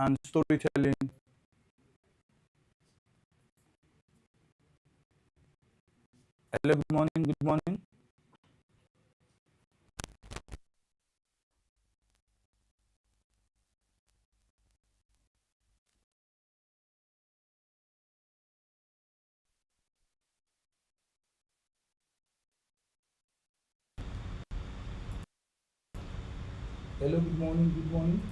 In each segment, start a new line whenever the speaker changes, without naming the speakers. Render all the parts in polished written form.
and storytelling. Hello, good morning, good morning. Hello, good morning, good morning.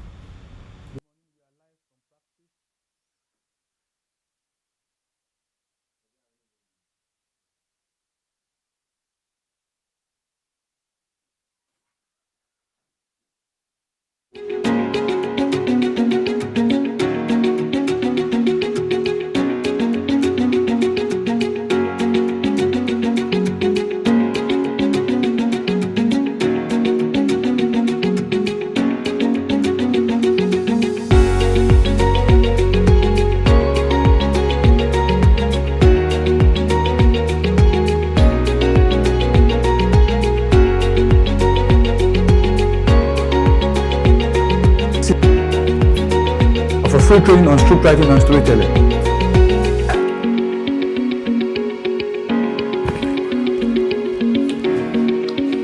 For free training on scriptwriting and storytelling.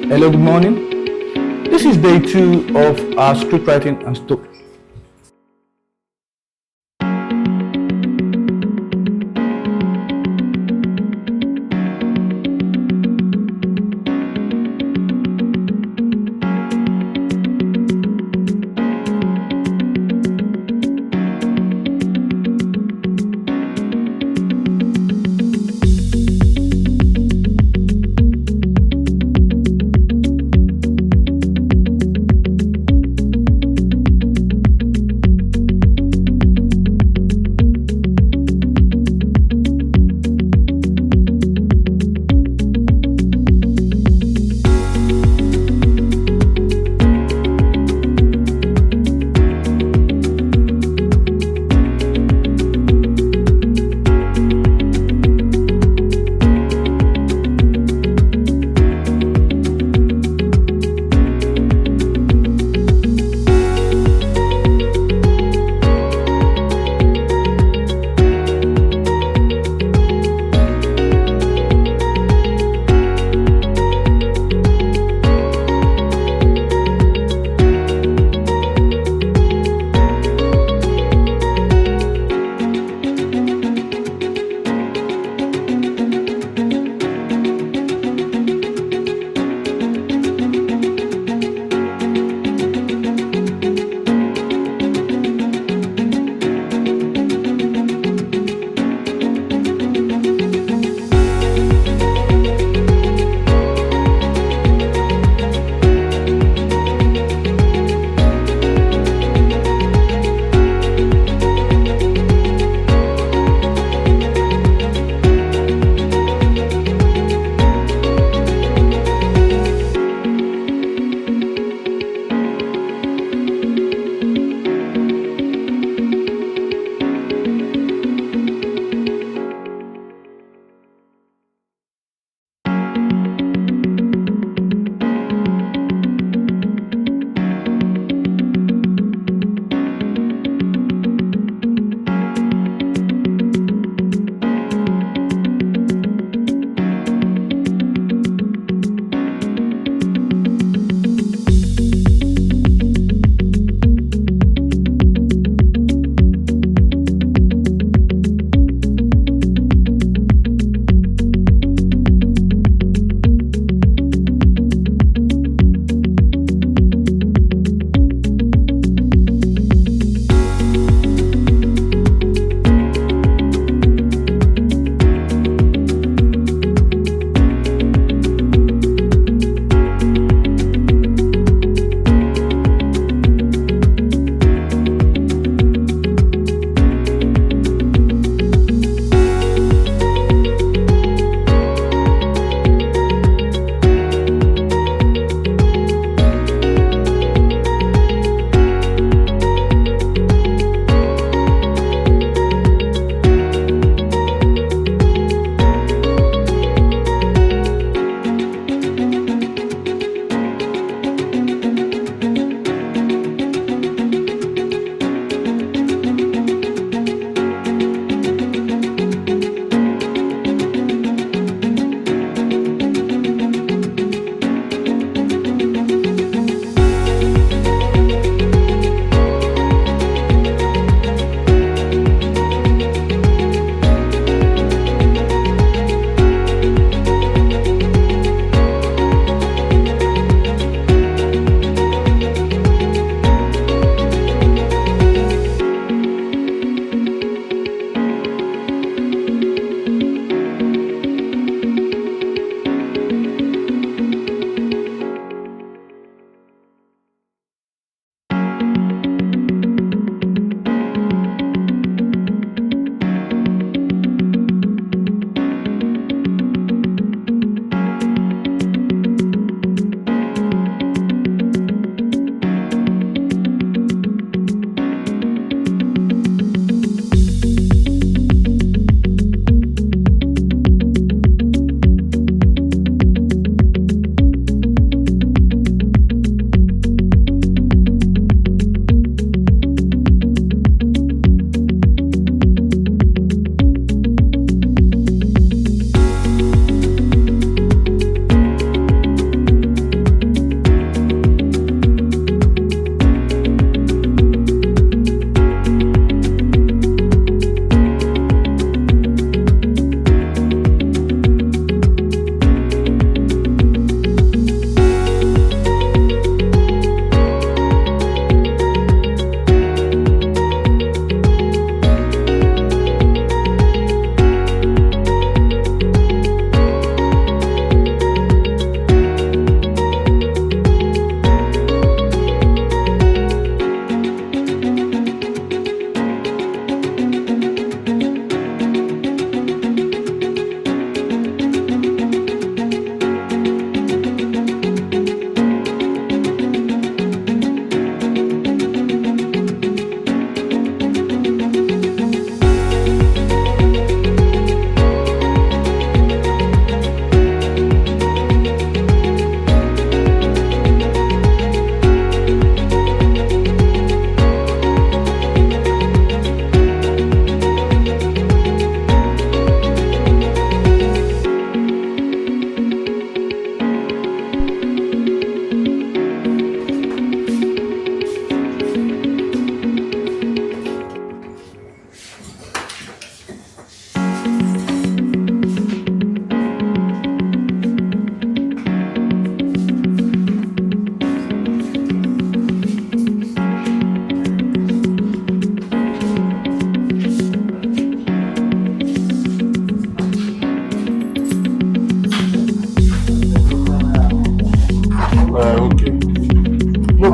Hello, good morning. This is day 2 of our scriptwriting and story.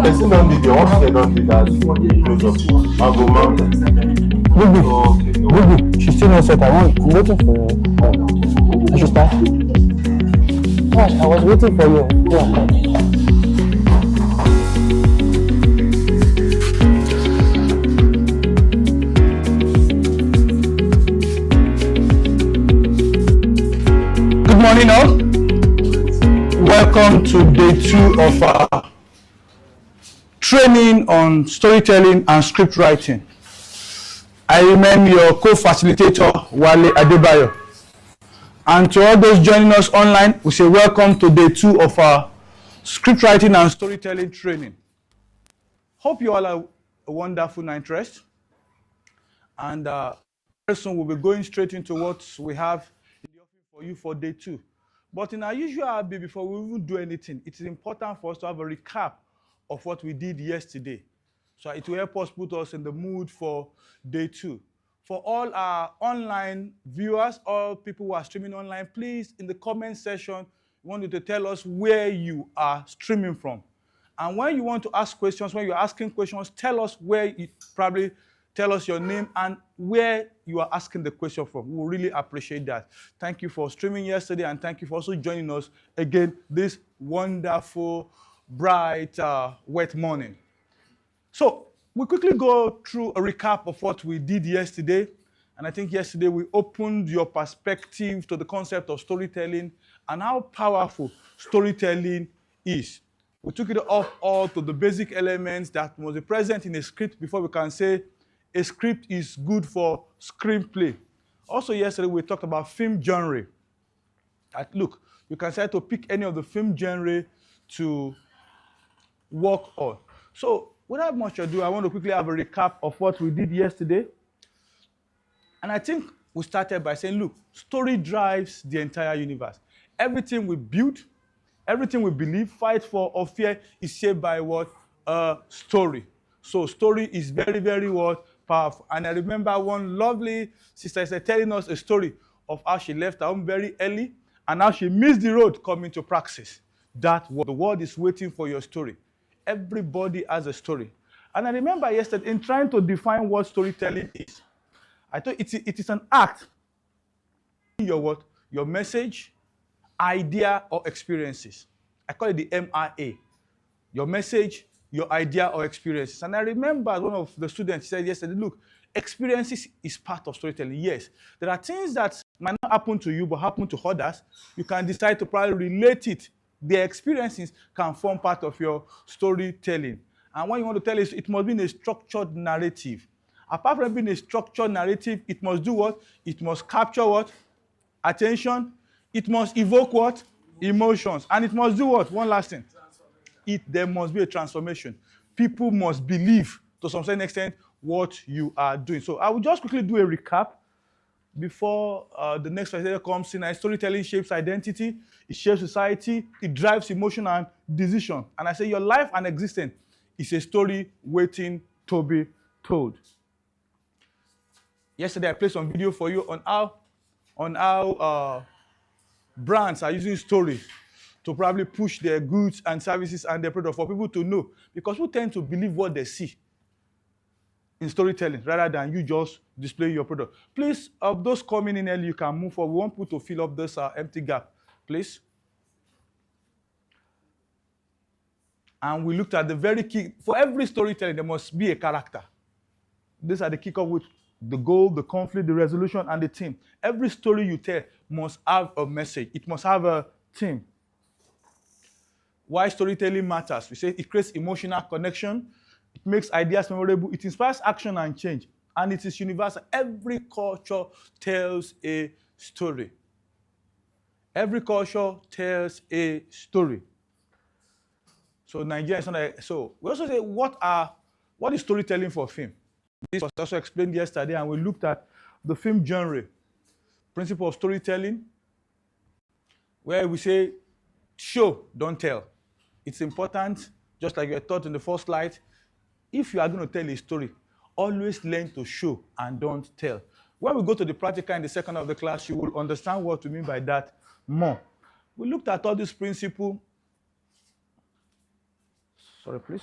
person don't need the once they don't need that close up. I'll go mount.
Baby, she's still not set. I'm waiting for you. I should start. Gosh, I was waiting for you. Yeah. Good morning, all. Welcome to day 2 of our training on storytelling and script writing. I remain your co-facilitator, Wale Adebayo. And to all those joining us online, we say welcome to day 2 of our script writing and storytelling training. Hope you all are a wonderful interest. And very soon we'll be going straight into what we have in the offering for you for day 2. But in our usual habit, before we even do anything, it is important for us to have a recap of what we did yesterday. So it will help us put us in the mood for day 2. For all our online viewers, all people who are streaming online, please, in the comment section, we want you to tell us where you are streaming from. And when you want to ask questions, when you're asking questions, tell us where you probably tell us your name and where you are asking the question from. We will really appreciate that. Thank you for streaming yesterday, and thank you for also joining us again this wonderful, bright, wet morning. So we quickly go through a recap of what we did yesterday. And I think yesterday we opened your perspective to the concept of storytelling and how powerful storytelling is. We took it up all to the basic elements that must be present in a script before we can say a script is good for screenplay. Also yesterday we talked about film genre. Look, you can start to pick any of the film genre to work on. So without much ado, I want to quickly have a recap of what we did yesterday. And I think we started by saying, look, story drives the entire universe. Everything we build, everything we believe, fight for, or fear is shaped by what? A story. So story is very, very what? Powerful. And I remember one lovely sister said, telling us a story of how she left her home very early and how she missed the road coming to Praxis. The world is waiting for your story. Everybody has a story. And I remember yesterday, in trying to define what storytelling is, I thought it is an act. Your message, idea, or experiences. I call it the MIA. Your message, your idea, or experiences. And I remember one of the students said yesterday, look, experiences is part of storytelling. Yes, there are things that might not happen to you, but happen to others. You can decide to probably relate it. Their experiences can form part of your storytelling. And when you want to tell it must be in a structured narrative. Apart from being a structured narrative, it must do what? It must capture what? Attention. It must evoke what? Emotions. And it must do what? One last thing. There must be a transformation. People must believe, to some certain extent, what you are doing. So I will just quickly do a recap before the next facilitator comes in. Storytelling shapes identity, it shapes society, it drives emotion and decision. And I say your life and existence is a story waiting to be told. Yesterday I played some video for you on how brands are using stories to probably push their goods and services and their product for people to know. Because people tend to believe what they see in storytelling rather than you just display your product. Please, of those coming in early, you can move forward. We want people to fill up this empty gap, please. And we looked at the very key. For every storytelling, there must be a character. These are the kickoff with the goal, the conflict, the resolution, and the theme. Every story you tell must have a message. It must have a theme. Why storytelling matters? We say it creates emotional connection. It makes ideas memorable. It inspires action and change. And it is universal. Every culture tells a story. Every culture tells a story. So Nigeria is not like, so we also say what is storytelling for film? This was also explained yesterday, and we looked at the film genre, principle of storytelling, where we say show, don't tell. It's important, just like you were taught in the first slide, if you are going to tell a story, always learn to show and don't tell. When we go to the practical in the second half of the class, you will understand what we mean by that more. We looked at all these principles. Sorry, please.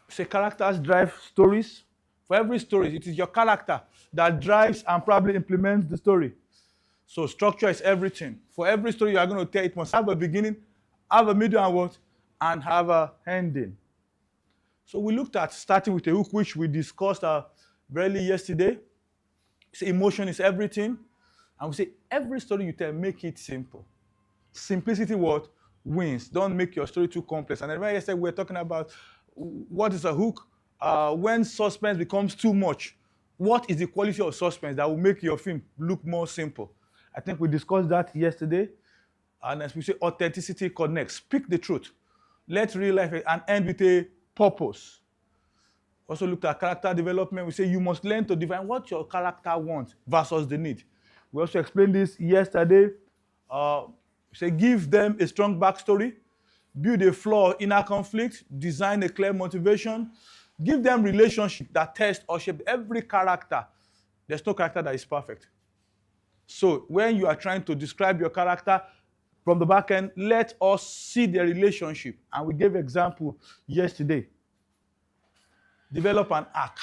Say characters drive stories. For every story, it is your character that drives and probably implements the story. So structure is everything. For every story you are going to tell, it must have a beginning, have a middle and what, and have a ending. So we looked at starting with a hook, which we discussed barely yesterday. So emotion is everything. And we say every story you tell, make it simple. Simplicity what? Wins. Don't make your story too complex. And remember yesterday we were talking about what is a hook? When suspense becomes too much, what is the quality of suspense that will make your film look more simple? I think we discussed that yesterday. And as we say, authenticity connects. Speak the truth. Let real life and end with a purpose. Also looked at character development. We say you must learn to define what your character wants versus the need. We also explained this yesterday. We say give them a strong backstory, build a flawed inner conflict, design a clear motivation, give them relationship that test or shape every character. There's no character that is perfect. So when you are trying to describe your character from the back end, let us see the relationship. And we gave example yesterday. Develop an arc.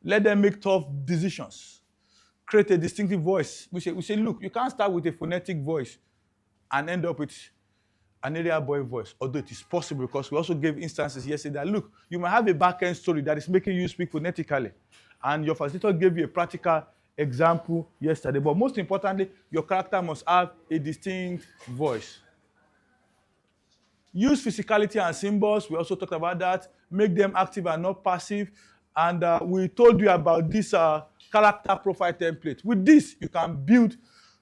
Let them make tough decisions. Create a distinctive voice. We say, look, you can't start with a phonetic voice and end up with an area boy voice, although it is possible because we also gave instances yesterday that, look, you might have a back-end story that is making you speak phonetically. And your facilitator gave you a practical example yesterday. But most importantly, your character must have a distinct voice. Use physicality and symbols. We also talked about that. Make them active and not passive. And we told you about this character profile template. With this, you can build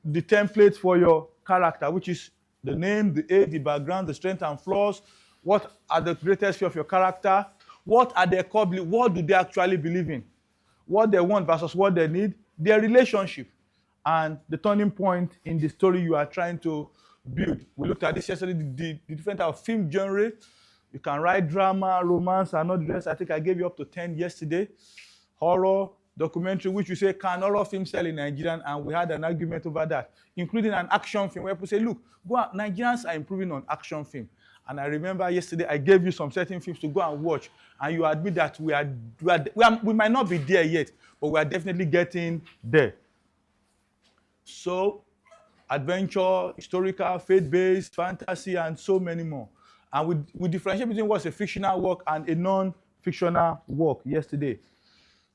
the template for your character, which is the name, the age, the background, the strengths and flaws. What are the greatest fear of your character? What are their core beliefs? What do they actually believe in? What they want versus what they need. Their relationship. And the turning point in the story you are trying to build. We looked at this yesterday, the different type of film genre. You can write drama, romance, and all the rest. I think I gave you up to 10 yesterday. Horror, documentary, which you say, can horror film sell in Nigeria? And we had an argument over that, including an action film where people say, look, Nigerians are improving on action film. And I remember yesterday I gave you some certain films to go and watch, and you admit that we might not be there yet, but we are definitely getting there. So, adventure, historical, faith-based, fantasy, and so many more. And we differentiate between what's a fictional work and a non-fictional work yesterday.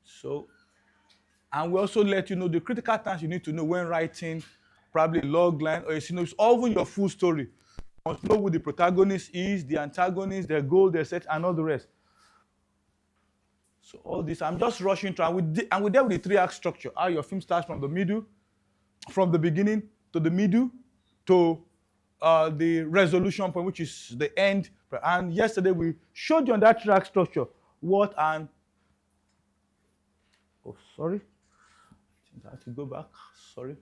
So, and we also let you know the critical terms you need to know when writing probably a log line or a synopsis, or even your full story. You must know who the protagonist is, the antagonist, their goal, their set, and all the rest. So all this, I'm just rushing through, and we dealt with the 3-act structure, how your film starts from the middle, from the beginning to the middle, to the resolution point, which is the end. And yesterday we showed you on that 3-act structure what and... Oh, sorry. I think I have to go back. Sorry.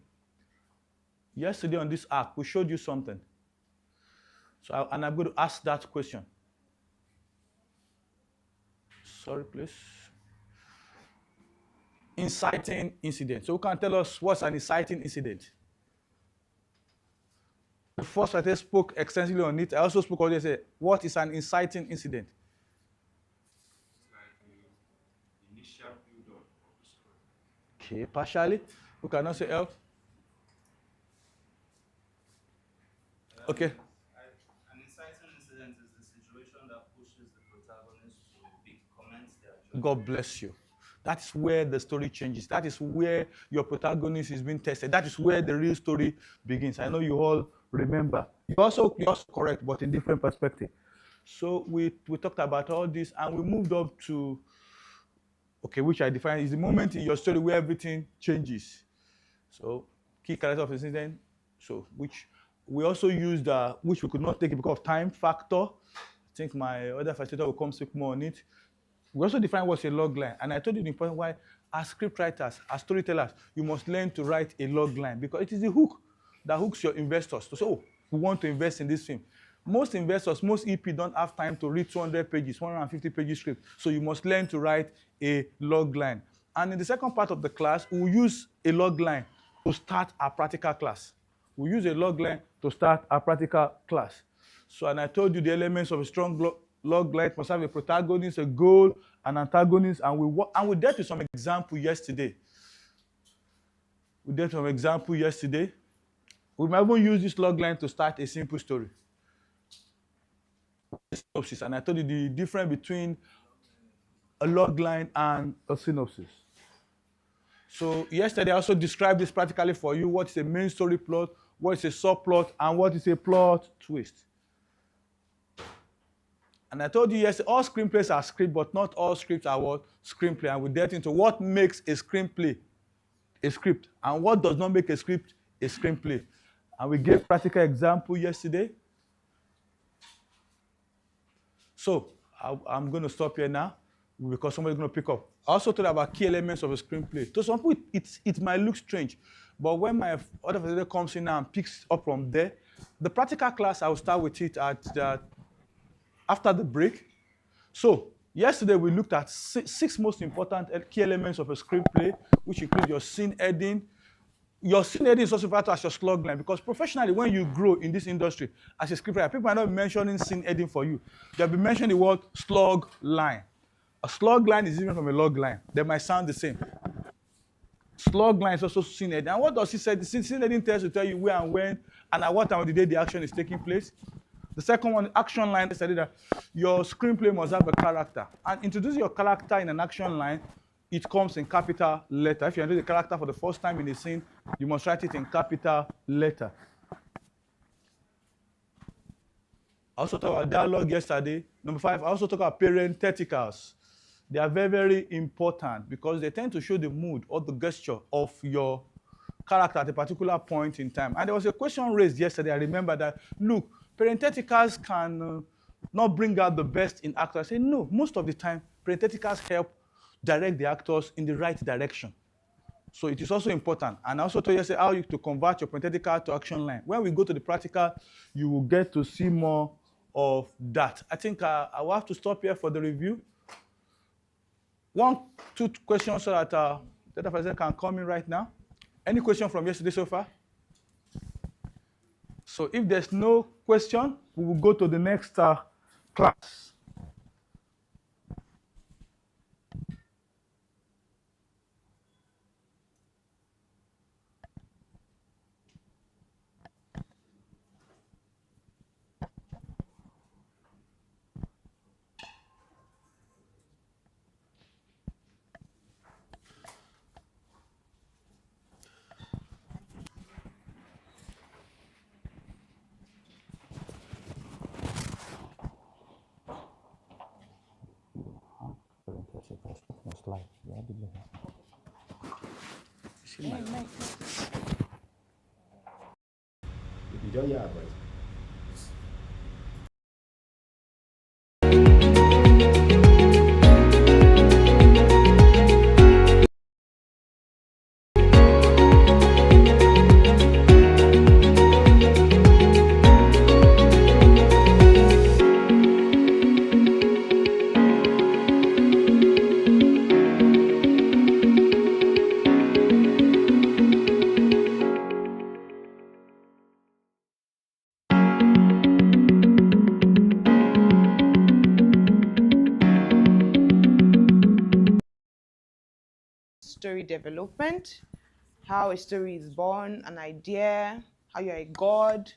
Yesterday on this arc, we showed you something. So, and I'm going to ask that question. Sorry, please. Inciting incident. So, who can tell us what's an inciting incident? The first writer spoke extensively on it. I also spoke on it and said, what is an inciting incident?
Like the initial build-up of the story.
Okay, partially. Who cannot say help? Okay.
An inciting incident is the situation that pushes the protagonist to make comments that
God bless you. That is where the story changes. That is where your protagonist is being tested. That is where the real story begins. I know you all remember. You're also correct, but in different perspective. So we talked about all this, and we moved up to, okay, which I define is the moment in your story where everything changes. So key character of incident, so which we also used, which we could not take it because of time factor. I think my other facilitator will come speak more on it. We also define what's a log line. And I told you the important why, as scriptwriters, as storytellers, you must learn to write a log line because it is the hook that hooks your investors to say, oh, we want to invest in this film. Most investors, most EP don't have time to read 200 pages, 150 pages script. So you must learn to write a log line. And in the second part of the class, we'll use a log line to start our practical class. We'll use a log line to start our practical class. So, and I told you the elements of a strong log line must have a protagonist, a goal, an antagonist, and we dealt with some example yesterday. We might even use this log line to start a simple story. Synopsis, and I told you the difference between a log line and a synopsis. So yesterday I also described this practically for you, what is a main story plot, what is a subplot, and what is a plot twist. And I told you yesterday, all screenplays are script, but not all scripts are what? Screenplay. And we delved into what makes a screenplay a script, and what does not make a script a screenplay. And we gave practical example yesterday. So I'm going to stop here now because somebody's going to pick up. I also talked about key elements of a screenplay. To some people, it might look strange, but when my other facilitator comes in now and picks up from there, the practical class, I will start with it after the break. So yesterday, we looked at six most important key elements of a screenplay, which include your scene heading. Your scene heading is also referred to as your slug line, because professionally, when you grow in this industry as a scriptwriter, people might not be mentioning scene heading for you. They'll be mentioning the word slug line. A slug line is different from a log line. They might sound the same. Slug line is also scene heading. And what does it say? The scene heading tells you, tell you where and when and at what time of the day the action is taking place. The second one, action line, said that your screenplay must have a character. And introducing your character in an action line, it comes in capital letter. If you introduce the character for the first time in a scene, you must write it in capital letter. I also talked about dialogue yesterday. Number 5, I also talked about parentheticals. They are very, very important because they tend to show the mood or the gesture of your character at a particular point in time. And there was a question raised yesterday. I remember that, look, parentheticals can not bring out the best in actors. I say, no, most of the time, parentheticals help direct the actors in the right direction. So it is also important. And I also told you how you to convert your parenthetical to action line. When we go to the practical, you will get to see more of that. I think I will have to stop here for the review. 1, 2 questions so that the data facilitator can come in right now. Any question from yesterday so far? So if there's no question, we will go to the next class.
Story development, how a story is born, an idea, how you're a god,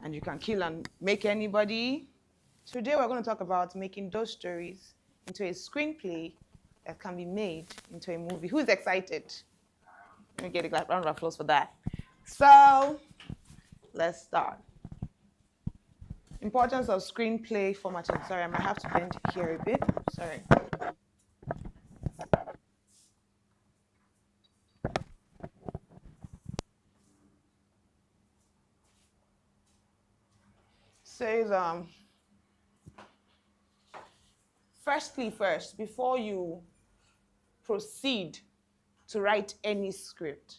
and you can kill and make anybody. Today we're going to talk about making those stories into a screenplay that can be made into a movie. Who's excited? Let me get a round of applause for that. So let's start. Importance of screenplay formatting. Sorry, I might have to bend here a bit. Sorry. Says, first, before you proceed to write any script,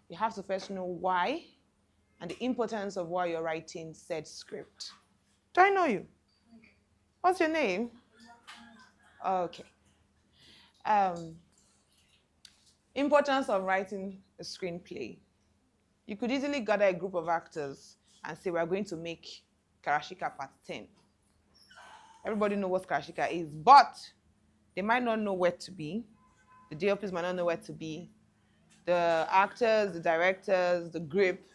you have to first know why and the importance of why you're writing said script. Do I know you? What's your name? Okay. Importance of writing a screenplay. You could easily gather a group of actors and say, we're going to make Karashika Part 10. Everybody knows what Karashika is, but they might not know where to be. The DOPs might not know where to be. The actors, the directors, the grip,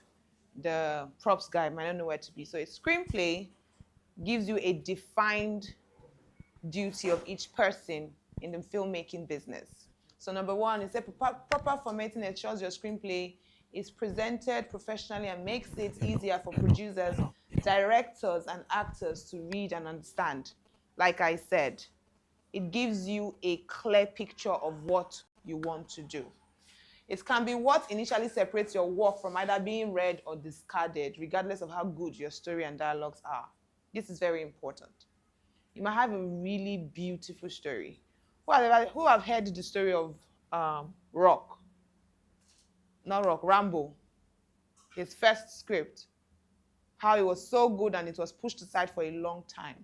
the props guy might not know where to be. So a screenplay gives you a defined duty of each person in the filmmaking business. So number one is that proper formatting ensures your screenplay is presented professionally and makes it easier for producers, directors, and actors to read and understand. Like I said, it gives you a clear picture of what you want to do. It can be what initially separates your work from either being read or discarded, regardless of how good your story and dialogues are. This is very important. You might have a really beautiful story. Who have heard the story of Rambo, his first script, how it was so good and it was pushed aside for a long time.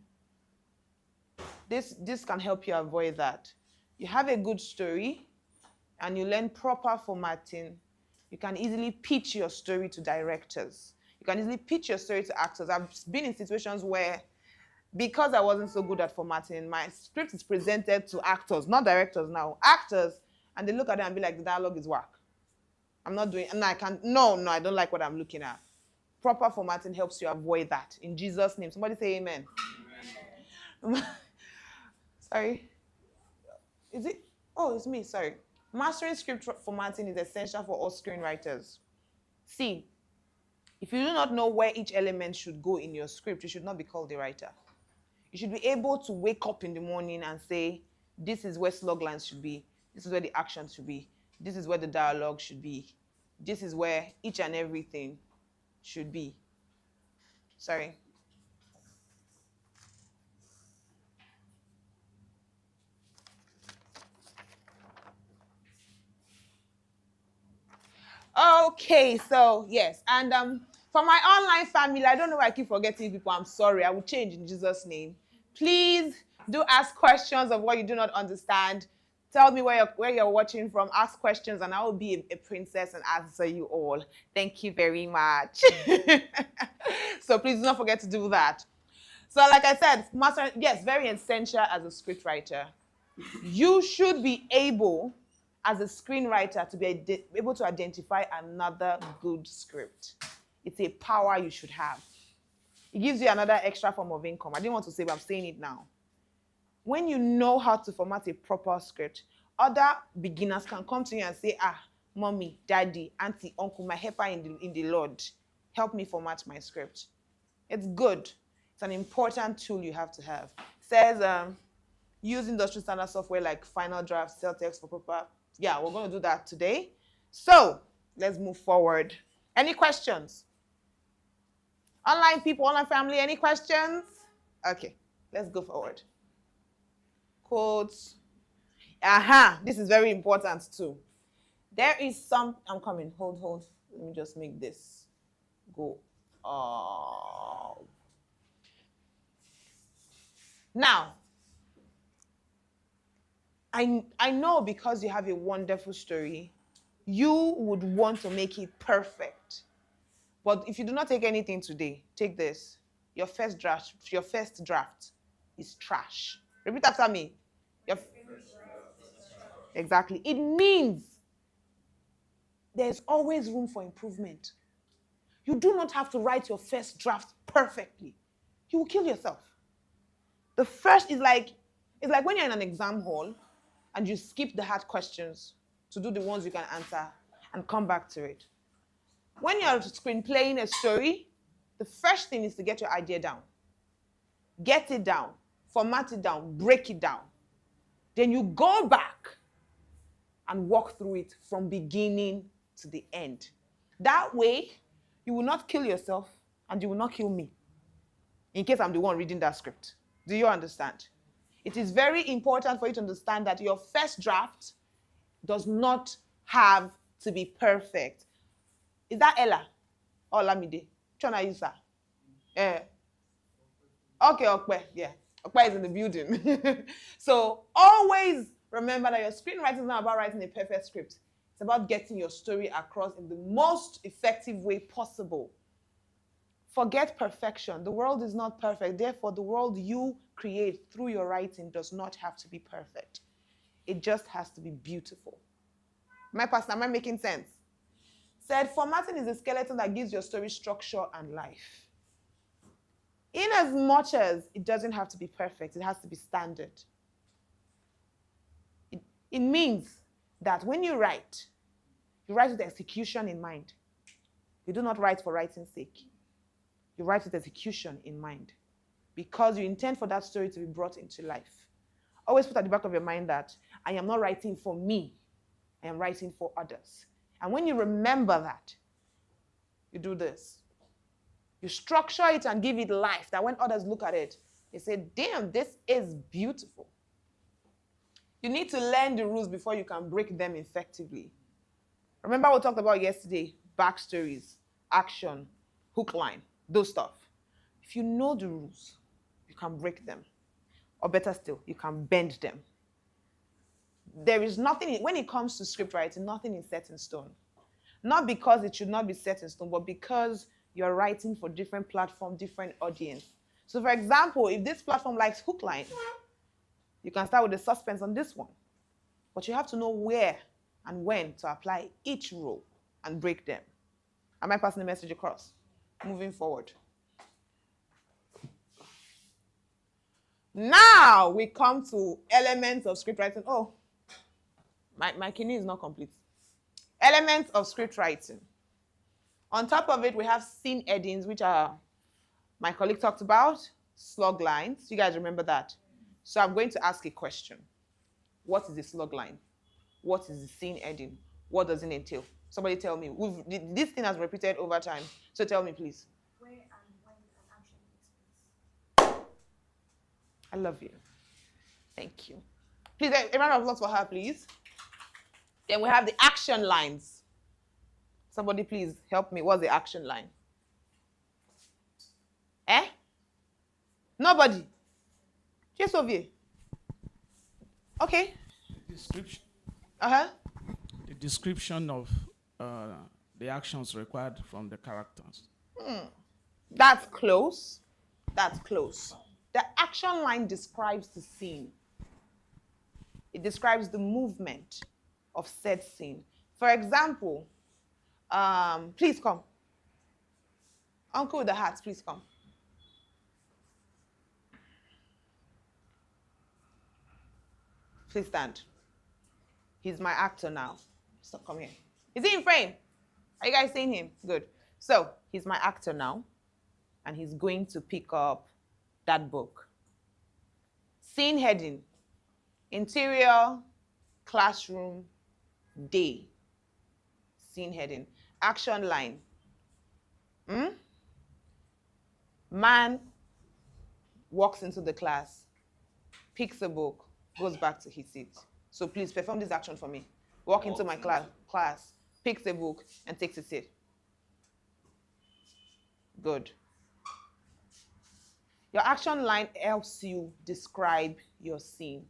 This can help you avoid that. You have a good story and you learn proper formatting. You can easily pitch your story to directors. You can easily pitch your story to actors. I've been in situations where, because I wasn't so good at formatting, my script is presented to actors, not directors now, actors, and they look at it and be like, the dialogue is whack. I'm not doing, and I don't like what I'm looking at. Proper formatting helps you avoid that. In Jesus' name. Somebody say amen. Amen. Sorry. Is it? Oh, it's me, sorry. Mastering script formatting is essential for all screenwriters. See, if you do not know where each element should go in your script, you should not be called a writer. You should be able to wake up in the morning and say, this is where slug lines should be. This is where the action should be. This is where the dialogue should be. This is where each and everything should be. Sorry. Okay, so yes, and for my online family, I don't know why I keep forgetting people. I'm sorry. I will change in Jesus' name. Please do ask questions of what you do not understand. Tell me where you're watching from. Ask questions, and I will be a princess and answer you all. Thank you very much. So please do not forget to do that. So like I said, yes, very essential as a scriptwriter. You should be able, as a screenwriter, to be able to identify another good script. It's a power you should have. It gives you another extra form of income. I didn't want to say, but I'm saying it now. When you know how to format a proper script, other beginners can come to you and say, mommy, daddy, auntie, uncle, my helper in the Lord, help me format my script. It's good. It's an important tool you have to have. It says, use industry standard software like Final Draft, Celtex for proper. Yeah, we're going to do that today. So let's move forward. Any questions? Online people, online family, any questions? Okay, let's go forward. Quotes. This is very important too. There is some, I'm coming, hold. Let me just make this go. Now, I know because you have a wonderful story, you would want to make it perfect. But if you do not take anything today, take this. Your first draft is trash. Repeat after me. Exactly. It means there's always room for improvement. You do not have to write your first draft perfectly. You will kill yourself. The first is it's like when you're in an exam hall and you skip the hard questions to do the ones you can answer and come back to it. When you're screenplaying a story, the first thing is to get your idea down. Get it down, format it down, break it down. Then you go back and walk through it from beginning to the end. That way, you will not kill yourself and you will not kill me, in case I'm the one reading that script. Do you understand? It is very important for you to understand that your first draft does not have to be perfect. Is that Ella or Lamide? Which one are you, sir? Okay, Okpe. Yeah, Okpe is in the building. So always remember that your screenwriting is not about writing a perfect script. It's about getting your story across in the most effective way possible. Forget perfection. The world is not perfect. Therefore, the world you create through your writing does not have to be perfect. It just has to be beautiful. Am I making sense? Said formatting is the skeleton that gives your story structure and life. In as much as it doesn't have to be perfect, it has to be standard. It means that when you write with execution in mind. You do not write for writing's sake. You write with execution in mind because you intend for that story to be brought into life. Always put at the back of your mind that I am not writing for me. I am writing for others. And when you remember that, you do this. You structure it and give it life, that when others look at it, they say, damn, this is beautiful. You need to learn the rules before you can break them effectively. Remember what we talked about yesterday? Backstories, action, hook line, those stuff. If you know the rules, you can break them. Or better still, you can bend them. There is nothing, when it comes to script writing, nothing is set in stone. Not because it should not be set in stone, but because you're writing for different platform, different audience. So for example, if this platform likes hook line, you can start with the suspense on this one. But you have to know where and when to apply each rule and break them. Am I passing the message across? Moving forward. Now we come to elements of script writing. Oh, my kidney is not complete. Elements of script writing. On top of it, we have scene headings, which are my colleague talked about, slug lines. You guys remember that? So I'm going to ask a question. What is a slug line? What is the scene heading? What does it entail? Somebody tell me. This thing has repeated over time. So tell me, please.
Where and when an action takes place.
I love you. Thank you. Please, a round of applause for her, please. Then we have the action lines. Somebody please help me. What's the action line? Eh? Nobody. Just over here. Okay.
Description.
Uh-huh.
The description of the actions required from the characters.
That's close. That's close. The action line describes the scene. It describes the movement of said scene. For example, please come. Uncle with the hat, please come. Please stand. He's my actor now. So come here. Is he in frame? Are you guys seeing him? Good. So he's my actor now, and he's going to pick up that book. Scene heading: interior, classroom, day. Scene heading. Action line. Man walks into the class, picks a book, goes back to his seat. So please perform this action for me. Walk into my class, picks a book, and takes a seat. Good. Your action line helps you describe your scene.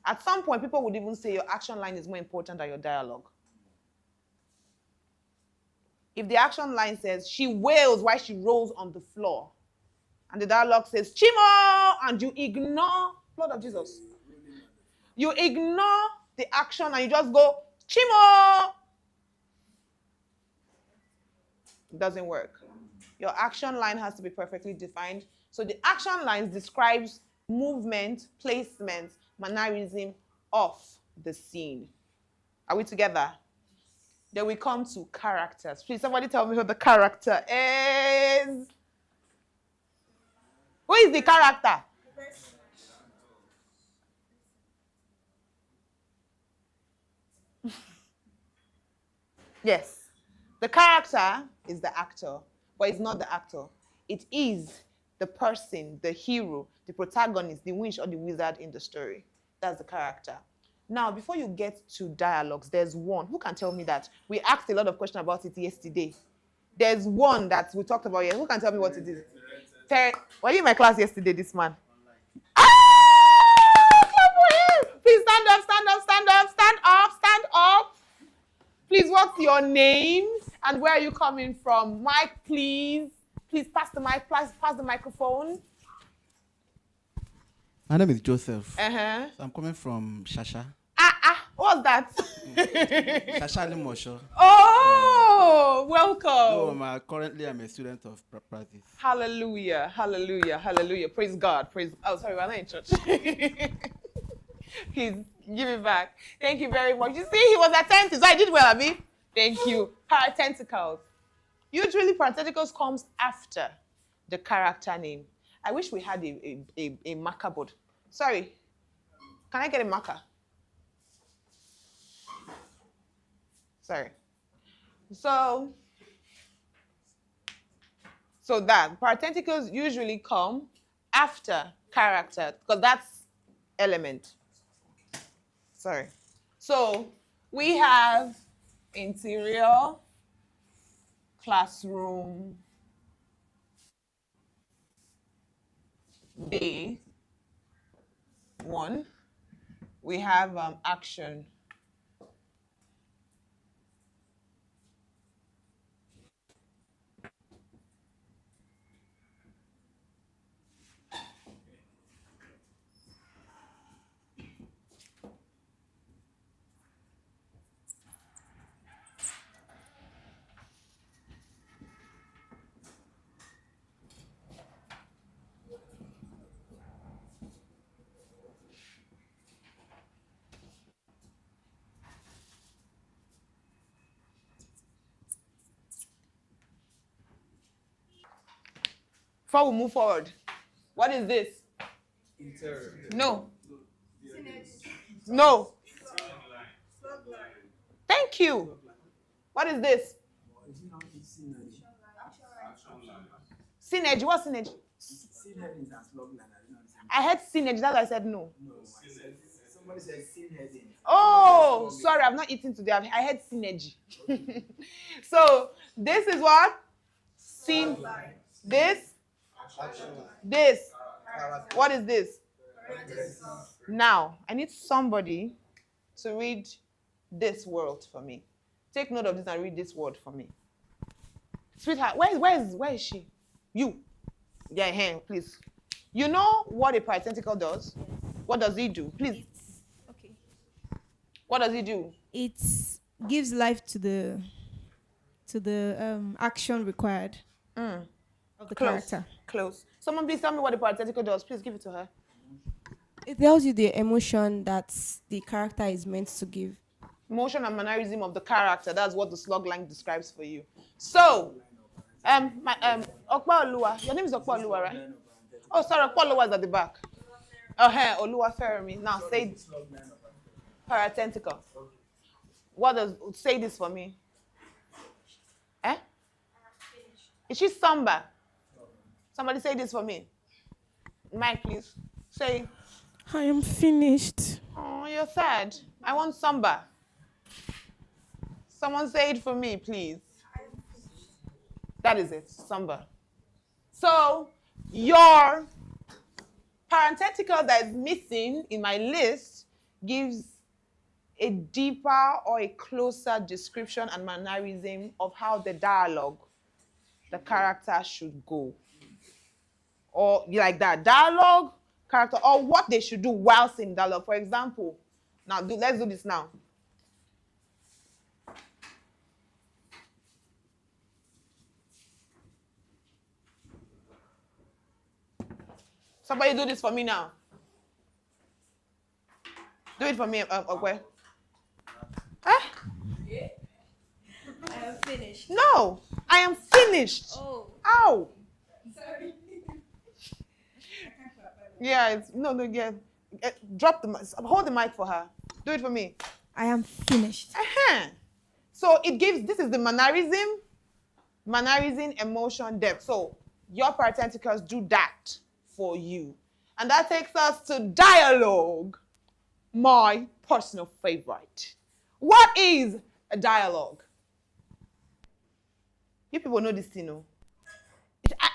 At some point, people would even say your action line is more important than your dialogue. If the action line says, she wails while she rolls on the floor, and the dialogue says, Chimo, and you ignore, blood of Jesus. You ignore the action and you just go, Chimo. It doesn't work. Your action line has to be perfectly defined. So the action lines describes movement, placement, mannerism of the scene. Are we together? Then we come to characters. Please, somebody tell me who the character is. Who is the character? Yes. The character is the actor, but it's not the actor. It is the person, the hero, the protagonist, the witch or the wizard in the story. That's the character. Now, before you get to dialogues, there's one. Who can tell me that? We asked a lot of questions about it yesterday. There's one that we talked about here. Who can tell me what it is? Were you in my class yesterday, this man? Clap for him! Please stand up, stand up, stand up, stand up, stand up. Please your name and where are you coming from? Mike, please. Please pass the mic, pass the microphone.
My name is Joseph.
Uh-huh.
So I'm coming from Shasha.
What's that?
Shasha Limosho.
Oh, welcome.
No, currently I'm a student of Praxis.
Hallelujah, hallelujah, hallelujah. Praise God. Oh, sorry, we're not in church. Please give it back. Thank you very much. You see, he was attentive. So I did well, Abi. Thank you. Parentheticals. Usually, parentheticals comes after the character name. I wish we had a marker board. Sorry. Can I get a marker? Sorry. So that parentheticals usually come after character because that's element. Sorry. So we have interior, classroom, day 1. We have action. Before we move forward, what is this?
Interior.
No. No. Thank you. What is this? Synergy. What's synergy? I heard synergy. That's why I said no.
Somebody said sin heading.
Oh, sorry. I've not eaten today. I heard synergy. So this is what? Sin. This. This. What is this? Now, I need somebody to read this word for me. Take note of this and read this word for me. Sweetheart, where is she? You. Yeah, here, please. You know what a parenthetical does? What does it do? Please.
Okay.
What does it do?
It gives life to the action required of the character.
Close. Someone please tell me what a parenthetical does. Please give it to her.
It tells you the emotion that the character is meant to give.
Motion and mannerism of the character. That's what the slug line describes for you. So, Okpa Oluwa. Your name is Okpa Oluwa, right? Oh, sorry, Okpa Oluwa is at the back. Oh, hey, Oluwa Fermi. Now say parenthetical. What does say this for me? Eh? Is she Samba? Somebody say this for me. Mike, please. Say.
I am finished.
Oh, you're sad. I want Samba. Someone say it for me, please. That is it, Samba. So, your parenthetical that is missing in my list gives a deeper or a closer description and mannerism of how the dialogue, the character should go. Or like that, dialogue, character, or what they should do whilst in dialogue. For example, let's do this now. Somebody do this for me now. Do it for me, okay? Huh?
I am finished.
No, I am finished.
Oh.
Ow.
Sorry.
Yeah, yeah. Drop the mic. Hold the mic for her. Do it for me.
I am finished.
So it gives, this is the mannerism, emotion, depth. So your parentheticals do that for you. And that takes us to dialogue, my personal favorite. What is a dialogue? You people know this thing, no?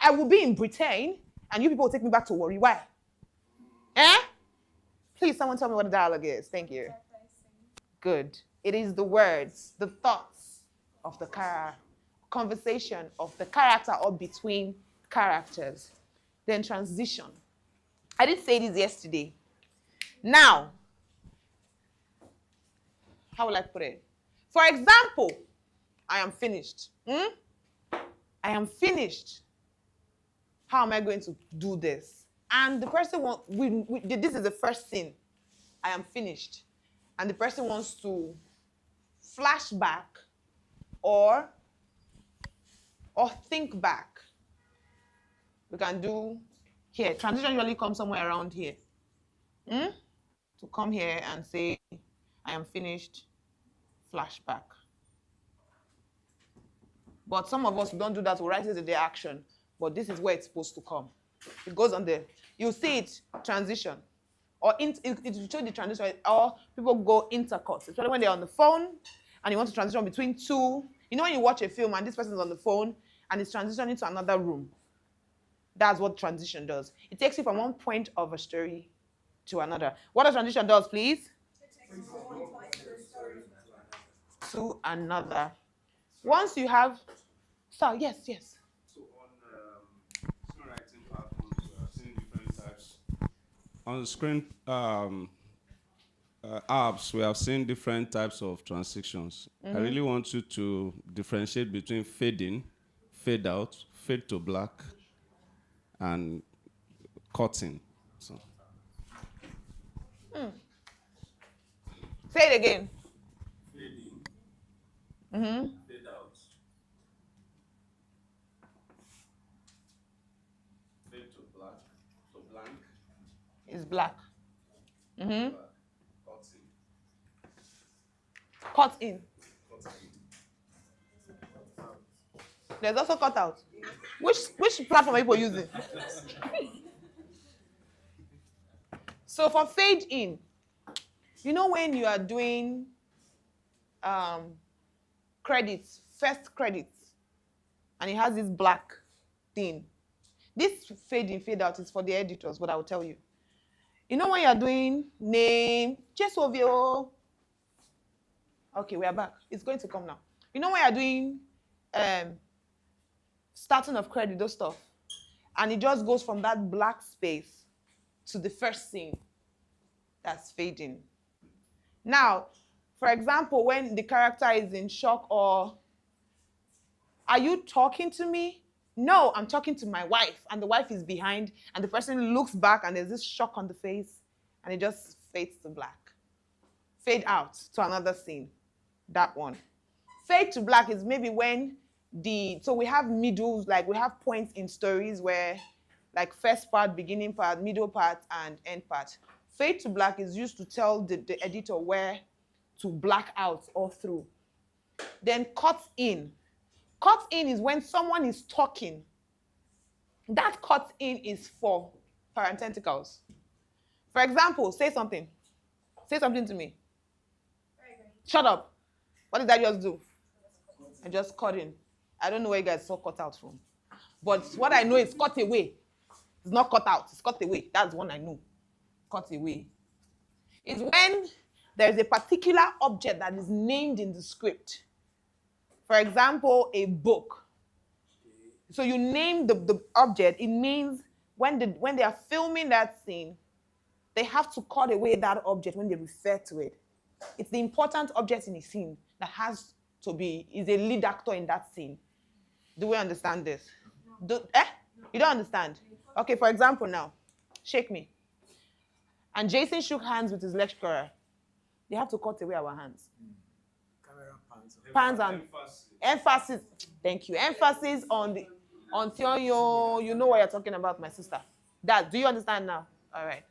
I will be in Britain, and you people will take me back to Warri. Why? Please, someone tell me what a dialogue is. Thank you. Good. It is the words, the thoughts, of the conversation of the character or between characters. Then transition. I did say this yesterday. Now, how will I put it? For example, I am finished. I am finished. How am I going to do this? And the person wants, this is the first scene. I am finished. And the person wants to flash back or think back. We can do here. Transition usually comes somewhere around here. To come here and say, I am finished, flashback. But some of us don't do that. We write it in the action. But this is where it's supposed to come. It goes on there. You see it, transition. Or it will show the transition. Or people go intercut. Especially when they're on the phone and you want to transition between two. You know when you watch a film and this person's on the phone and it's transitioning to another room. That's what transition does. It takes you from one point of a story to another. What a transition does, please? To another. Once you have, so yes.
So on screenwriting platforms, we are seeing different types. On the screen apps, we have seen different types of transitions. I really want you to differentiate between fade in, fade out, fade to black, and cutting. So.
Say it again.
Fade in. Fade out. Fade to black. To blank.
It's black.
Cutting.
Cut in. There's also cut out. Which platform are people using? So for fade in, you know when you are doing credits, first credits, and it has this black thing. This fade in, fade out is for the editors, but I will tell you. You know when you are doing name, just over your... Okay, we are back. It's going to come now. You know when you are doing starting of credit, those stuff, and it just goes from that black space to the first scene. That's fading. Now, for example, when the character is in shock or, are you talking to me? No, I'm talking to my wife, and the wife is behind, and the person looks back, and there's this shock on the face, and it just fades to black. Fade out to another scene. That one. Fade to black is maybe when so we have middles, like we have points in stories where, like first part, beginning part, middle part, and end part. Fade to black is used to tell the editor where to black out or through. Then cut in. Cut in is when someone is talking. That cut in is for parentheticals. For example, say something. Say something to me. Shut up. What did I just do? I just cut in. I don't know where you guys saw cut out from. But what I know is cut away. It's not cut out, it's cut away. That's one I know. Cut away. It's when there is a particular object that is named in the script. For example, a book. So you name the object. It means when they are filming that scene, they have to cut away that object when they refer to it. It's the important object in the scene that has to be, is a lead actor in that scene. Do we understand this? You don't understand? Okay, for example now, shake me. And Jason shook hands with his lecturer. They have to cut away our hands.
Camera pans.
Pans and emphasis. Thank you. Emphasis on you know what you're talking about, my sister. That, do you understand now? All right.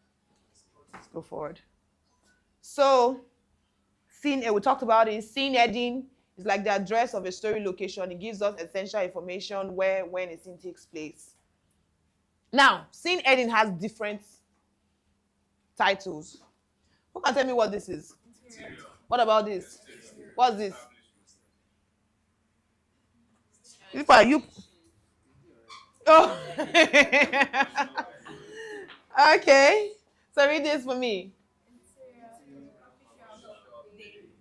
Let's go forward. So, we talked about it. Scene heading is like the address of a story location. It gives us essential information when a scene takes place. Now, scene heading has different titles. Who can tell me what this is? What about this? What's this? If are you? Oh. Okay. So read this for me.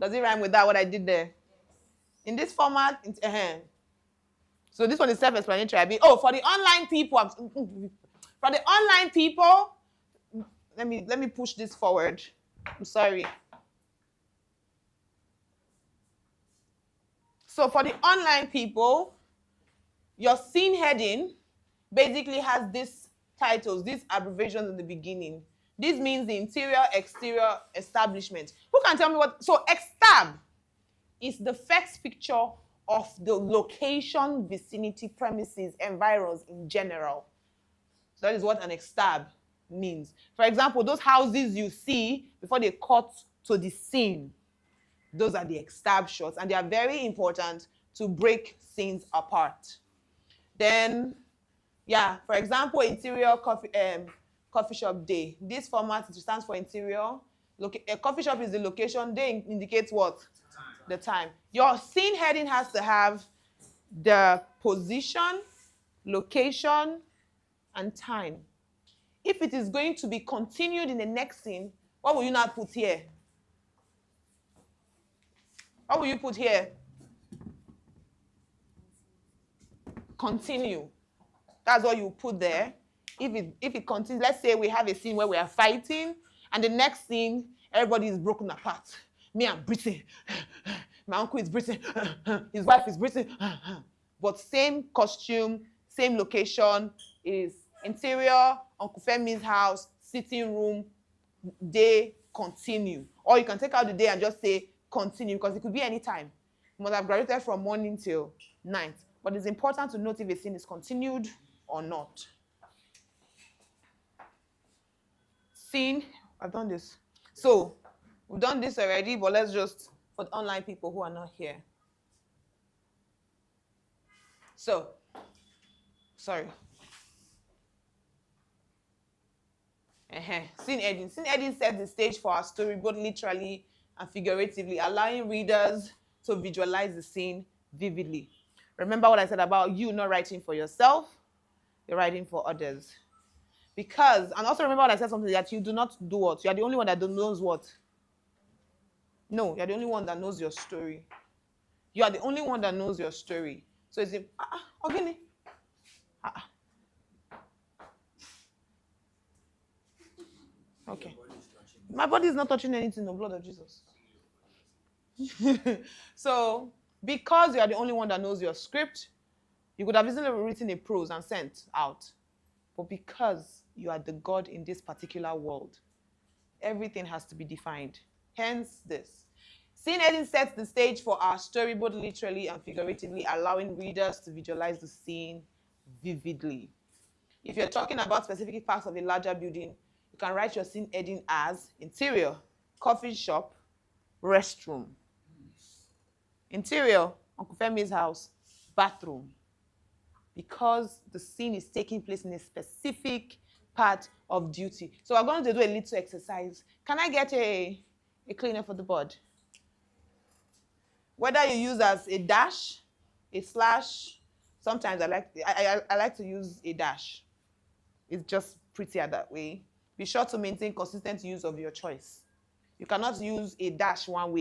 Does it rhyme with that, what I did there? In this format, so this one is self-explanatory. For the online people, for the online people, let me push this forward. I'm sorry. So for the online people, your scene heading basically has these titles, these abbreviations in the beginning. This means the interior, exterior establishment. Who can tell me what? So extab is the first picture of the location, vicinity, premises, environs in general. So that is what an extab means. For example, those houses you see before they cut to the scene, those are the extab shots, and they are very important to break scenes apart. Then, yeah, for example, interior coffee shop day. This format stands for interior. A coffee shop is the location. Day indicates what? The time. Your scene heading has to have the position, location, and time. If it is going to be continued in the next scene, what will you not put here? What will you put here? Continue. That's what you put there. If it continues, let's say we have a scene where we are fighting, and the next scene, everybody is broken apart. Me, I'm breathing. My uncle is breathing. His wife is breathing. But same costume, same location, is interior, Uncle Femi's house, sitting room, day, continue. Or you can take out the day and just say continue, because it could be any time. You must have graduated from morning till night. But it's important to note if a scene is continued or not. Scene, I've done this. So, we've done this already, but let's just, for the online people who are not here. So, sorry. Scene heading. Scene heading sets the stage for our story, both literally and figuratively, allowing readers to visualize the scene vividly. Remember what I said about you not writing for yourself, you're writing for others. Because, and also remember what I said something that you do not do what? You are the only one that knows what? No, you're the only one that knows your story. You are the only one that knows your story. So it's okay. Okay. My body is not touching anything, the blood of Jesus. So, because you are the only one that knows your script, you could have easily written a prose and sent out. But because you are the God in this particular world, everything has to be defined. Hence this. Scene heading sets the stage for our story, both literally and figuratively, allowing readers to visualize the scene vividly. If you're talking about specific parts of a larger building, you can write your scene heading as interior, coffee shop, restroom. Interior, Uncle Femi's house, bathroom. Because the scene is taking place in a specific part of duty. So we're going to do a little exercise. Can I get a cleaner for the board? Whether you use as a dash, a slash, sometimes I like to use a dash. It's just prettier that way. Be sure to maintain consistent use of your choice. You cannot use a dash one way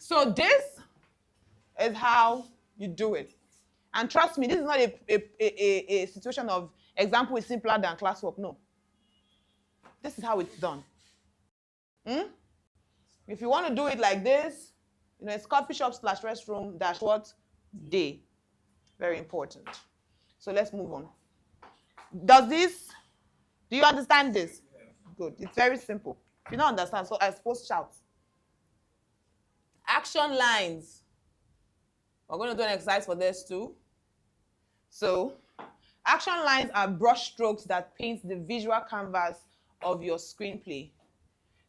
So this is how you do it. And trust me, this is not a situation of example is simpler than classwork. No. This is how it's done. If you want to do it like this, it's coffee shop / restroom dash what? Day. Very important. So let's move on. Do you understand this? Good. It's very simple. If you don't understand, so I suppose shout. Action lines. We're going to do an exercise for this too. So, action lines are brush strokes that paint the visual canvas of your screenplay.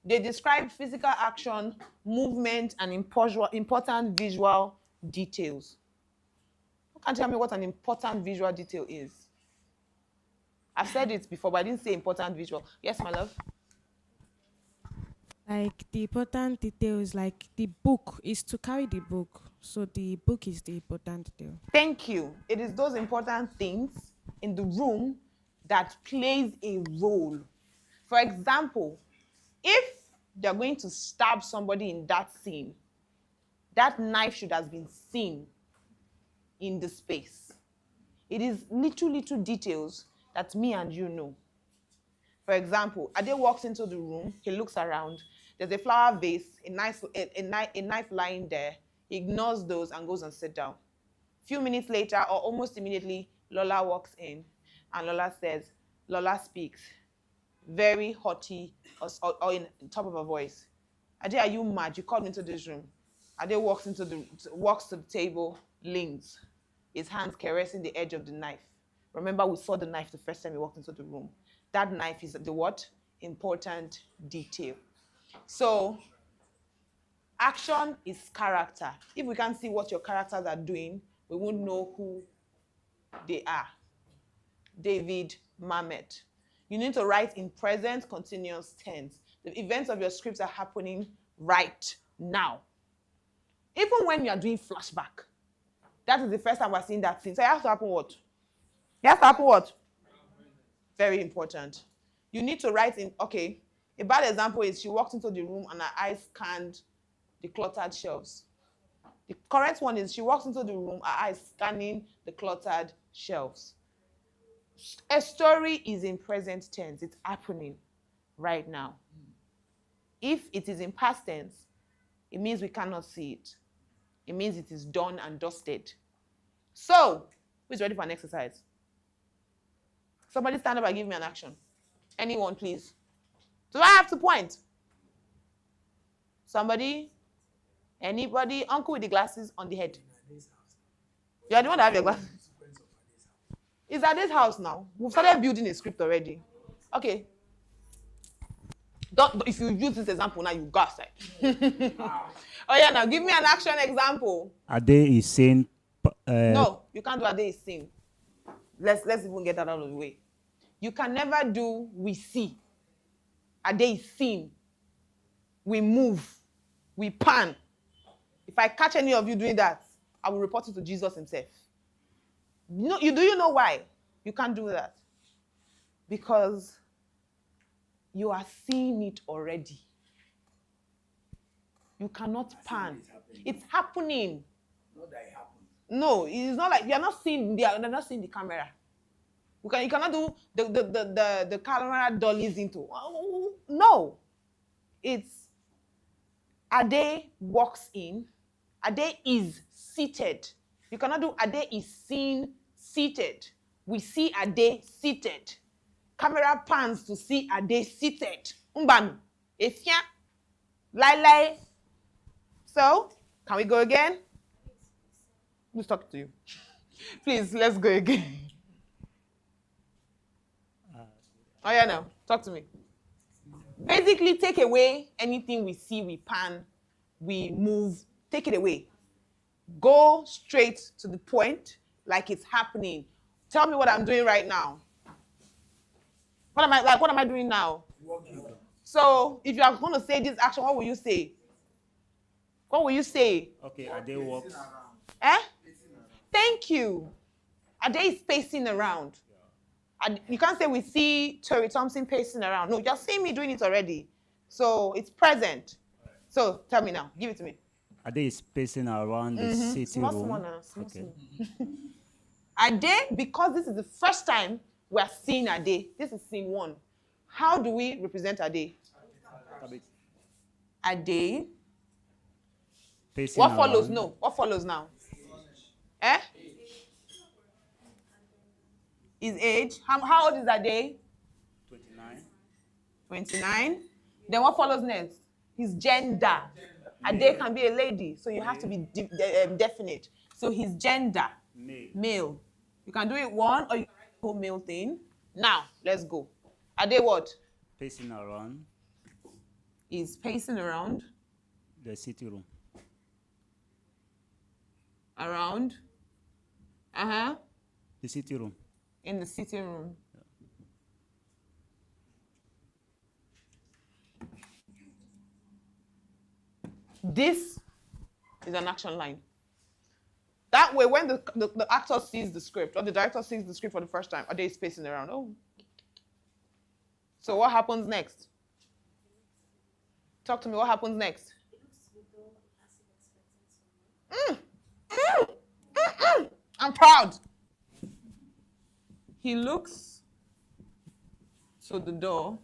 They describe physical action, movement, and important visual details. Who can tell me what an important visual detail is? I've said it before, but I didn't say important visual. Yes, my love?
Like the important details, like the book is to carry the book. So the book is the important detail.
Thank you. It is those important things in the room that plays a role. For example, if they're going to stab somebody in that scene, that knife should have been seen in the space. It is little details that me and you know. For example, Ade walks into the room, he looks around, there's a flower vase, a knife lying there, he ignores those and goes and sits down. A few minutes later, or almost immediately, Lola walks in, and Lola speaks, very haughty or in top of her voice. Ade, are you mad? You called me into this room. Ade walks to the table, leans, his hands caressing the edge of the knife. Remember, we saw the knife the first time we walked into the room. That knife is the what? Important detail. So, action is character. If we can't see what your characters are doing, we won't know who they are. David Mamet. You need to write in present continuous tense. The events of your scripts are happening right now. Even when you are doing flashback, that is the first time we're seeing that thing. So it has to happen what? It has to happen what? Very important. You need to write in, okay, a bad example is she walked into the room and her eyes scanned the cluttered shelves. The correct one is she walks into the room, her eyes scanning the cluttered shelves. A story is in present tense. It's happening right now. If it is in past tense, it means we cannot see it. It means it is done and dusted. So, who's ready for an exercise? Somebody stand up and give me an action. Anyone, please. Do I have to point? Somebody? Anybody? Uncle with the glasses on the head. You are the one that have your glasses. It's at this house now. We've started building a script already. Okay. If you use this example now, you go outside. Oh yeah, now give me an action example.
Ade is saying.
No, you can't do Ade is saying. Let's even get that out of the way. You can never do we see. Ade is seen. We move. We pan. If I catch any of you doing that, I will report it to Jesus himself. Do you know why you can't do that? Because you are seeing it already. You cannot pan. It's happening.
Not that it happens.
No, it's not like they're not seeing the camera. You cannot do the camera dollies into. No. It's Ade walks in. Ade is seated. You cannot do Ade is seen seated. We see Ade seated. Camera pans to see Ade seated. Umbanu. Efia. Lai. So, can we go again? Who's talking to you? Please, let's go again. Oh yeah, now, talk to me. Basically, take away anything we see, we pan, we move, take it away. Go straight to the point, like it's happening. Tell me what I'm doing right now. What am I doing now? So, if you are going to say this action, what will you say? What will you say?
Okay, Ade walks.
Thank you. Ade is pacing around. And you can't say we see Tori Thompson pacing around. No, you're seeing me doing it already. So it's present. So tell me now. Give it to me.
Ade is pacing around the sitting
Small,
room.
small now, small,
Okay.
small. Ade, because this is the first time we are seeing Ade, this is scene 1. How do we represent Ade? Ade.
Pacing
What follows?
around.
No. What follows now? Eh? His age. How old is Ade?
29.
29. Then what follows next? His gender. Ade can be a lady, so you have to be definite. So his gender. Male. You can do it one or you can write the whole male thing. Now, let's go. Ade what?
Pacing around
He's pacing around.
the sitting room.
Around.
The sitting room.
In the sitting room. This is an action line. That way, when the actor sees the script or the director sees the script for the first time, Ade is pacing around. Oh. So what happens next? Talk to me. What happens next? I'm proud. He looks to the door.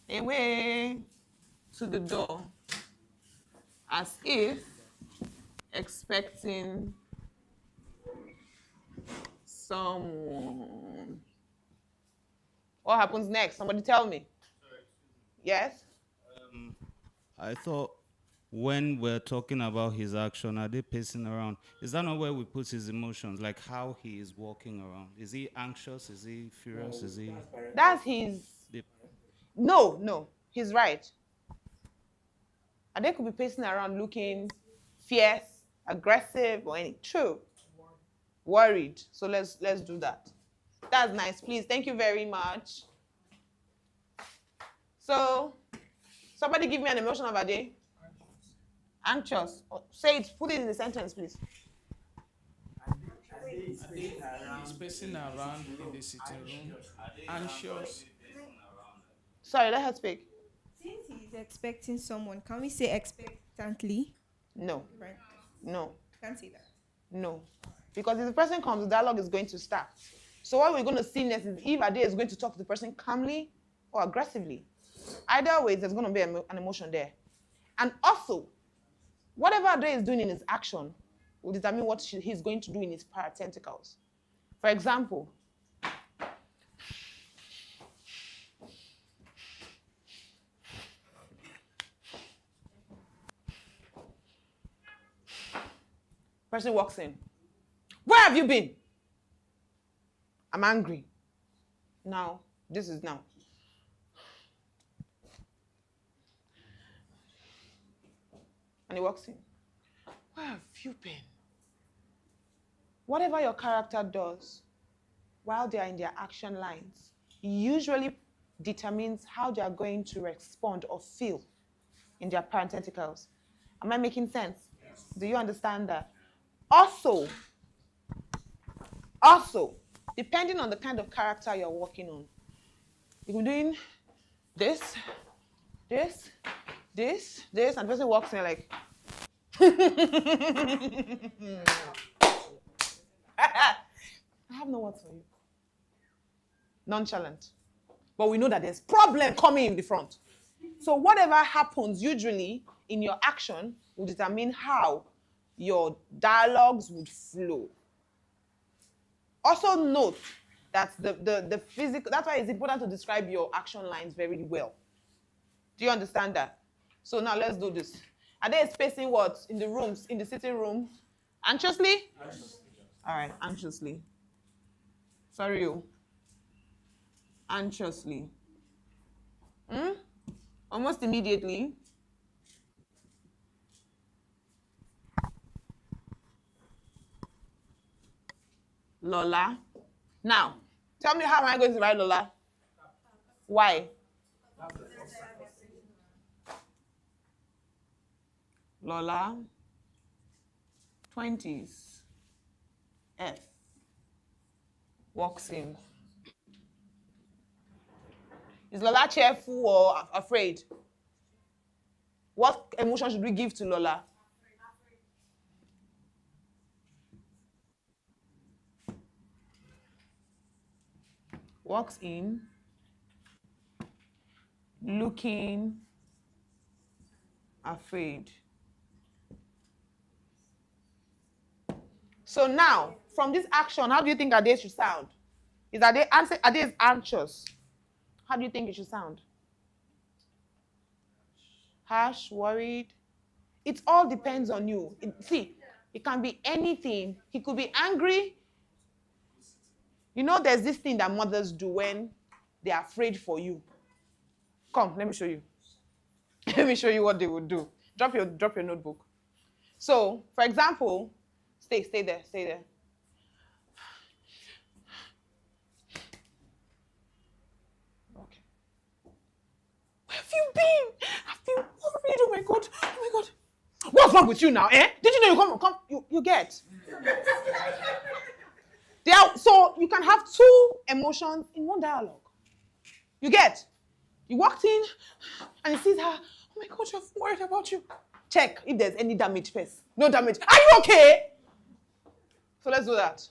Away to the door as if expecting someone. What happens next? Somebody tell me. Yes?
I thought when we're talking about his action, are they pacing around? Is that not where we put his emotions? Like how he is walking around? Is he anxious? Is he furious? Is he...
That's his... No, he's right. Ade could be pacing around looking fierce, aggressive, or any. True. Worried. So let's do that. That's nice, please. Thank you very much. So, somebody give me an emotion of Ade. Anxious. Oh, say it. Put it in the sentence, please.
He's pacing around in the sitting room, anxious.
Sorry, let her speak.
Since he's expecting someone, can we say expectantly?
No.
Right.
No.
Can't say that.
No. Because if the person comes, the dialogue is going to start. So what we're going to see next is if Ade is going to talk to the person calmly or aggressively. Either way, there's going to be an emotion there. And also, whatever Ade is doing in his action will determine what he's going to do in his paratentacles. For example, person walks in. Where have you been? I'm angry. Now, this is now. And he walks in. Where have you been? Whatever your character does while they are in their action lines usually determines how they are going to respond or feel in their parentheticals. Am I making sense? Yes. Do you understand that? Also, depending on the kind of character you're working on, you're doing this, and the person walks in like, I have no words for you. Nonchalant. But we know that there's problem coming in the front. So whatever happens usually in your action will determine how your dialogues would flow. Also note that the physical, that's why it's important to describe your action lines very well. Do you understand that? So now let's do this. Are they spacing what? In the rooms, in the sitting room? Anxiously? Anxiously. All right, anxiously. Sorry, you. Anxiously. Almost immediately. Lola. Now, tell me how am I going to write Lola? Why? Lola, 20s, F, walks in. Is Lola cheerful or afraid? What emotion should we give to Lola? Walks in, looking afraid. So now, from this action, how do you think Ade should sound? Is Ade anxious? How do you think it should sound? Harsh, worried? It all depends on you. See, it can be anything. He could be angry. You know, there's this thing that mothers do when they're afraid for you. Come, let me show you. Let me show you what they would do. Drop your notebook. So, for example, stay there. Okay. Where have you been? I've been worried. Oh my God. What's wrong with you now, eh? Did you know you get? So you can have two emotions in one dialogue. You get? You walked in and he sees her. Oh my God, I'm worried about you. Check if there's any damage first. No damage. Are you okay? So let's do that.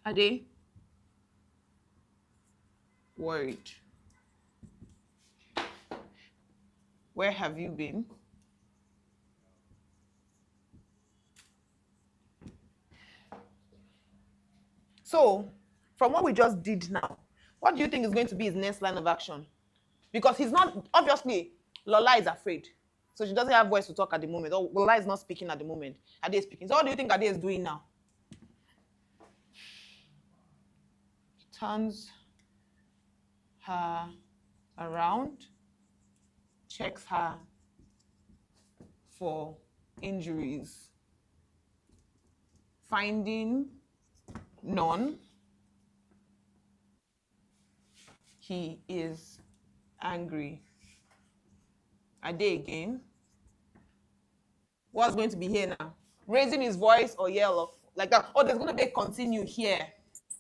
Ade, worried. Where have you been? So, from what we just did now, what do you think is going to be his next line of action? Because he's not, obviously, Lola is afraid. So she doesn't have voice to talk at the moment. Or Lola is not speaking at the moment. Ade is speaking. So what do you think Ade is doing now? He turns her around, checks her for injuries, finding none. He is angry. Ade again. What's going to be here now? Raising his voice or yell of like that. Oh, there's going to be a continue here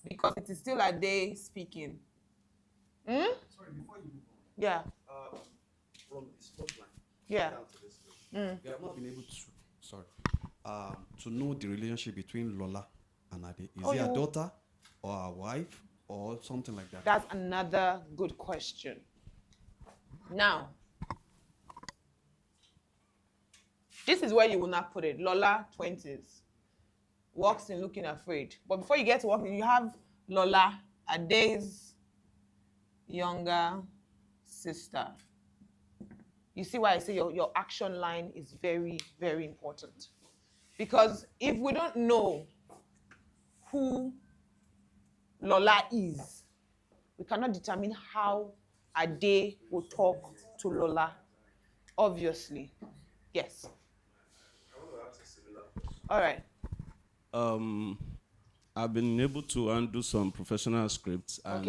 because it is still Ade speaking.
Sorry, before you move on.
Yeah.
From this first line.
Yeah.
Down to this line. We have not been able to know the relationship between Lola and Ade. Is he a daughter or a wife or something like that?
That's another good question. Now, this is where you will not put it. Lola, 20s. Walks in looking afraid. But before you get to walking, you have Lola, Ade's younger sister. You see why I say your action line is very, very important. Because if we don't know who Lola is, we cannot determine how Ade will talk to Lola. Obviously. Yes.
I want to ask a similar question.
All right.
I've been able to undo some professional scripts, and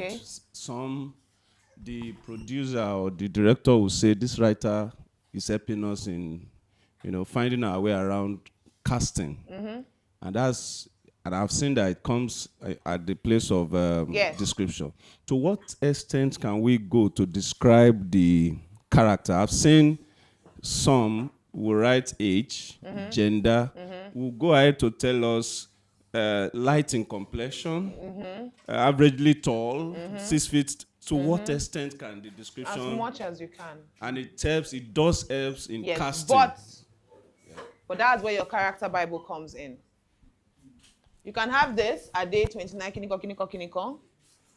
the producer or the director will say this writer is helping us in, finding our way around casting, and I've seen that it comes at the place of description. To what extent can we go to describe the character? I've seen some will write age, gender, will go ahead to tell us light in complexion, averagely tall, 6 feet. To what extent can the description?
As much as you can.
And it does help in casting.
But that's where your character Bible comes in. You can have this, Ade 29, kiniko,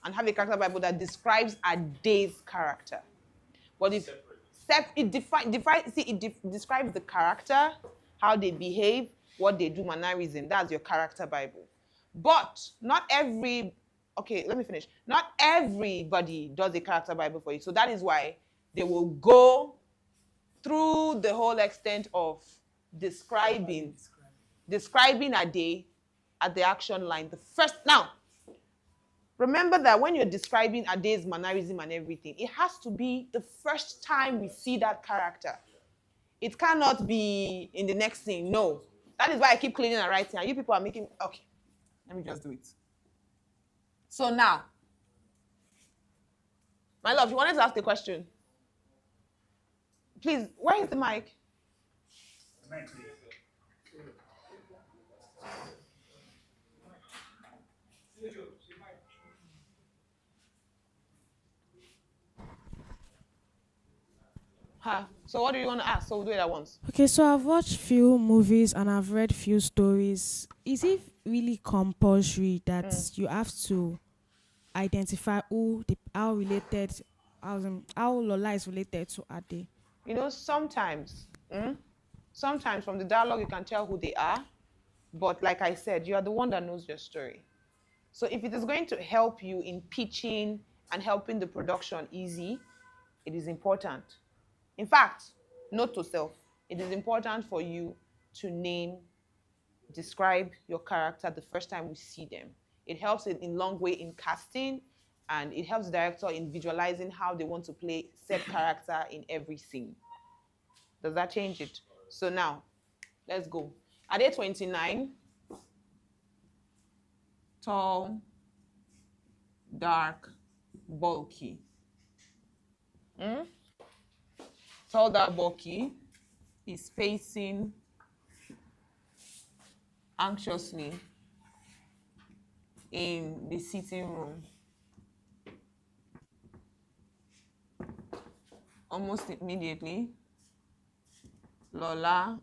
and have a character Bible that describes Ade's character. But it describes the character, how they behave, what they do, mannerism. That's your character Bible. But not every, let me finish. Not everybody does a character Bible for you. So that is why they will go through the whole extent of describing Ade at the action line. Now, remember that when you're describing Ade's mannerism and everything, it has to be the first time we see that character. It cannot be in the next scene. No. That is why I keep cleaning and writing. And you people are making, let me just do it. So now, my love, you wanted to ask a question? Please, where is the mic? So what do you want to ask? So we'll do it at once.
Okay, so I've watched few movies and I've read few stories. Is it really compulsory that you have to identify how related, how Lola is related to Ade?
You know, sometimes from the dialogue you can tell who they are, but like I said, you are the one that knows your story. So if it is going to help you in pitching and helping the production easy, it is important. In fact, note to self, it is important for you to describe your character the first time we see them. It helps in long way in casting, and it helps the director in visualizing how they want to play said character in every scene. Does that change it? So now, let's go. Ade 29, tall, dark, bulky. Tall, dark, bulky is pacing anxiously in the sitting room. Almost immediately, Lola,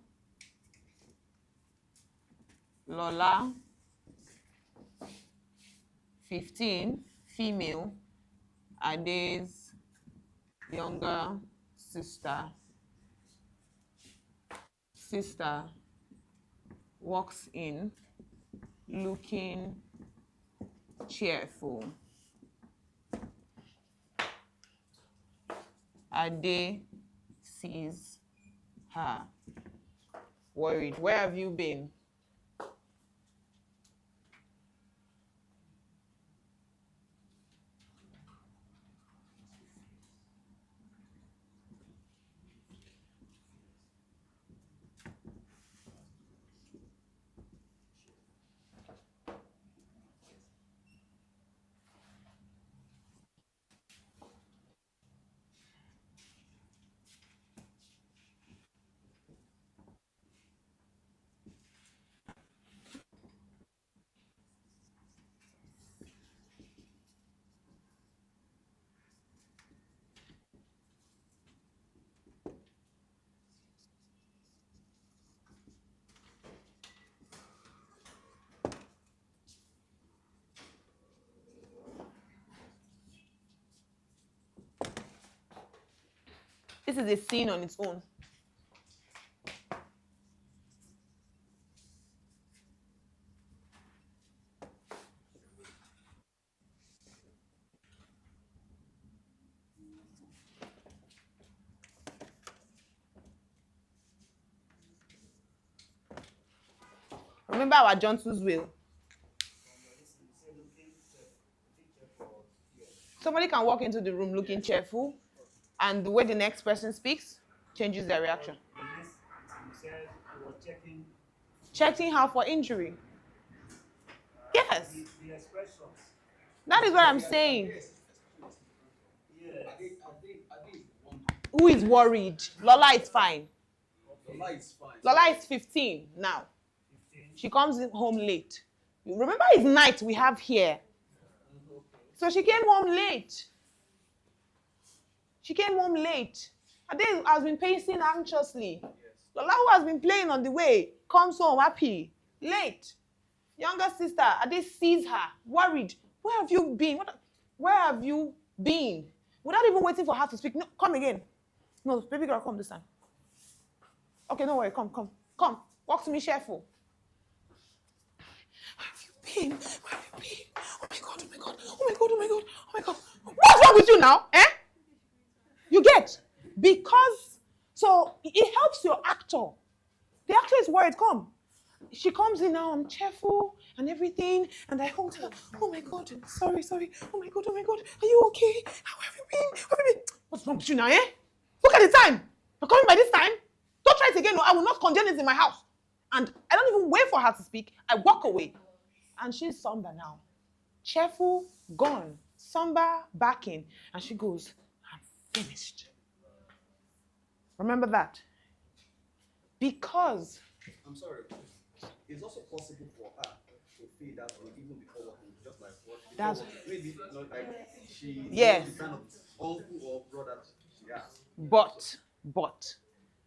15, female, Ade's younger sister walks in looking cheerful. Ade sees her worried. Where have you been? This is a scene on its own. Remember our Johnson's will. Somebody can walk into the room looking cheerful, and the way the next person speaks changes their reaction. Checking her for injury. Yes. That is what I'm saying. Who is worried? Lola is fine. Lola is 15 now. She comes home late. You remember it's night we have here. So she came home late. Ade has been pacing anxiously. Lola, who has been playing on the way, comes home happy, late. Younger sister, Ade sees her, worried. Where have you been? Where have you been? Without even waiting for her to speak. No, come again. No, baby girl, come this time. Okay, no worry, come. Walk to me, cheerful. Where have you been? Oh my God. What's wrong with you now? You get? Because, so it helps your actor. The actor is worried, come. She comes in now, I'm cheerful and everything, and I hold her. Oh my God, sorry. Oh my God, are you okay? How have you been? What's wrong with you now, Look at the time. You're coming by this time? Don't try it again, no, I will not condone this in my house. And I don't even wait for her to speak. I walk away. And she's somber now. Cheerful, gone. Somber, back in. And she goes, I'm finished. Remember that. Because
I'm sorry. It's also possible for her to feel that way even before working, just like what
That's-
maybe not like she
Yes.
knows the kind of uncle or brother she has.
But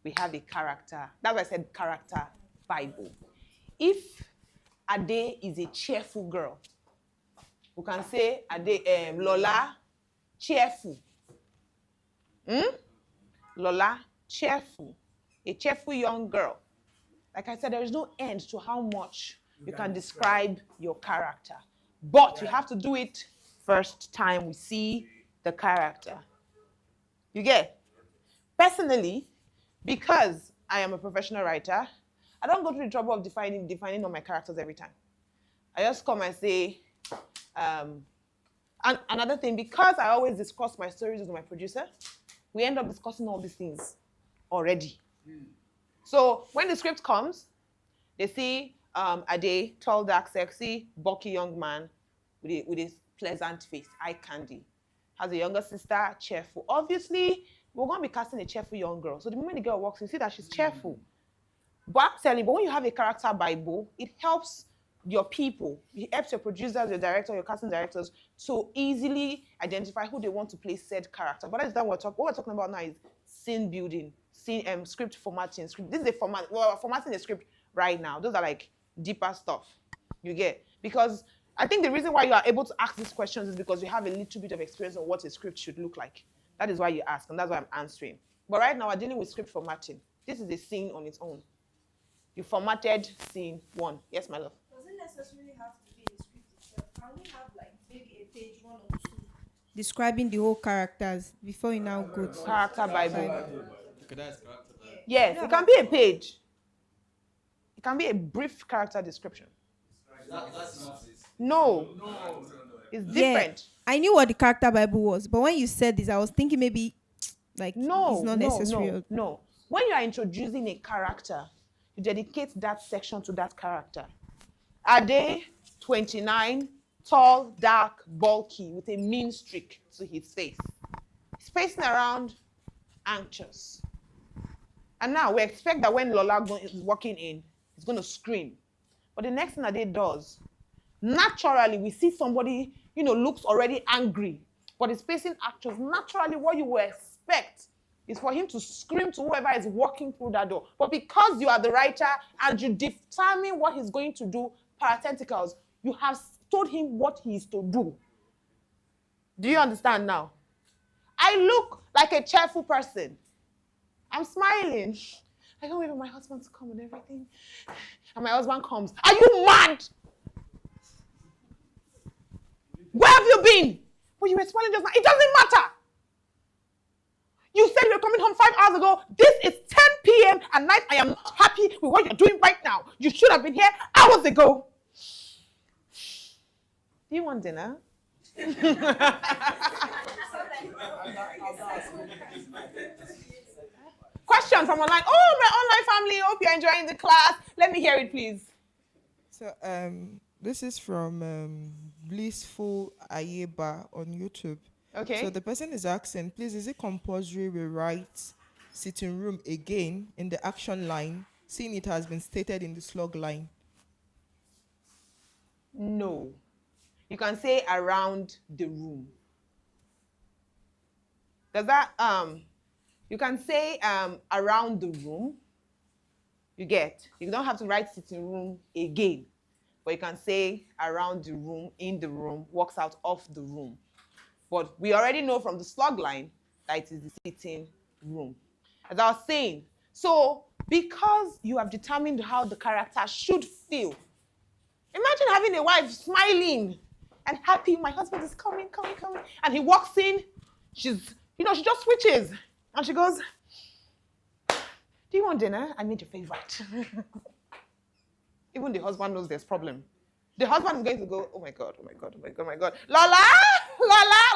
we have a character. That's why I said character Bible. If Ade is a cheerful girl, we can say Ade, Lola, cheerful. Lola, cheerful. A cheerful young girl. Like I said, there is no end to how much you can describe your character. But you have to do it first time we see the character. You get? Personally, because I am a professional writer, I don't go through the trouble of defining all my characters every time. I just come and say, and another thing, because I always discuss my stories with my producer, we end up discussing all these things already. So when the script comes, they see Ade, tall, dark, sexy, bulky young man with a pleasant face, eye candy. Has a younger sister, cheerful. Obviously, we're going to be casting a cheerful young girl. So the moment the girl walks in, you see that she's cheerful. But actually, when you have a character Bible, it helps your people, it helps your producers, your director, your casting directors to easily identify who they want to play said character. But that's not what we're talking about now is scene building, script formatting. This is a format. Well, we're formatting a script right now. Those are like deeper stuff. You get? Because I think the reason why you are able to ask these questions is because you have a little bit of experience on what a script should look like. That is why you ask, and that's why I'm answering. But right now, we're dealing with script formatting. This is a scene on its own. You formatted scene 1. Yes, my love.
Does it necessarily have to be the script itself? Can we have like maybe a page 1 or 2 describing the whole characters before you now go to
Character Bible.
Okay, that's character Bible.
Yes, it can be a page. It can be a brief character description.
That's
No. It's different.
I knew what the character Bible was, but when you said this, I was thinking maybe like
No,
it's not necessary.
No. When you are introducing a character, you dedicate that section to that character. Ade, 29, tall, dark, bulky, with a mean streak to his face. He's pacing around, anxious. And now we expect that when Lola is walking in, he's going to scream. But the next thing Ade does, naturally, we see somebody, looks already angry, but is pacing anxious. Naturally, what you would expect is for him to scream to whoever is walking through that door. But because you are the writer and you determine what he's going to do, parentheticals, you have told him what he is to do. Do you understand now? I look like a cheerful person. I'm smiling. I can't wait for my husband to come and everything. And my husband comes. Are you mad? Where have you been? Well, you were smiling just now. It doesn't matter. You said you were coming home 5 hours ago. This is 10 p.m. at night. I am not happy with what you're doing right now. You should have been here hours ago. Do you want dinner? Question from online. Oh, my online family. Hope you're enjoying the class. Let me hear it, please.
So, this is from Blissful Ayeba on YouTube.
Okay.
So the person is asking, please, is it compulsory we write sitting room again in the action line, seeing it has been stated in the slug line?
No. You can say around the room. Does that, you can say around the room. You get. You don't have to write sitting room again. But you can say around the room, in the room, walks out of the room. But we already know from the slug line that it is the sitting room. As I was saying, so because you have determined how the character should feel, imagine having a wife smiling and happy, my husband is coming. And he walks in, she just switches. And she goes, do you want dinner? I made your favorite. Even the husband knows there's problem. The husband is going to go, oh my God. Lola,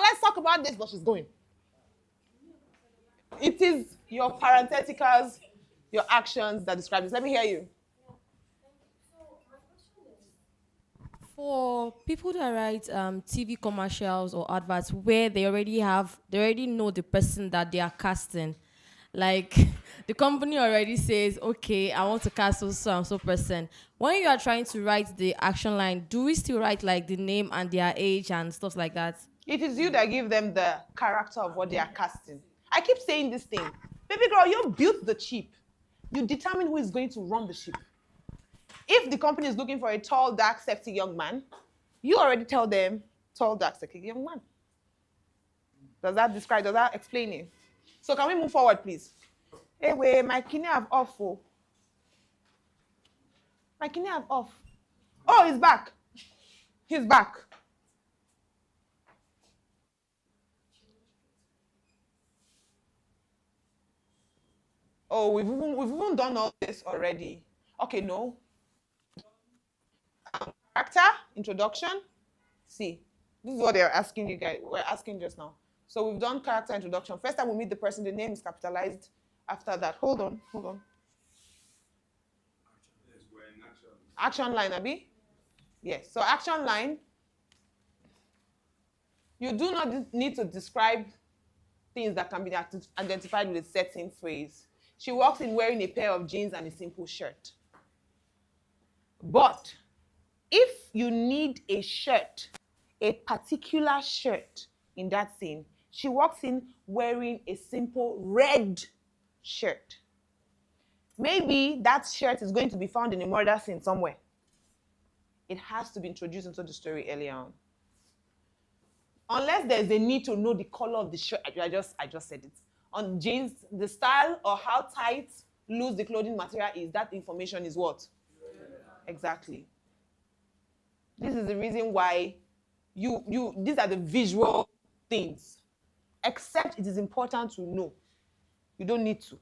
let's talk about this, but she's going. It is your parentheticals, your actions that describe this. Let me hear you.
For people that write TV commercials or adverts where they already know the person that they are casting, like
the company already says, okay, I want to cast so and so person. When you are trying to write the action line, do we still write like the name and their age and stuff like that?
It is you that give them the character of what they are casting. I keep saying this thing. Baby girl, you built the ship. You determine who is going to run the ship. If the company is looking for a tall, dark, sexy young man, you already tell them, tall, dark, sexy young man. Does that explain it? So can we move forward, please? Hey, wait, my kidney have off. Oh. My kidney have off. Oh, he's back. He's back. Oh, we've even done all this already. Okay, no. Character, introduction. See, this is what they're asking you guys. We're asking just now. So we've done character introduction. First time we meet the person, the name is capitalized. After that, hold on. Action line, Abi? Yes, so action line. You do not need to describe things that can be identified with a certain phrase. She walks in wearing a pair of jeans and a simple shirt. But if you need a shirt, a particular shirt in that scene, she walks in wearing a simple red shirt. Maybe that shirt is going to be found in a murder scene somewhere. It has to be introduced into the story early on. Unless there's a need to know the color of the shirt. I just said it. On jeans, the style or how tight, loose the clothing material is, that information is what? Exactly. This is the reason why these are the visual things. Except it is important to know. You don't need to.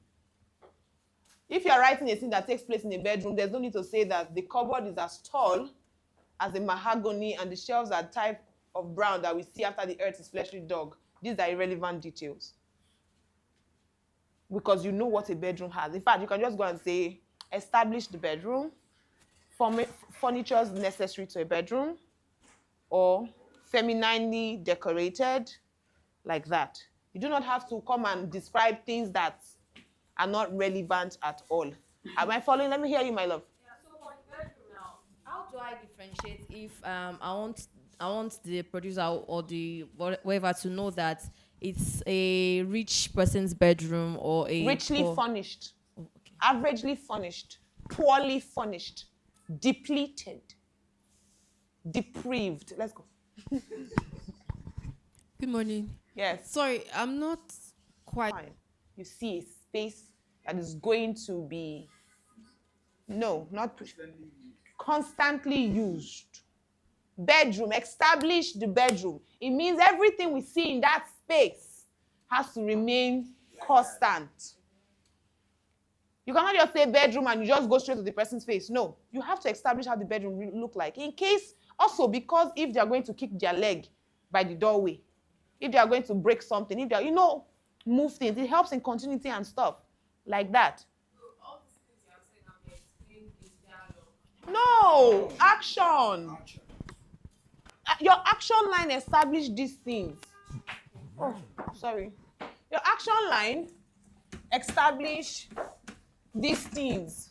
If you're writing a scene that takes place in a bedroom, there's no need to say that the cupboard is as tall as a mahogany and the shelves are type of brown that we see after the earth is fleshly dog. These are irrelevant details. Because you know what a bedroom has. In fact, you can just go and say, establish the bedroom, furniture necessary to a bedroom, or femininely decorated, like that. You do not have to come and describe things that are not relevant at all. Am I following? Let me hear you, my love.
Yeah, so for the bedroom now, how do I differentiate if I want the producer or the whatever to know that it's a rich person's bedroom or a
richly furnished, averagely furnished, poorly furnished, depleted, deprived. Let's go.
Good morning.
Yes.
Sorry, I'm not quite.
You see a space that is going to be, no, not constantly used. Bedroom, establish the bedroom. It means everything we see in that space has to remain constant. You cannot just say bedroom and you just go straight to the person's face. No, you have to establish how the bedroom will look like. In case, also because if they are going to kick their leg by the doorway, if they are going to break something, if they are, move things, it helps in continuity and stuff like that. No, action. Your action line establish these things. Oh, sorry. Your action line establish these things.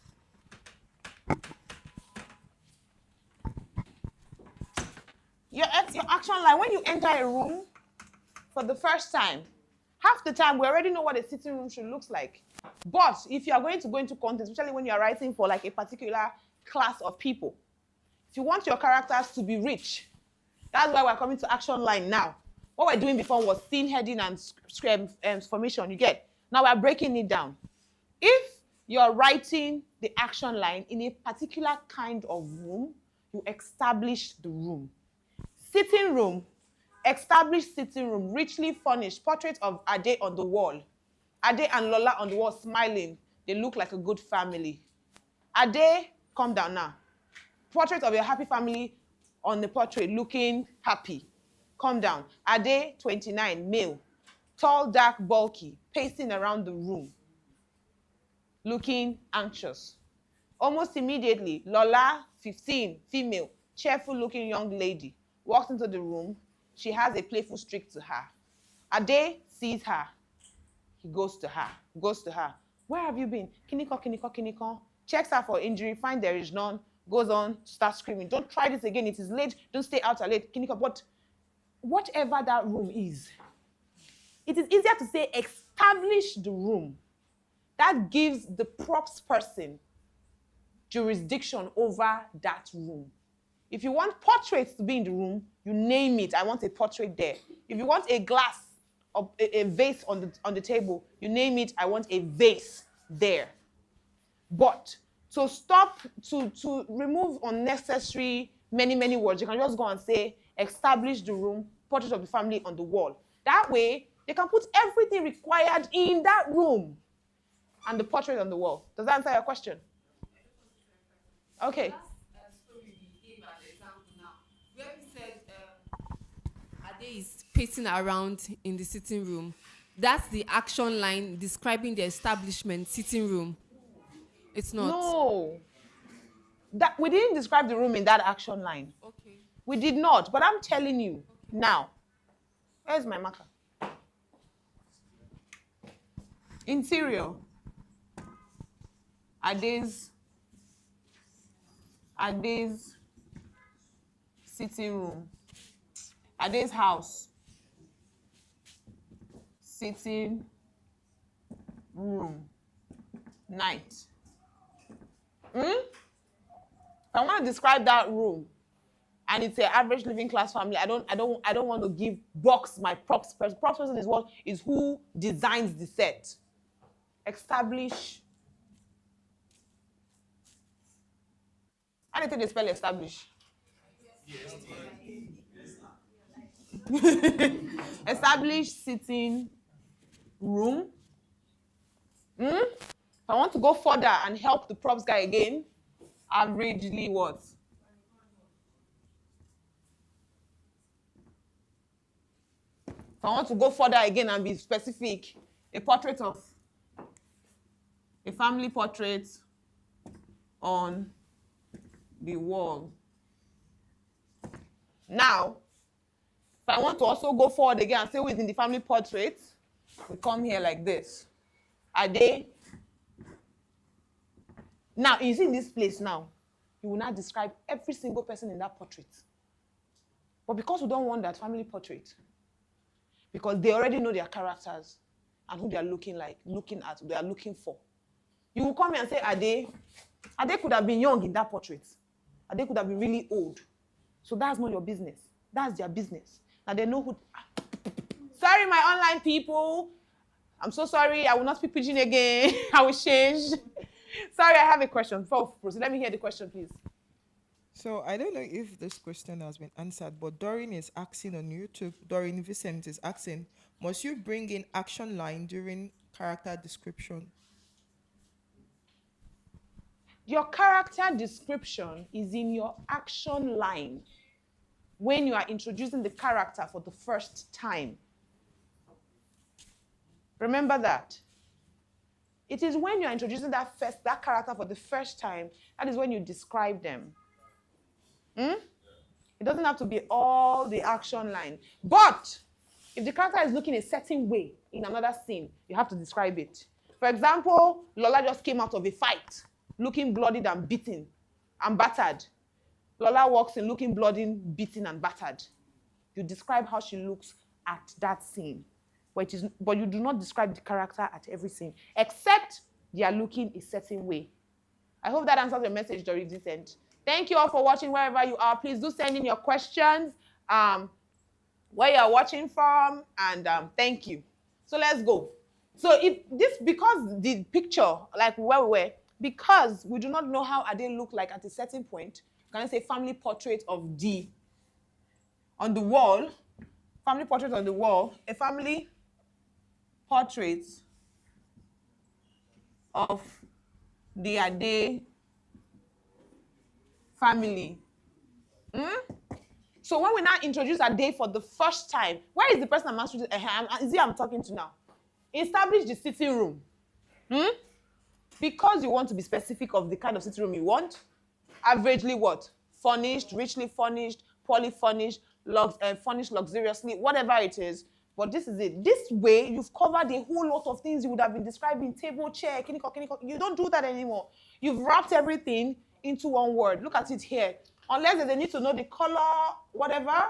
Your action line, when you enter a room for the first time, half the time we already know what a sitting room should look like. But if you are going to go into content, especially when you are writing for like a particular class of people, if you want your characters to be rich, that's why we're coming to action line now. What we're doing before was scene heading and formation, you get? Now we're breaking it down. If you're writing the action line in a particular kind of room, you establish the room. Sitting room, establish sitting room, richly furnished, portrait of Ade on the wall. Ade and Lola on the wall smiling. They look like a good family. Ade, calm down now. Portrait of your happy family on the portrait looking happy. Calm down. Ade, 29, male. Tall, dark, bulky, pacing around the room. Looking anxious. Almost immediately, Lola, 15, female, cheerful looking young lady, walks into the room. She has a playful streak to her. Ade sees her. He goes to her. Where have you been? Kiniko, kiniko, kiniko. Checks her for injury, find there is none, goes on, starts screaming. Don't try this again, it is late, don't stay out till late. Kiniko, but whatever that room is, it is easier to say establish the room. That gives the props person jurisdiction over that room. If you want portraits to be in the room, you name it. I want a portrait there. If you want a glass or a vase on the table, you name it. I want a vase there. But to stop, to remove unnecessary many words, you can just go and say, establish the room, portrait of the family on the wall. That way, they can put everything required in that room and the portrait on the wall. Does that answer your question? Okay.
Where we said Ade is pacing around in the sitting room, that's the action line describing the establishment sitting room. It's not.
No. That we didn't describe the room in that action line.
Okay.
We did not, but I'm telling you now. Where's my marker? Interior. Ade's sitting room. Ade's house. Sitting room. Night. If I want to describe that room, and it's an average living class family, I don't want to box my props person. Props person is who designs the set. Establish. How do you think they spell establish? Establish sitting room. If I want to go further and help the props guy again, averagely what? If I want to go further again and be specific, a family portrait on the wall. Now, if I want to also go forward again and say who is in the family portrait, we come here like this. Are they? Now, you see in this place now, you will now describe every single person in that portrait. But because we don't want that family portrait, because they already know their characters and who they are looking for, you will come here and say, Ade could have been young in that portrait. Ade could have been really old. So that's not your business. That's their business. Now they know who. Sorry, my online people. I'm so sorry. I will not speak pidgin again. I will change. Sorry, I have a question. Before we proceed, let me hear the question, please.
So I don't know if this question has been answered, but Doreen is asking on YouTube, Doreen Vicent is asking, must you bring in action line during character description?
Your character description is in your action line when you are introducing the character for the first time. Remember that. It is when you are introducing that character for the first time, that is when you describe them. It doesn't have to be all the action line. But if the character is looking a certain way in another scene, you have to describe it. For example, Lola just came out of a fight, looking bloodied and beaten and battered. Lola walks in looking bloodied, beaten and battered. You describe how she looks at that scene. But you do not describe the character at every scene, except they are looking a certain way. I hope that answers your message, Doris Decent. Thank you all for watching wherever you are. Please do send in your questions, where you are watching from, and thank you. So let's go. So because the picture, like where we were, because we do not know how Ade look like at a certain point, can I say family portrait of D on the wall, family portrait on the wall, a family portrait of the Ade family. So when we now introduce Ade for the first time, where is the person I'm answering? I'm talking to now. Establish the sitting room. Because you want to be specific of the kind of sitting room you want, averagely what? Furnished, richly furnished, poorly furnished, furnished luxuriously, whatever it is, But this is it. This way, you've covered a whole lot of things you would have been describing, table, chair, kiniko. You don't do that anymore. You've wrapped everything into one word. Look at it here. Unless there's a need to know the color, whatever,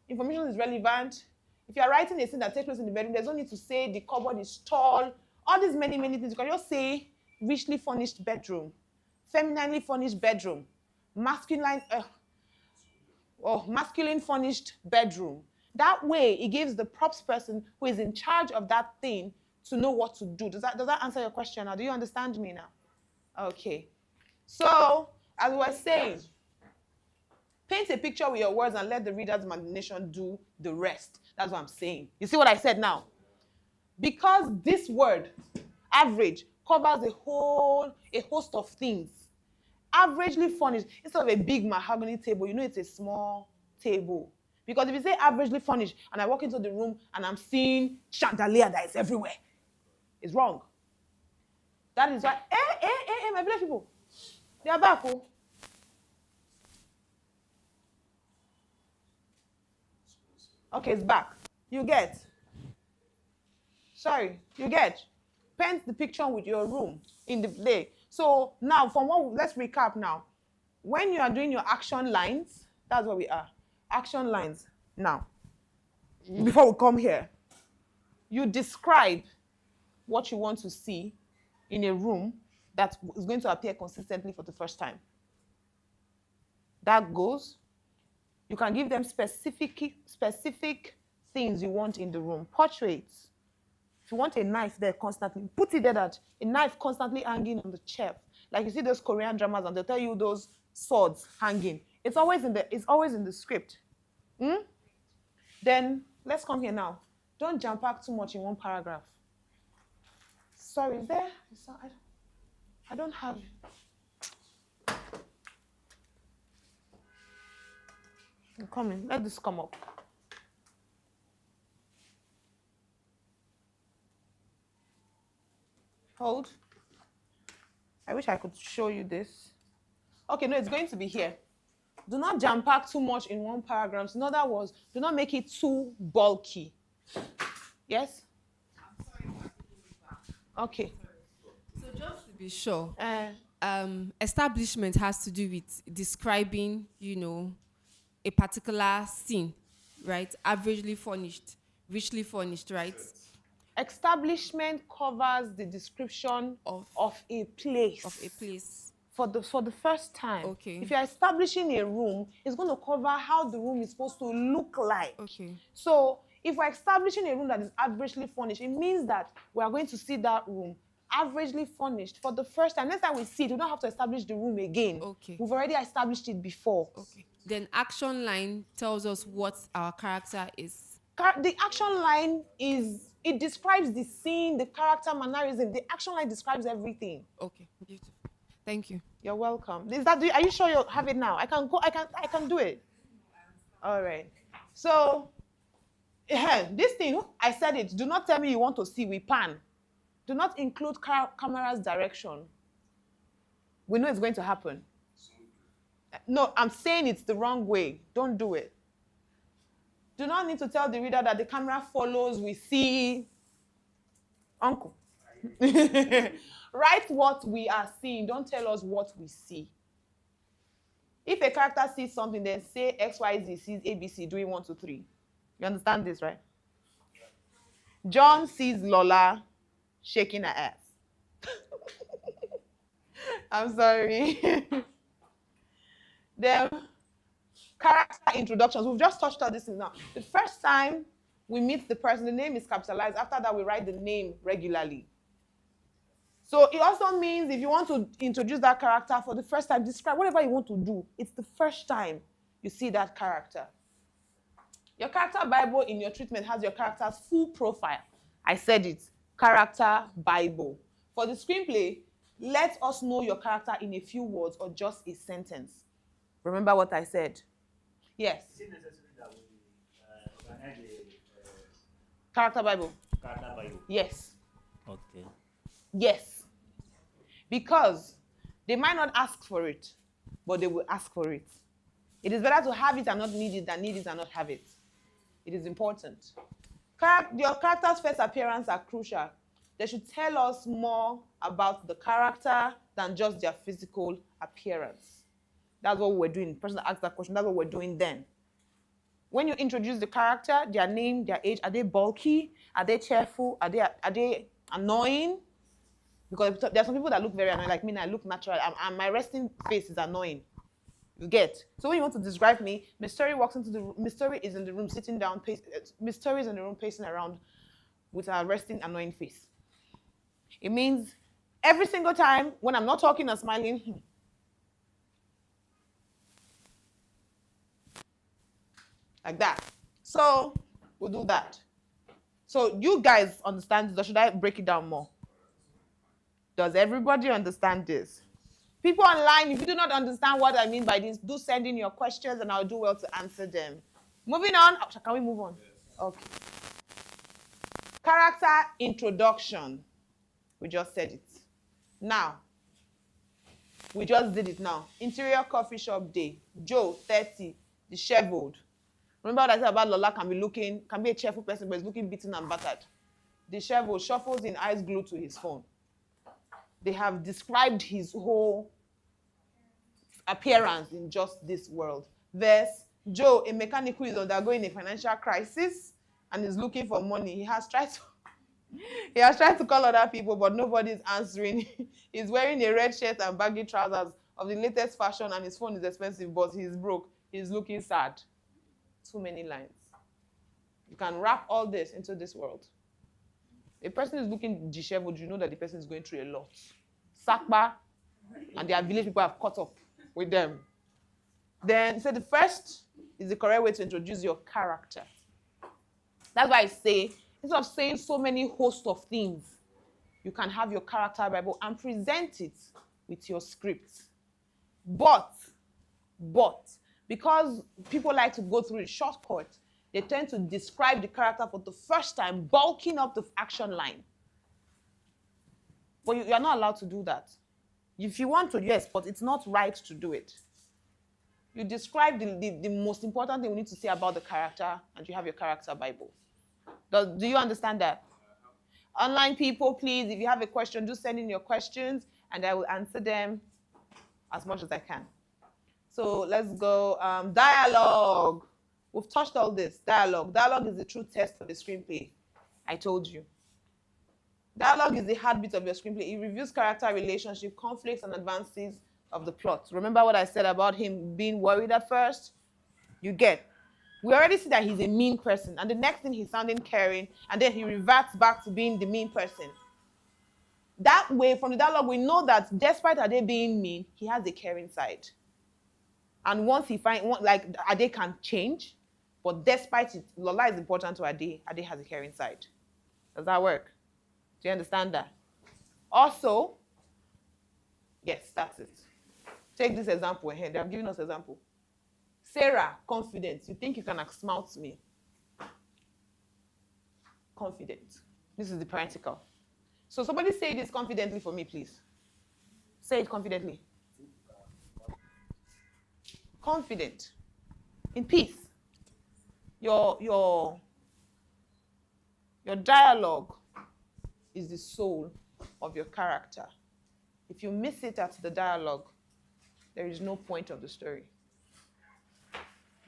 information is relevant. If you're writing a scene that takes place in the bedroom, there's no need to say the cupboard is tall. All these many things. You can just say richly furnished bedroom, femininely furnished bedroom, masculine furnished bedroom. That way, it gives the props person who is in charge of that thing to know what to do. Does that answer your question now? Do you understand me now? Okay. So, as we were saying, paint a picture with your words and let the reader's imagination do the rest. That's what I'm saying. You see what I said now? Because this word, average, covers a host of things. Averagely furnished, instead of a big mahogany table, you know it's a small table. Because if you say averagely furnished, and I walk into the room and I'm seeing chandelier that is everywhere, it's wrong. That is why, my village people, they are back. Oh. Okay, it's back. You get. Sorry, you get. Paint the picture with your room in the day. So now, let's recap now. When you are doing your action lines, that's where we are. Action lines. Now, before we come here, you describe what you want to see in a room that is going to appear consistently for the first time. That goes. You can give them specific things you want in the room. Portraits. If you want a knife there constantly, put it there that a knife constantly hanging on the shelf. Like you see those Korean dramas and they'll tell you those swords hanging. It's always in the script. Then let's come here now. Don't jam pack too much in one paragraph. Sorry, is there? I don't have. I'm coming. Let this come up. Hold. I wish I could show you this. Okay, no, it's going to be here. Do not jam pack too much in one paragraph. In other words, do not make it too bulky. Yes? Okay.
So just to be sure, establishment has to do with describing, a particular scene, right? Averagely furnished, richly furnished, right?
Establishment covers the description of a place.
Of a place.
For the first time.
Okay.
If you're establishing a room, it's going to cover how the room is supposed to look like.
Okay.
So if we're establishing a room that is averagely furnished, it means that we are going to see that room averagely furnished for the first time. Next time we see it, we don't have to establish the room again.
Okay.
We've already established it before.
Okay. Then action line tells us what our character is.
The action line it describes the scene, the character, mannerism. The action line describes everything.
Okay, beautiful. Thank you.
You're welcome. Are you sure you have it now? I can do it. All right. So, this thing, I said it. Do not tell me you want to see. We pan. Do not include camera's direction. We know it's going to happen. No, I'm saying it's the wrong way. Don't do it. Do not need to tell the reader that the camera follows. We see. Uncle. Write what we are seeing. Don't tell us what we see. If a character sees something, then say XYZ sees ABC doing 1, 2, 3. You understand this, right? John sees Lola shaking her ass. I'm sorry. Then character introductions. We've just touched on this now. The first time we meet the person, the name is capitalized. After that, we write the name regularly. So it also means if you want to introduce that character for the first time, describe whatever you want to do. It's the first time you see that character. Your character Bible in your treatment has your character's full profile. I said it. Character Bible. For the screenplay, let us know your character in a few words or just a sentence. Remember what I said? Yes.
Is it necessary that we organize a
Character Bible.
character Bible?
Yes.
Okay.
Yes. Because they might not ask for it, but they will ask for it. It is better to have it and not need it than need it and not have it. It is important. Your character's first appearance are crucial. They should tell us more about the character than just their physical appearance. That's what we're doing. The person that asked that question, that's what we're doing then. When you introduce the character, their name, their age, are they bulky? Are they cheerful? Are they annoying? Because there are some people that look very annoying, like me, and I look natural, and my resting face is annoying. You get? So when you want to describe me, Miss Story walks into the room, Miss Story is in the room sitting down, Miss Story is in the room pacing around with her resting annoying face. It means every single time when I'm not talking or smiling, like that. So we'll do that. So you guys understand this, or should I break it down more? Does everybody understand this? People online, if you do not understand what I mean by this, do send in your questions and I'll do well to answer them. Moving on. Oh, can we move on? Okay. Character introduction. We just said it. Now, we just did it now. Interior coffee shop day. Joe, 30, disheveled. Remember what I said about Lola can be a cheerful person, but he's looking beaten and battered. Disheveled, shuffles in, eyes glued to his phone. They have described his whole appearance in just this world. Verse, Joe, a mechanic who is undergoing a financial crisis and is looking for money. He has tried to call other people, but nobody's answering. He's wearing a red shirt and baggy trousers of the latest fashion, and his phone is expensive, but he's broke. He's looking sad. Too many lines. You can wrap all this into this world. A person is looking disheveled, you know that the person is going through a lot. Sakba and their village people have caught up with them. Then, so the first is the correct way to introduce your character. That's why I say, instead of saying so many host of things, you can have your character Bible and present it with your script. But, because people like to go through a shortcut, they tend to describe the character for the first time, bulking up the action line. But you are not allowed to do that. If you want to, yes, but it's not right to do it. You describe the most important thing we need to say about the character, and you have your character Bible. Do you understand that? Online people, please, if you have a question, do send in your questions, and I will answer them as much as I can. So let's go. Dialogue. We've touched all this. Dialogue. Dialogue is the true test of the screenplay. I told you. Dialogue is the heartbeat of your screenplay. It reviews character relationship, conflicts, and advances of the plot. Remember what I said about him being worried at first? You get. We already see that he's a mean person, and the next thing he's sounding caring, and then he reverts back to being the mean person. That way, from the dialogue, we know that despite Ade being mean, he has a caring side. And once he Ade can change, but despite it, Lola is important to Ade. Ade has a caring side. Does that work? Do you understand that? Also, yes, that's it. Take this example ahead. They have given us an example. Sarah, confident. You think you can outsmart me? Confident. This is the parental. So somebody say this confidently for me, please. Say it confidently. Confident. In peace. Your dialogue is the soul of your character. If you miss it at the dialogue, there is no point of the story.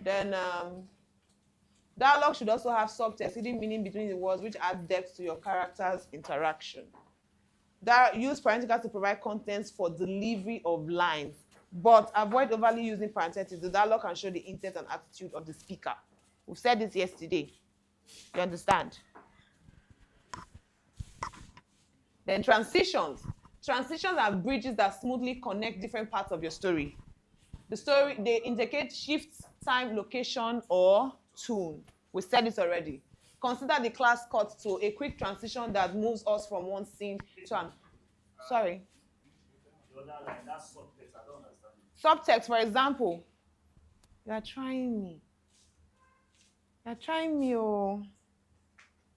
Then dialogue should also have subtext, hidden meaning between the words, which adds depth to your character's interaction. Use parentheses to provide contents for delivery of lines, but avoid overly using parentheses. The dialogue can show the intent and attitude of the speaker. We said this yesterday. You understand? Then transitions. Transitions are bridges that smoothly connect different parts of your story. The story, they indicate shifts, time, location, or tune. We said this already. Consider the class cut to a quick transition that moves us from one scene to an... Sorry.
The other line, that's subtext. I don't understand.
Subtext, for example. You are trying me. You are trying me, oh.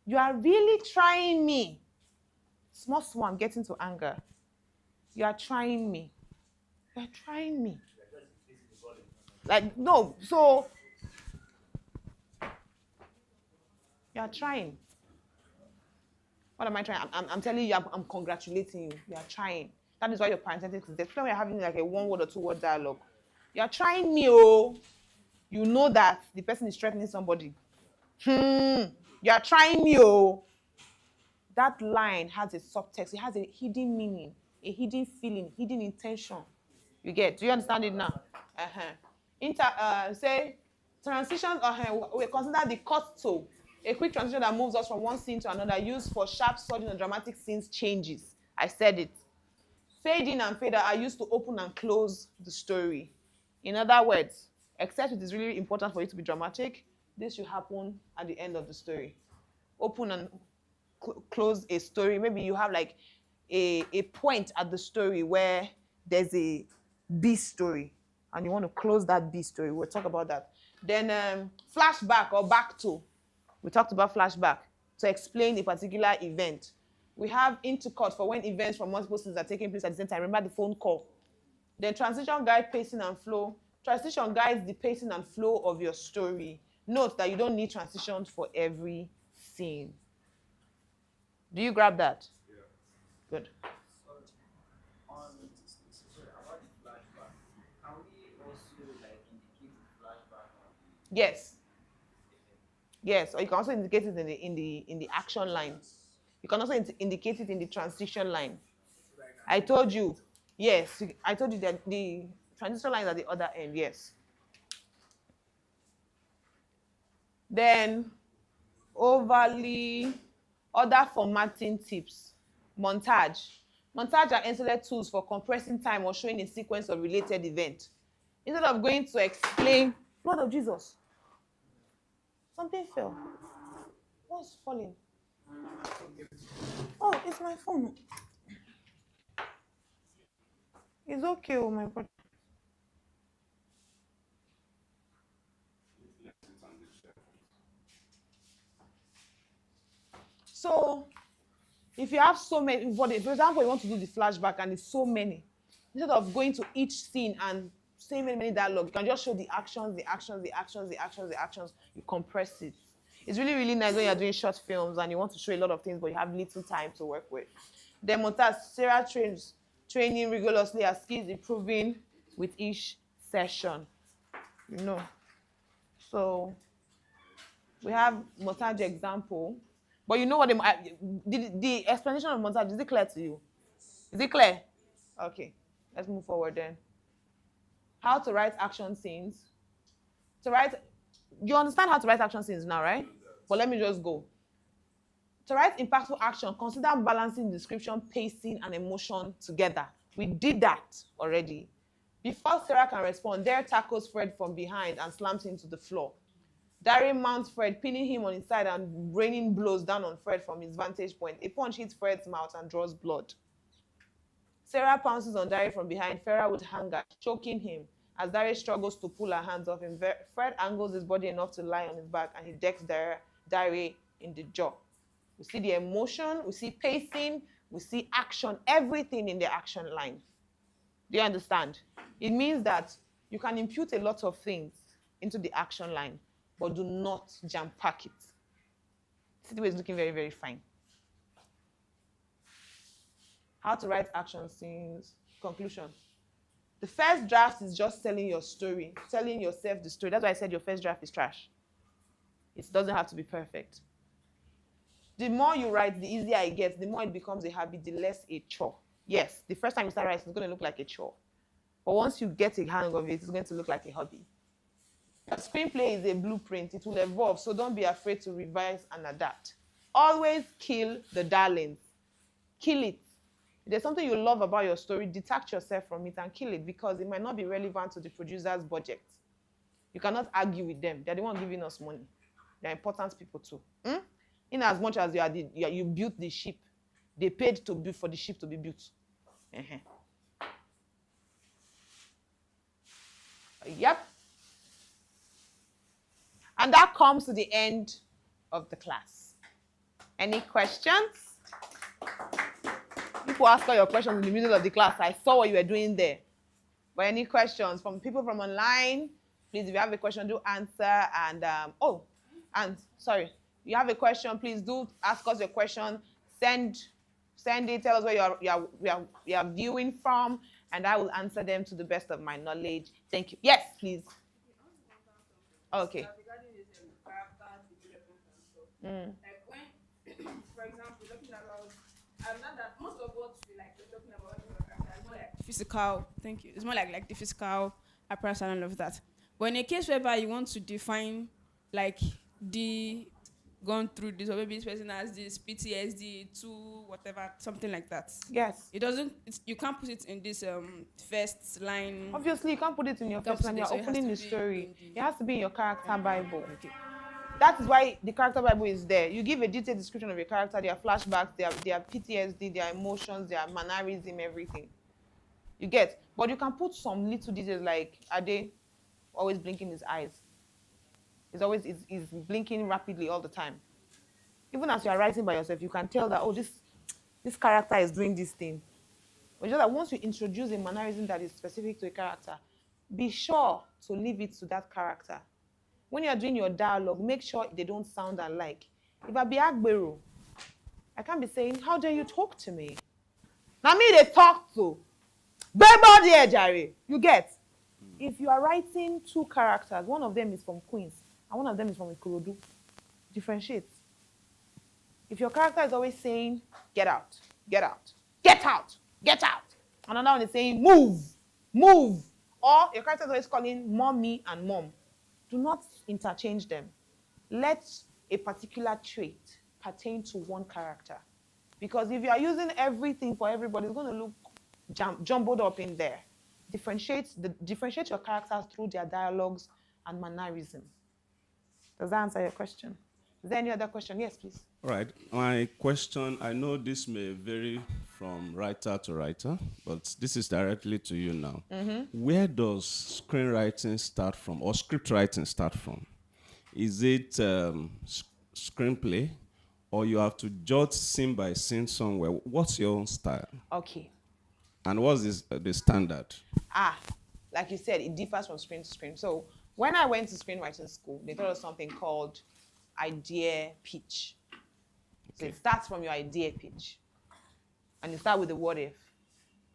You are really trying me. Small, I'm getting to anger. You are trying me. You are trying me. Like, no, so... You are trying. What am I trying? I'm telling you, I'm congratulating you. You are trying. That is why your parenthetic is there. When we're having like a 1 word or 2 word dialogue, you are trying me, oh. You know that the person is threatening somebody. You are trying me, oh. That line has a subtext. It has a hidden meaning, a hidden feeling, hidden intention. You get? Do you understand it now? Say transitions. We consider the cut to a quick transition that moves us from one scene to another, used for sharp, sudden, or dramatic scenes changes. I said it. Fade in and fade out are used to open and close the story. In other words, except it is really important for it to be dramatic, this should happen at the end of the story. Open and close a story. Maybe you have like a point at the story where there's a B story and you want to close that B story. We'll talk about that. Then flashback or back to. We talked about flashback to explain a particular event. We have intercut for when events from multiple scenes are taking place at the same time. Remember the phone call. Then transition guide pacing and flow. Transition guides the pacing and flow of your story. Note that you don't need transitions for every scene. Do you grab that? Yeah. Good.
About the flashback, can we also like indicate the flashback?
Yes. Yes, or you can also indicate it in the action line. You can also indicate it in the transition line. I told you, yes. I told you that the transition line is at the other end. Yes. Then other formatting tips. Montage. Montage are ancillary tools for compressing time or showing a sequence of related events. Instead of going to explain, Blood of Jesus. Something fell. What's falling? Oh, it's my phone. It's okay, oh my God. So, if you have so many, for example, you want to do the flashback and it's so many, instead of going to each scene and saying many dialogue, you can just show the actions, you compress it. It's really, really nice when you're doing short films and you want to show a lot of things, but you have little time to work with. Then montage, Sarah training rigorously as skills improving with each session. You know. So, we have montage example. But you know what the explanation of montage, is it clear to you? Is it clear? Okay, let's move forward then. How to write action scenes. You understand how to write action scenes now, right? But let me just go. To write impactful action, consider balancing description, pacing, and emotion together. We did that already. Before Sarah can respond, Dare tackles Fred from behind and slams him to the floor. Dari mounts Fred, pinning him on his side and raining blows down on Fred from his vantage point. A punch hits Fred's mouth and draws blood. Sarah pounces on Dari from behind, Farah with anger, choking him. As Dari struggles to pull her hands off him, Fred angles his body enough to lie on his back and he decks Dari in the jaw. We see the emotion, we see pacing, we see action, everything in the action line. Do you understand? It means that you can impute a lot of things into the action line, but do not jam-pack it. See the way it's looking very, very fine. How to write action scenes. Conclusion. The first draft is just telling your story, telling yourself the story. That's why I said your first draft is trash. It doesn't have to be perfect. The more you write, the easier it gets. The more it becomes a habit, the less a chore. Yes, the first time you start writing, it's going to look like a chore. But once you get a hang of it, it's going to look like a hobby. A screenplay is a blueprint. It will evolve, so don't be afraid to revise and adapt. Always kill the darlings. Kill it. If there's something you love about your story, detach yourself from it and kill it because it might not be relevant to the producer's budget. You cannot argue with them. They're the ones giving us money. They're important people too. In as much as you built the ship, they paid for the ship to be built. Yep. And that comes to the end of the class. Any questions? People ask all your questions in the middle of the class. I saw what you were doing there. But any questions from people from online? Please, if you have a question, do answer. And sorry, if you have a question, please do ask us your question. Send it. Tell us where you are viewing from, and I will answer them to the best of my knowledge. Thank you. Yes, please. Okay.
Like when, for example, talking about, not that most of what we like we're talking about when we're character is more like physical. Thank you. It's more like the physical appearance and all of that. But in a case whereby you want to define like the gone through this, or maybe this person has this PTSD to whatever, something like that.
Yes.
It doesn't. You can't put it in this first line.
Obviously, you can't put it in your
Can't
first
put
line.
it,
You're
so it has
opening
to
the
be
story.
in
It has to be in your character Bible.
Okay.
That is why the character Bible is there. You give a detailed description of your character, their flashbacks, their PTSD, their emotions, their mannerism, everything. You get? But you can put some little details like, are they always blinking his eyes? He's blinking rapidly all the time. Even as you are writing by yourself, you can tell that, oh, this character is doing this thing. But just that once you introduce a mannerism that is specific to a character, be sure to leave it to that character. When you are doing your dialogue, make sure they don't sound alike. If I be Agbero, I can't be saying, how dare you talk to me? Now me they talk to. Baby there, Jerry. You get? If you are writing two characters, one of them is from Queens and one of them is from Ikorodu, differentiate. If your character is always saying, get out, get out, get out, get out, and another one is saying, move, move, or your character is always calling mommy and mom, do not interchange them. Let a particular trait pertain to one character. Because if you are using everything for everybody, it's going to look jumbled up in there. Differentiate your characters through their dialogues and mannerism. Does that answer your question? Is there any other question? Yes, please.
All right. My question, I know this may vary from writer to writer, but this is directly to you now. Where does screenwriting start from, or script writing start from? Is it screenplay, or you have to judge scene by scene somewhere? What's your own style?
Okay.
And what is the standard?
Like you said, it differs from screen to screen. So when I went to screenwriting school, they taught us something called idea pitch. So it starts from your idea pitch. And you start with the what if.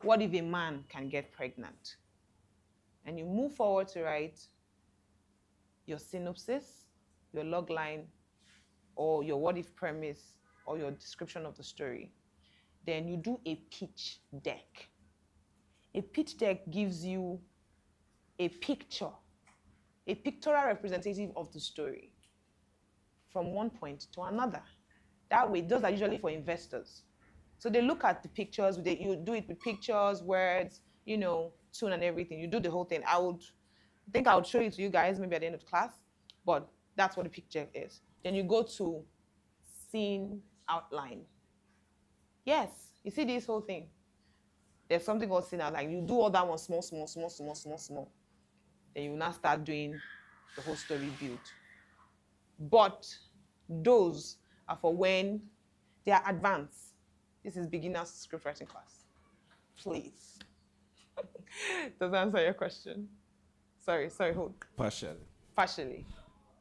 What if a man can get pregnant? And you move forward to write your synopsis, your log line, or your what if premise, or your description of the story. Then you do a pitch deck. A pitch deck gives you a picture, a pictorial representative of the story from one point to another. That way, those are usually for investors. So they look at the pictures, you do it with pictures, words, tune and everything. You do the whole thing. I think I would show it to you guys maybe at the end of the class, but that's what the picture is. Then you go to scene outline. Yes, you see this whole thing. There's something called scene outline. You do all that one small. Then you now start doing the whole story build. But those are for when they are advanced. This is beginner's script writing class. Please. Does that answer your question? Sorry, hold. Partially.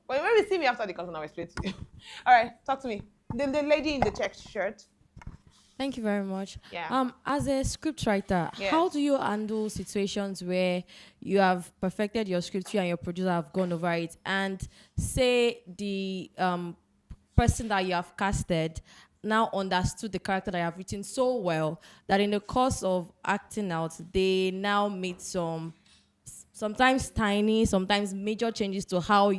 But when we see me after the class, I'll explain to you. All right, talk to me. The lady in the checked shirt.
Thank you very much.
Yeah.
As a scriptwriter,
Yes.
how do you handle situations where you have perfected your script, you and your producer have gone over it, and say the person that you have casted now understood the character that you have written so well that in the course of acting out, they now made sometimes tiny, sometimes major changes to how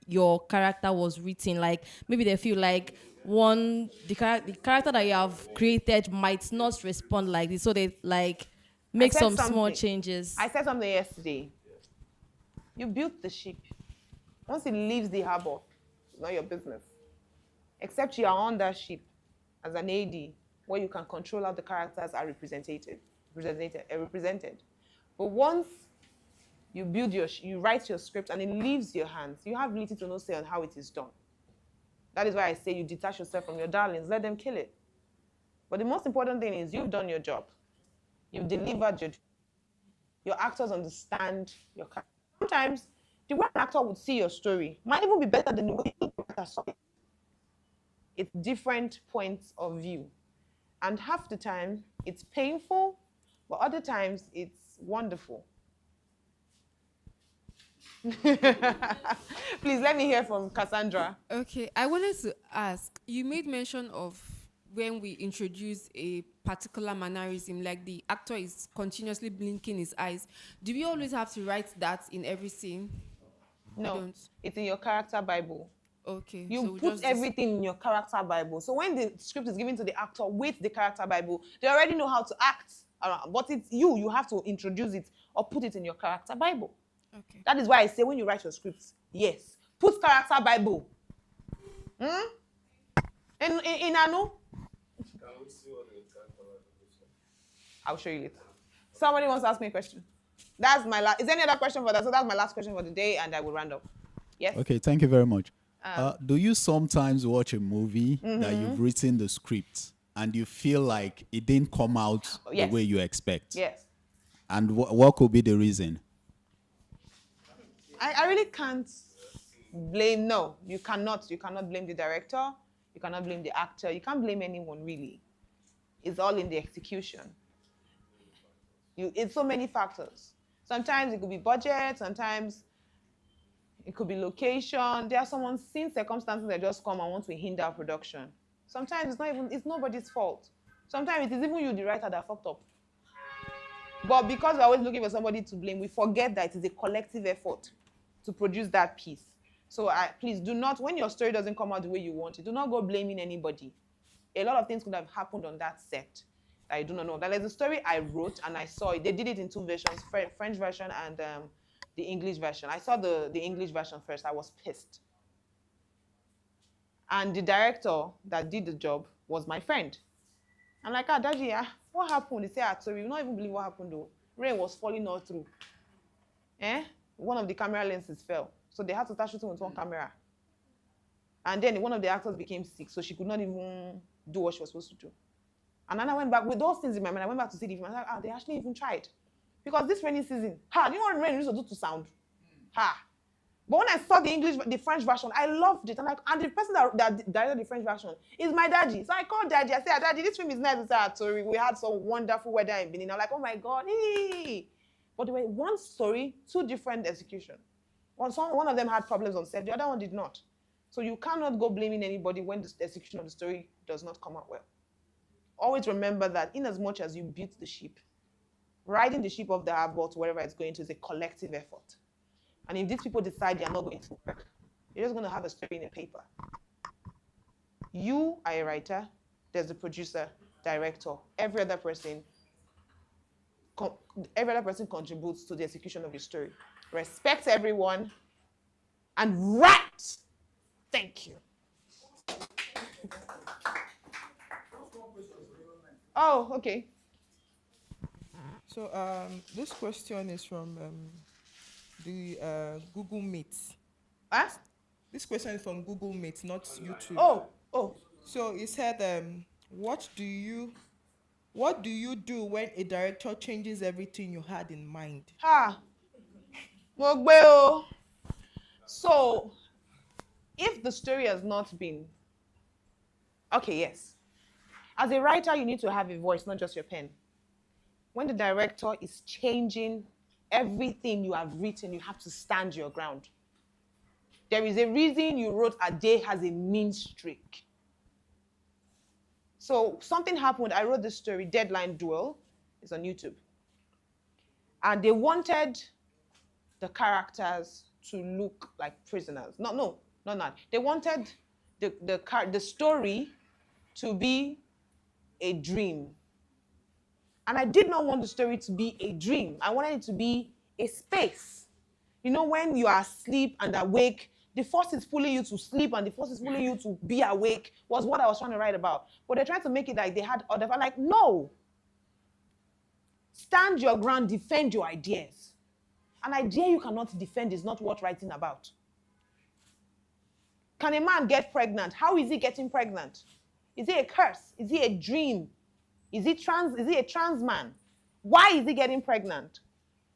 your character was written. Like maybe they feel like the character that you have created might not respond like this, so they make some small changes.
I said something yesterday. You built the ship. Once it leaves the harbor, it's not your business. Except you are on that ship as an AD, where you can control how the characters are represented. But once you write your script and it leaves your hands, you have little to no say on how it is done. That is why I say you detach yourself from your darlings, let them kill it. But the most important thing is you've done your job. You've delivered your actors understand your character. Sometimes the way an actor would see your story might even be better than the way the actor saw it. It's different points of view. And half the time, it's painful, but other times, it's wonderful. Please let me hear from Cassandra.
Okay, I wanted to ask, you made mention of when we introduce a particular mannerism, like the actor is continuously blinking his eyes. Do we always have to write that in every scene?
No, it's in your character Bible.
Okay.
You
so
put everything in your character Bible. So when the script is given to the actor with the character Bible, they already know how to act around. But it's you have to introduce it or put it in your character Bible.
Okay.
That is why I say when you write your scripts, yes, put character Bible. In Anu? I'll show you later. Somebody wants to ask me a question. That's my last. Is there any other question for that? So that's my last question for the day, and I will round up. Yes.
Okay, thank you very much. Do you sometimes watch a movie that you've written the script and you feel like it didn't come out the way you expect?
Yes.
And what could be the reason?
I really can't blame. No, you cannot. You cannot blame the director. You cannot blame the actor. You can't blame anyone really. It's all in the execution. It's so many factors. Sometimes it could be budget. Sometimes it could be location. There are some unseen circumstances that just come and want to hinder production. Sometimes it's nobody's fault. Sometimes it is even you, the writer, that fucked up. But because we're always looking for somebody to blame, we forget that it is a collective effort to produce that piece. So please do not, when your story doesn't come out the way you want it, do not go blaming anybody. A lot of things could have happened on that set that I do not know. There's a story I wrote and I saw it. They did it in two versions, French version and the English version. I saw the English version first. I was pissed. And the director that did the job was my friend. I'm like, Daddy, what happened? He said, sorry, you don't even believe what happened though. Rain was falling all through. One of the camera lenses fell. So they had to start shooting with one camera. And then one of the actors became sick, so she could not even do what she was supposed to do. And then I went back with those things in my mind. I went back to see the film. I was like, they actually even tried. Because this rainy season, you know what rain used to do to sound? But when I saw the French version, I loved it. And the person that directed the French version is my daddy. So I called daddy. I said, Daddy, this film is nice. He said, sorry, we had some wonderful weather in Benin. I'm like, oh my God. Hey. But there were one story, two different executions. One of them had problems on set. The other one did not. So you cannot go blaming anybody when the execution of the story does not come out well. Always remember that in as much as you built the ship, riding the ship off the harbor to wherever it's going to is a collective effort. And if these people decide they are not going to work, you're just going to have a story in a paper. You are a writer, there's the producer, director, every other person contributes to the execution of your story. Respect everyone and write. Thank you. Oh, okay.
So this question is from the Google Meet. This question is from Google Meet, not YouTube.
Oh.
So it said, what do you do when a director changes everything you had in mind?
So, if the story has not been... Okay, yes. As a writer, you need to have a voice, not just your pen. When the director is changing everything you have written, you have to stand your ground. There is a reason you wrote "A Day Has a Mean Streak." So something happened. I wrote this story, Deadline Duel. It's on YouTube. And they wanted the characters to look like prisoners. No, not that. They wanted the story to be a dream. And I did not want the story to be a dream. I wanted it to be a space. You know, when you are asleep and awake, the force is pulling you to sleep and the force is pulling you to be awake was what I was trying to write about. But they're trying to make it like they had other... I'm like, no. Stand your ground, defend your ideas. An idea you cannot defend is not worth writing about. Can a man get pregnant? How is he getting pregnant? Is it a curse? Is it a dream? Is he a trans man? Why is he getting pregnant?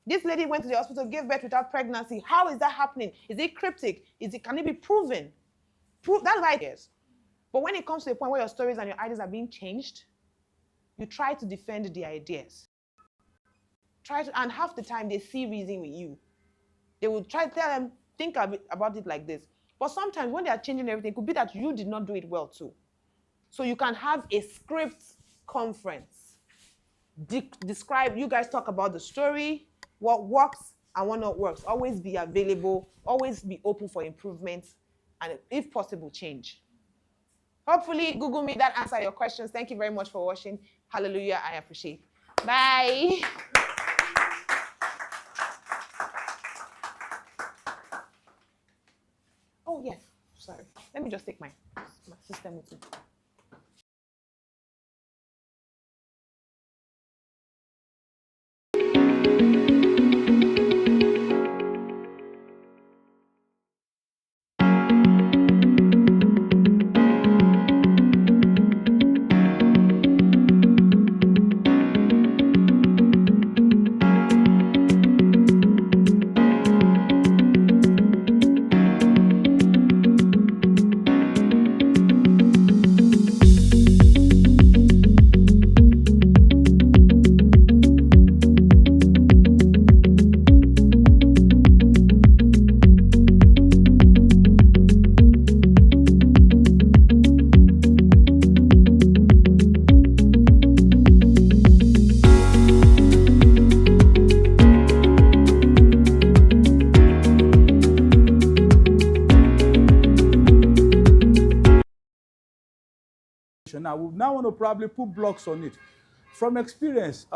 This lady went to the hospital, gave birth without pregnancy. How is that happening? Is it cryptic? Can it be proven? That's what it is. But when it comes to a point where your stories and your ideas are being changed, you try to defend the ideas. And half the time they see reason with you. They will try to tell them, think about it like this. But sometimes when they are changing everything, it could be that you did not do it well too. So you can have a script conference. Describe, you guys talk about the story, what works and what not works. Always be available, always be open for improvement, and if possible, change. Hopefully, Google Meet that answer your questions. Thank you very much for watching. Hallelujah, I appreciate. Bye. Oh, yes, sorry. Let me just take my system with me.
Now, we now want to probably put blocks on it. From experience,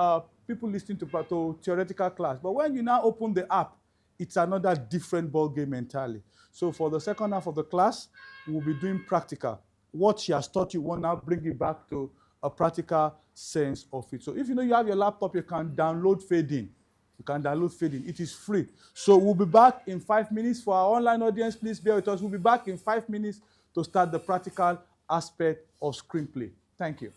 people listening to theoretical class, but when you now open the app, it's another different ball game entirely. So for the second half of the class, we'll be doing practical. What she has taught you, will now bring it back to a practical sense of it. So if you know you have your laptop, you can download Fading. You can download Fading. It is free. So we'll be back in 5 minutes. For our online audience, please bear with us. We'll be back in 5 minutes to start the practical aspect of screenplay. Thank you.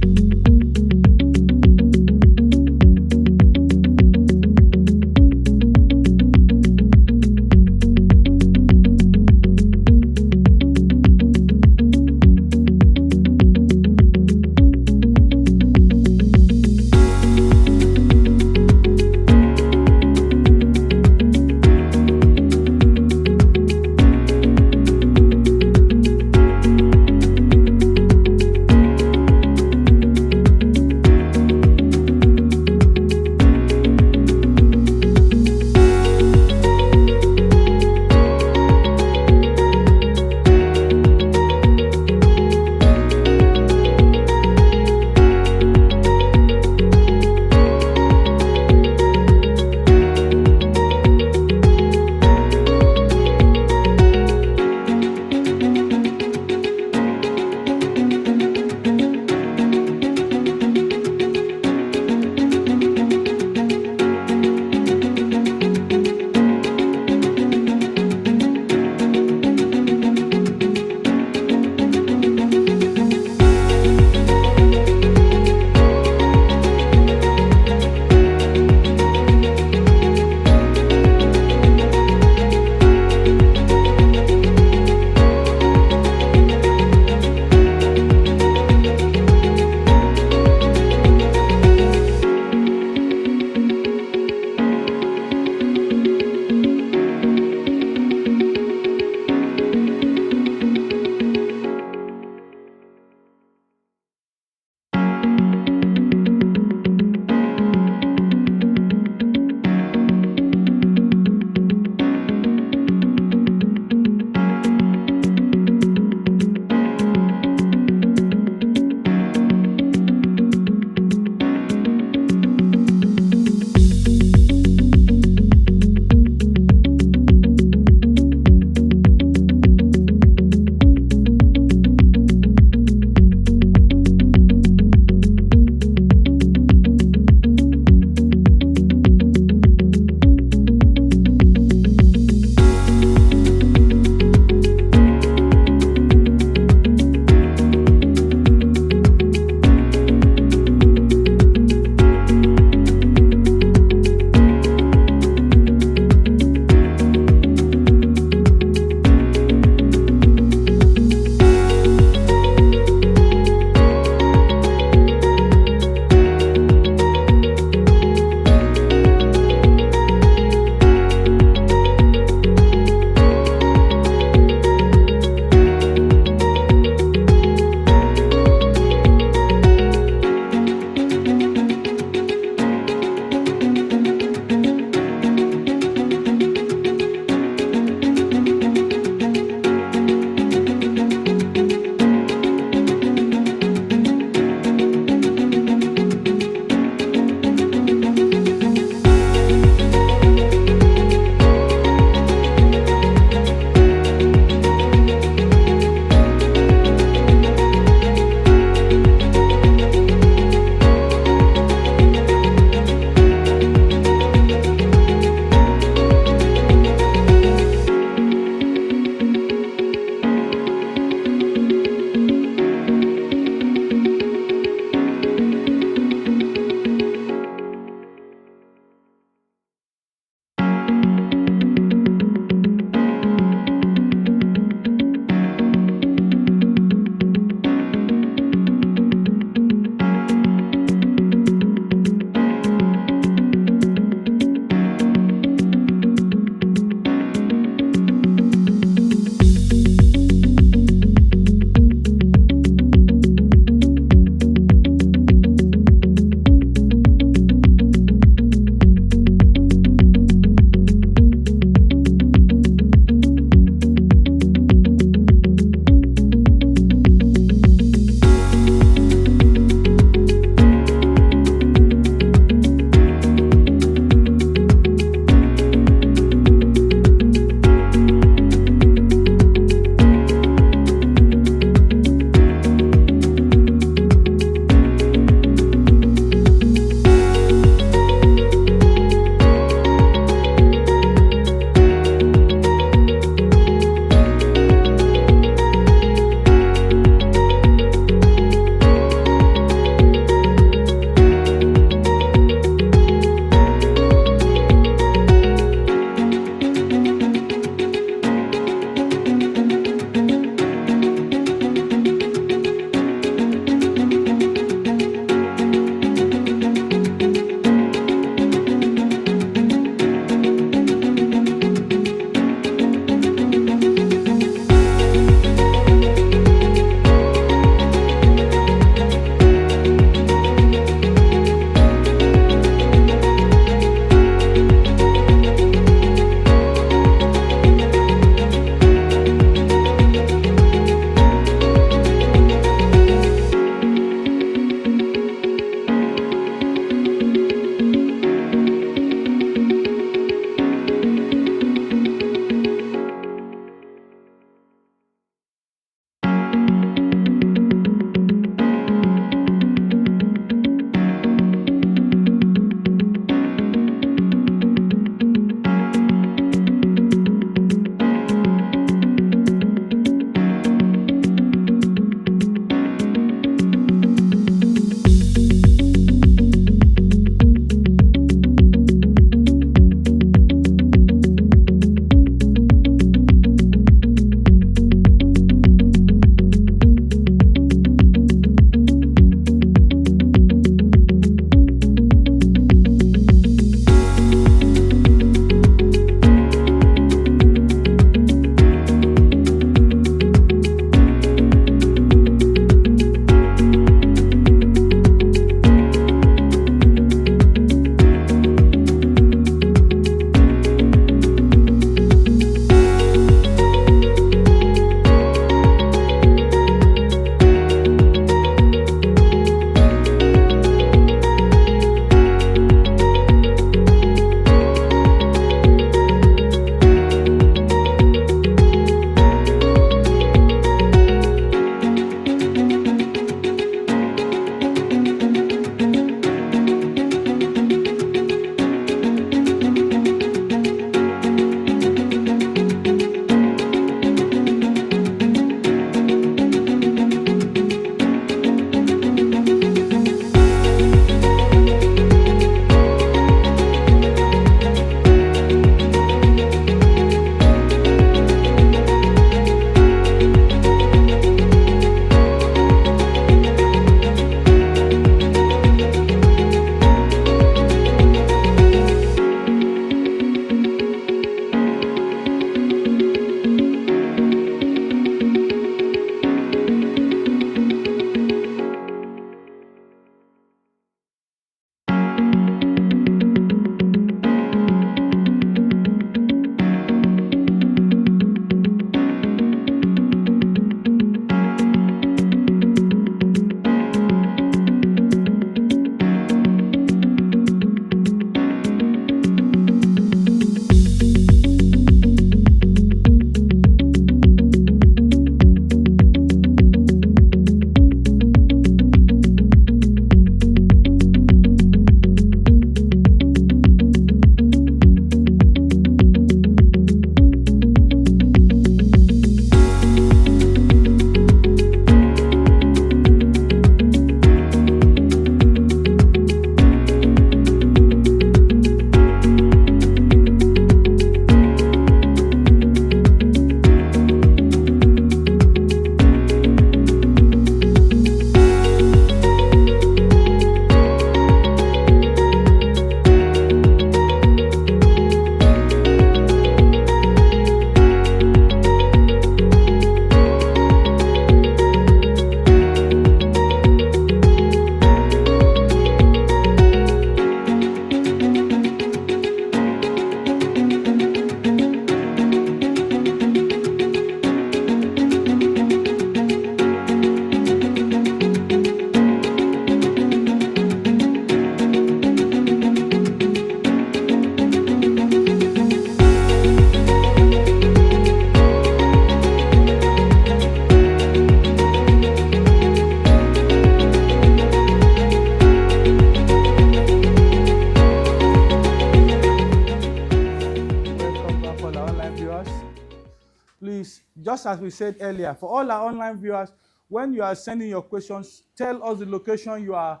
just as we said earlier, for all our online viewers, when you are sending your questions, tell us the location you are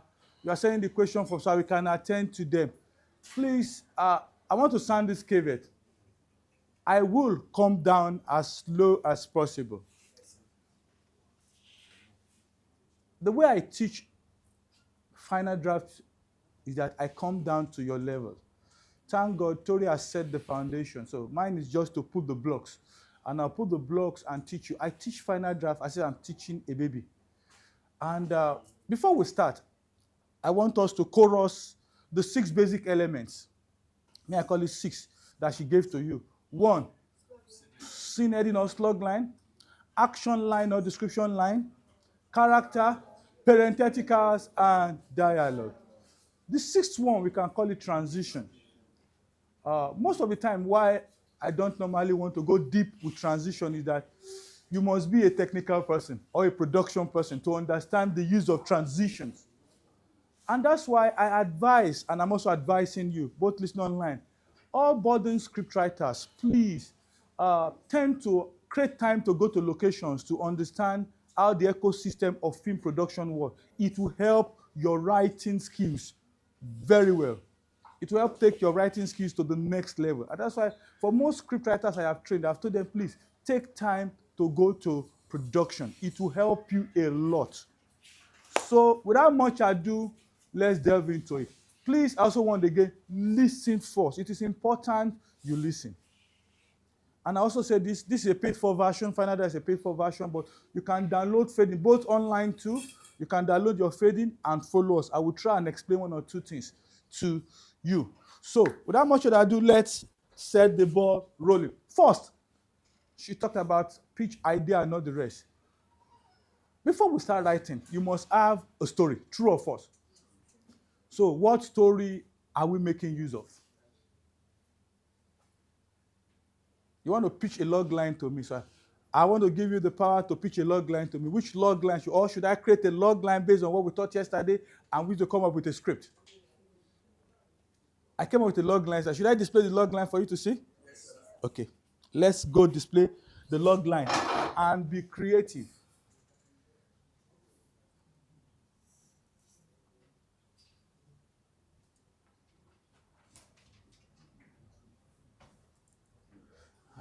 sending the question from so we can attend to them. Please, I want to sound this caveat. I will come down as slow as possible. The way I teach final draft is that I come down to your level. Thank God, Tori has set the foundation. So mine is just to put the blocks. And I'll put the blocks and teach you. I teach final draft as if I'm teaching a baby. And before we start, I want us to chorus the 6 basic elements. May I call it 6 that she gave to you. 1, scene heading or slug line, action line or description line, character, parentheticals, and dialogue. The 6th one, we can call it transition. Most of the time, why I don't normally want to go deep with transition is that you must be a technical person or a production person to understand the use of transitions. And that's why I advise, and I'm also advising you, both listening online, all budding scriptwriters, please tend to create time to go to locations to understand how the ecosystem of film production works. It will help your writing skills very well. It will help take your writing skills to the next level. And that's why for most scriptwriters I have trained, I've told them, please take time to go to production. It will help you a lot. So without much ado, let's delve into it. Please, I also want to again, listen first. It is important you listen. And I also said this is a paid-for version. Final Draft is a paid-for version, but you can download Fading, both online too. You can download your Fading and follow us. I will try and explain 1 or 2 things to you. So without much ado, let's set the ball rolling. First, she talked about pitch idea and not the rest. Before we start writing, you must have a story, true or false. So what story are we making use of? You want to pitch a log line to me, so I want to give you the power to pitch a log line to me. Which log line should I create a log line based on what we taught yesterday and we to come up with a script? I came up with a log line. So should I display the log line for you to see? Yes, sir. Okay. Let's go display the log line and be creative.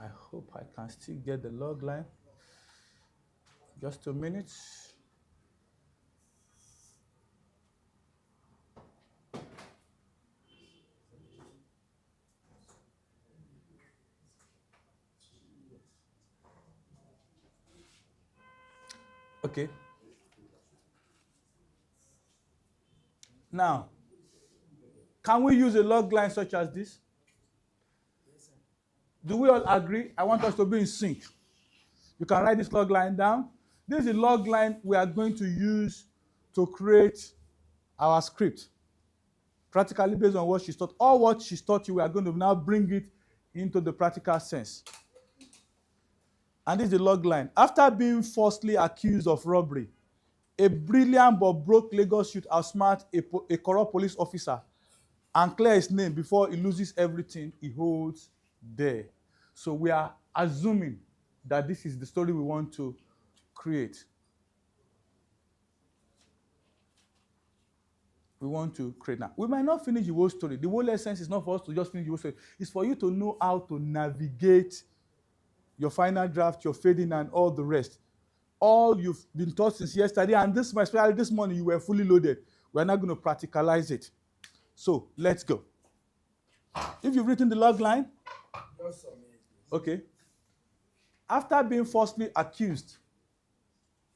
I hope I can still get the log line. Just 2 minutes. Okay. Now, can we use a log line such as this? Do we all agree? I want us to be in sync. You can write this log line down. This is the log line we are going to use to create our script. Practically based on what she's taught, or what she's taught you, we are going to now bring it into the practical sense. And this is the log line. After being falsely accused of robbery, a brilliant but broke Lagos youth outsmart a corrupt police officer and clear his name before he loses everything he holds there. So we are assuming that this is the story we want to create. We want to create now. We might not finish the whole story. The whole essence is not for us to just finish the whole story. It's for you to know how to navigate your final draft, your fading, and all the rest. All you've been taught since yesterday, and especially this morning, you were fully loaded. We're not going to practicalize it. So let's go. If you've written the log line, okay. After being falsely accused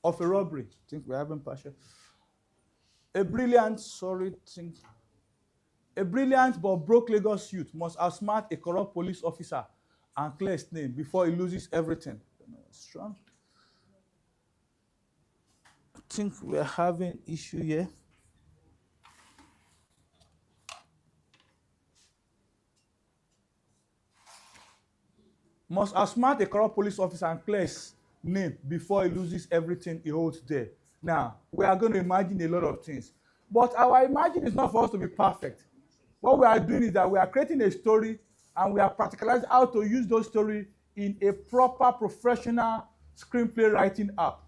of a robbery, I think we're having partial. A brilliant but broke Lagos youth must outsmart a corrupt police officer and clear his name before he loses everything. Strong. I think we're having issue here. Must outsmart a corrupt police officer and clear his name before he loses everything he holds there. Now, we are going to imagine a lot of things. But our imagine is not for us to be perfect. What we are doing is that we are creating a story and we are practicalizing how to use those stories in a proper professional screenplay writing app.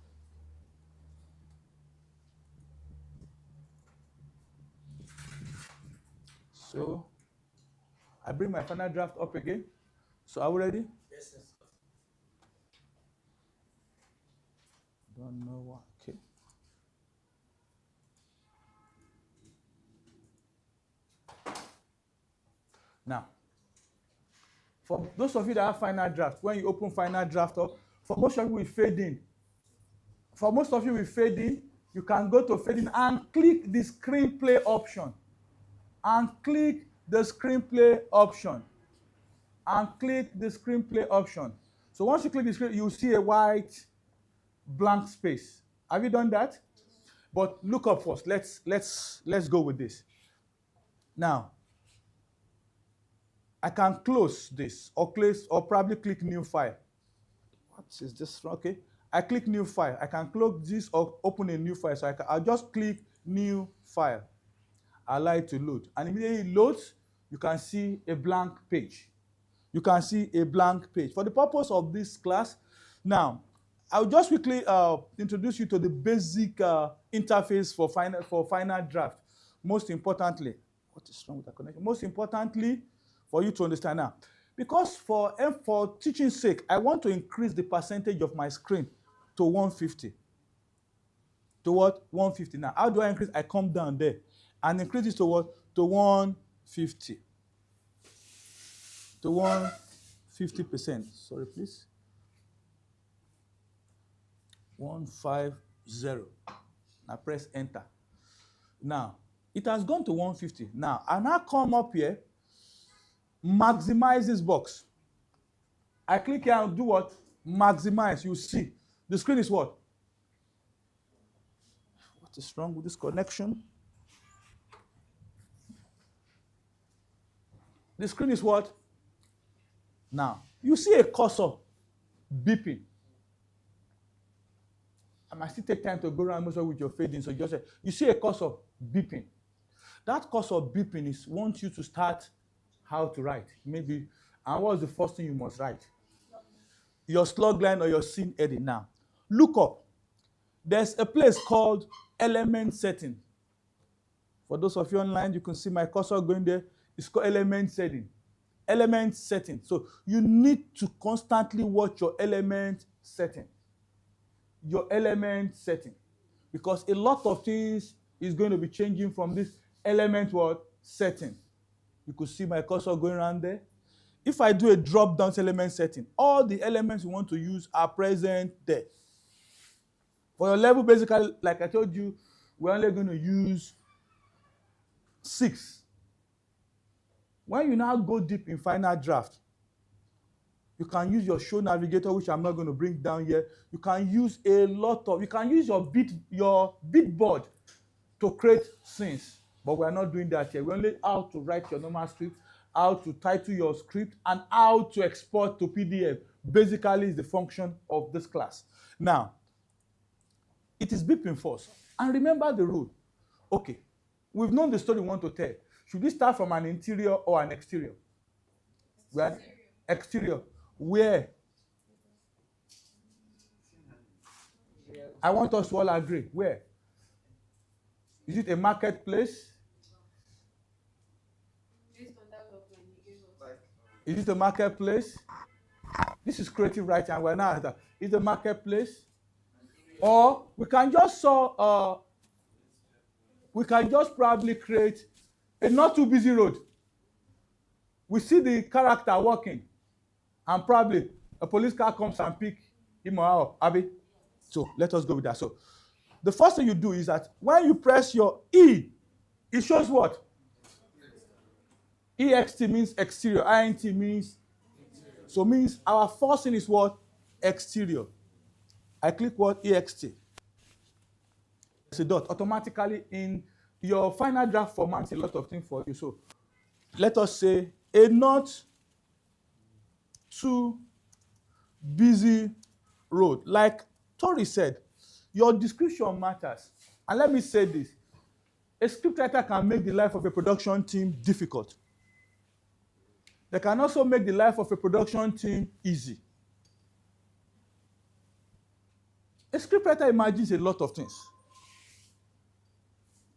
So I bring my final draft up again. So are we ready?
Yes, sir.
Don't know what. Okay. Now, for those of you that have final draft, when you open final draft up, for most of you will fade in. For most of you will fade in, you can go to fade in and click the screenplay option. And click the screenplay option. And click the screenplay option. So once you click the screen, you'll see a white blank space. Have you done that? But look up first. Let's go with this. Now, I can close this or probably click new file. What is this? Okay. I click new file. I can close this or open a new file. So I'll just click new file. Allow it to load. And immediately it loads, you can see a blank page. You can see a blank page. For the purpose of this class, now, I'll just quickly introduce you to the basic interface for final draft. Most importantly, what is wrong with the connection? Most importantly, for you to understand now, because for teaching's sake, I want to increase the percentage of my screen to 150. To what? 150. Now, how do I increase? I come down there and increase it to what? To 150. To 150%. Sorry, please. 150. Now press enter. Now, it has gone to 150. Now, I now come up here, maximize this box. I click here and do what? Maximize. You see. The screen is what? What is wrong with this connection? The screen is what? Now, you see a cursor beeping. I might still take time to go around with your fading. So just say, you see a cursor beeping. That cursor beeping is wants you to start how to write. Maybe, and what's the first thing you must write? Your slug line or your scene heading. Now, look up. There's a place called element setting. For those of you online, you can see my cursor going there. It's called element setting. Element setting. So you need to constantly watch your element setting. Your element setting. Because a lot of things is going to be changing from this element what? Setting. You could see my cursor going around there. If I do a drop-down element setting, all the elements you want to use are present there. For your level, basically, like I told you, we're only going to use 6. When you now go deep in final draft, you can use your show navigator, which I'm not going to bring down here. You can use you can use your beat board to create scenes. But we're not doing that here. We only how to write your normal script, how to title your script, and how to export to PDF. Basically, is the function of this class. Now, it is beeping first. And remember the rule. Okay, we've known the story we want to tell. Should we start from an interior or an exterior? Exterior. Where? I want us to all agree. Where? Is it a marketplace? Is it a marketplace? This is creative writing, and we're not at that. Is it a marketplace? Or we can just probably create a not too busy road. We see the character walking, and probably a police car comes and pick him or her up. Abi? So let us go with that. So the first thing you do is that when you press your E, it shows what? EXT means exterior. INT means interior. So means our first thing is what? Exterior. I click what? EXT. It's a dot. Automatically in your final draft format, a lot of things for you. So let us say a not too busy road. Like Tori said, your description matters. And let me say this. A scriptwriter can make the life of a production team difficult. They can also make the life of a production team easy. A scriptwriter imagines a lot of things.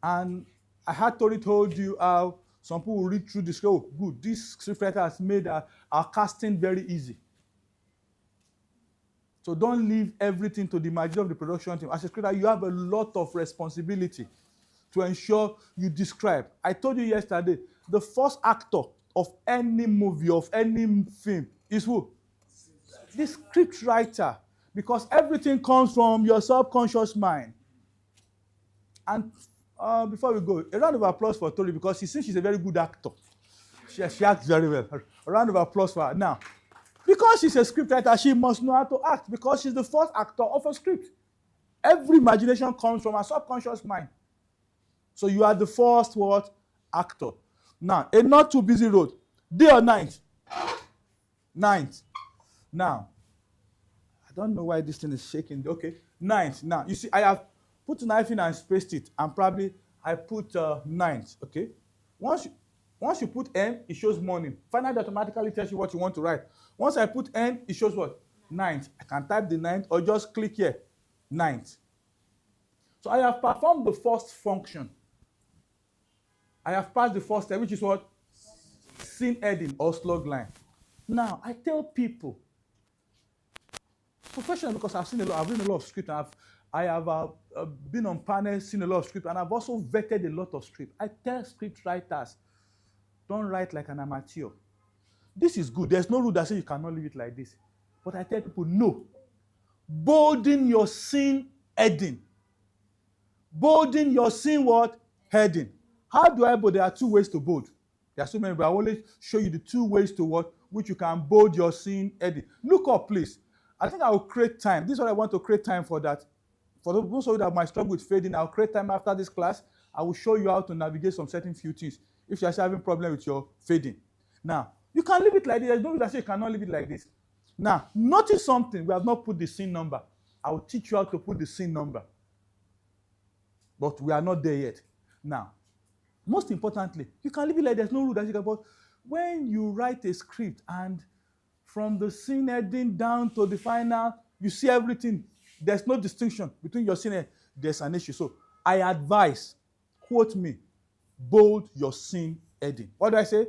And I had already told you how some people will read through this, oh, good, this scriptwriter has made our casting very easy. So don't leave everything to the imagination of the production team. As a scriptwriter, you have a lot of responsibility to ensure you describe. I told you yesterday, the first actor of any movie, of any film, is who? The scriptwriter. Because everything comes from your subconscious mind. And before we go, a round of applause for Tori, because since she's a very good actor. She acts very well. A round of applause for her. Now, because she's a scriptwriter, she must know how to act, because she's the first actor of a script. Every imagination comes from her subconscious mind. So you are the first what? Actor. Now, a not too busy road. Day or night? Night. Now, I don't know why this thing is shaking. Okay, night. Now, you see, I have put a knife in and spaced it, and probably I put night. Okay. Once you put N, it shows morning. Finally, automatically tells you what you want to write. Once I put N, it shows what? Night. I can type the night or just click here. Night. So I have performed the first function. I have passed the first step, which is what? Scene heading or slug line. Now, I tell people, professionally, because I've written a lot of script, and I have been on panels, seen a lot of script, and I've also vetted a lot of script. I tell script writers, don't write like an amateur. This is good. There's no rule that says you cannot leave it like this. But I tell people, no. Bolden your scene heading. Bolden your scene what? Heading. How do I bold? There are two ways to bold. There are so many, but I will only show you the two ways to what, which you can bold your scene heading. Look up, please. I think I will create time. This is what I want to create time for that. For those of you that might struggle with fading, I'll create time after this class. I will show you how to navigate some certain few things if you're having problem with your fading. Now, you can leave it like this. There's no reason that say you cannot leave it like this. Now, notice something. We have not put the scene number. I will teach you how to put the scene number. But we are not there yet. Now, most importantly, you can leave it like there's no rule that you can put. When you write a script and from the scene heading down to the final, you see everything. There's no distinction between your scene and there's an issue. So I advise, quote me, bold your scene heading. What do I say?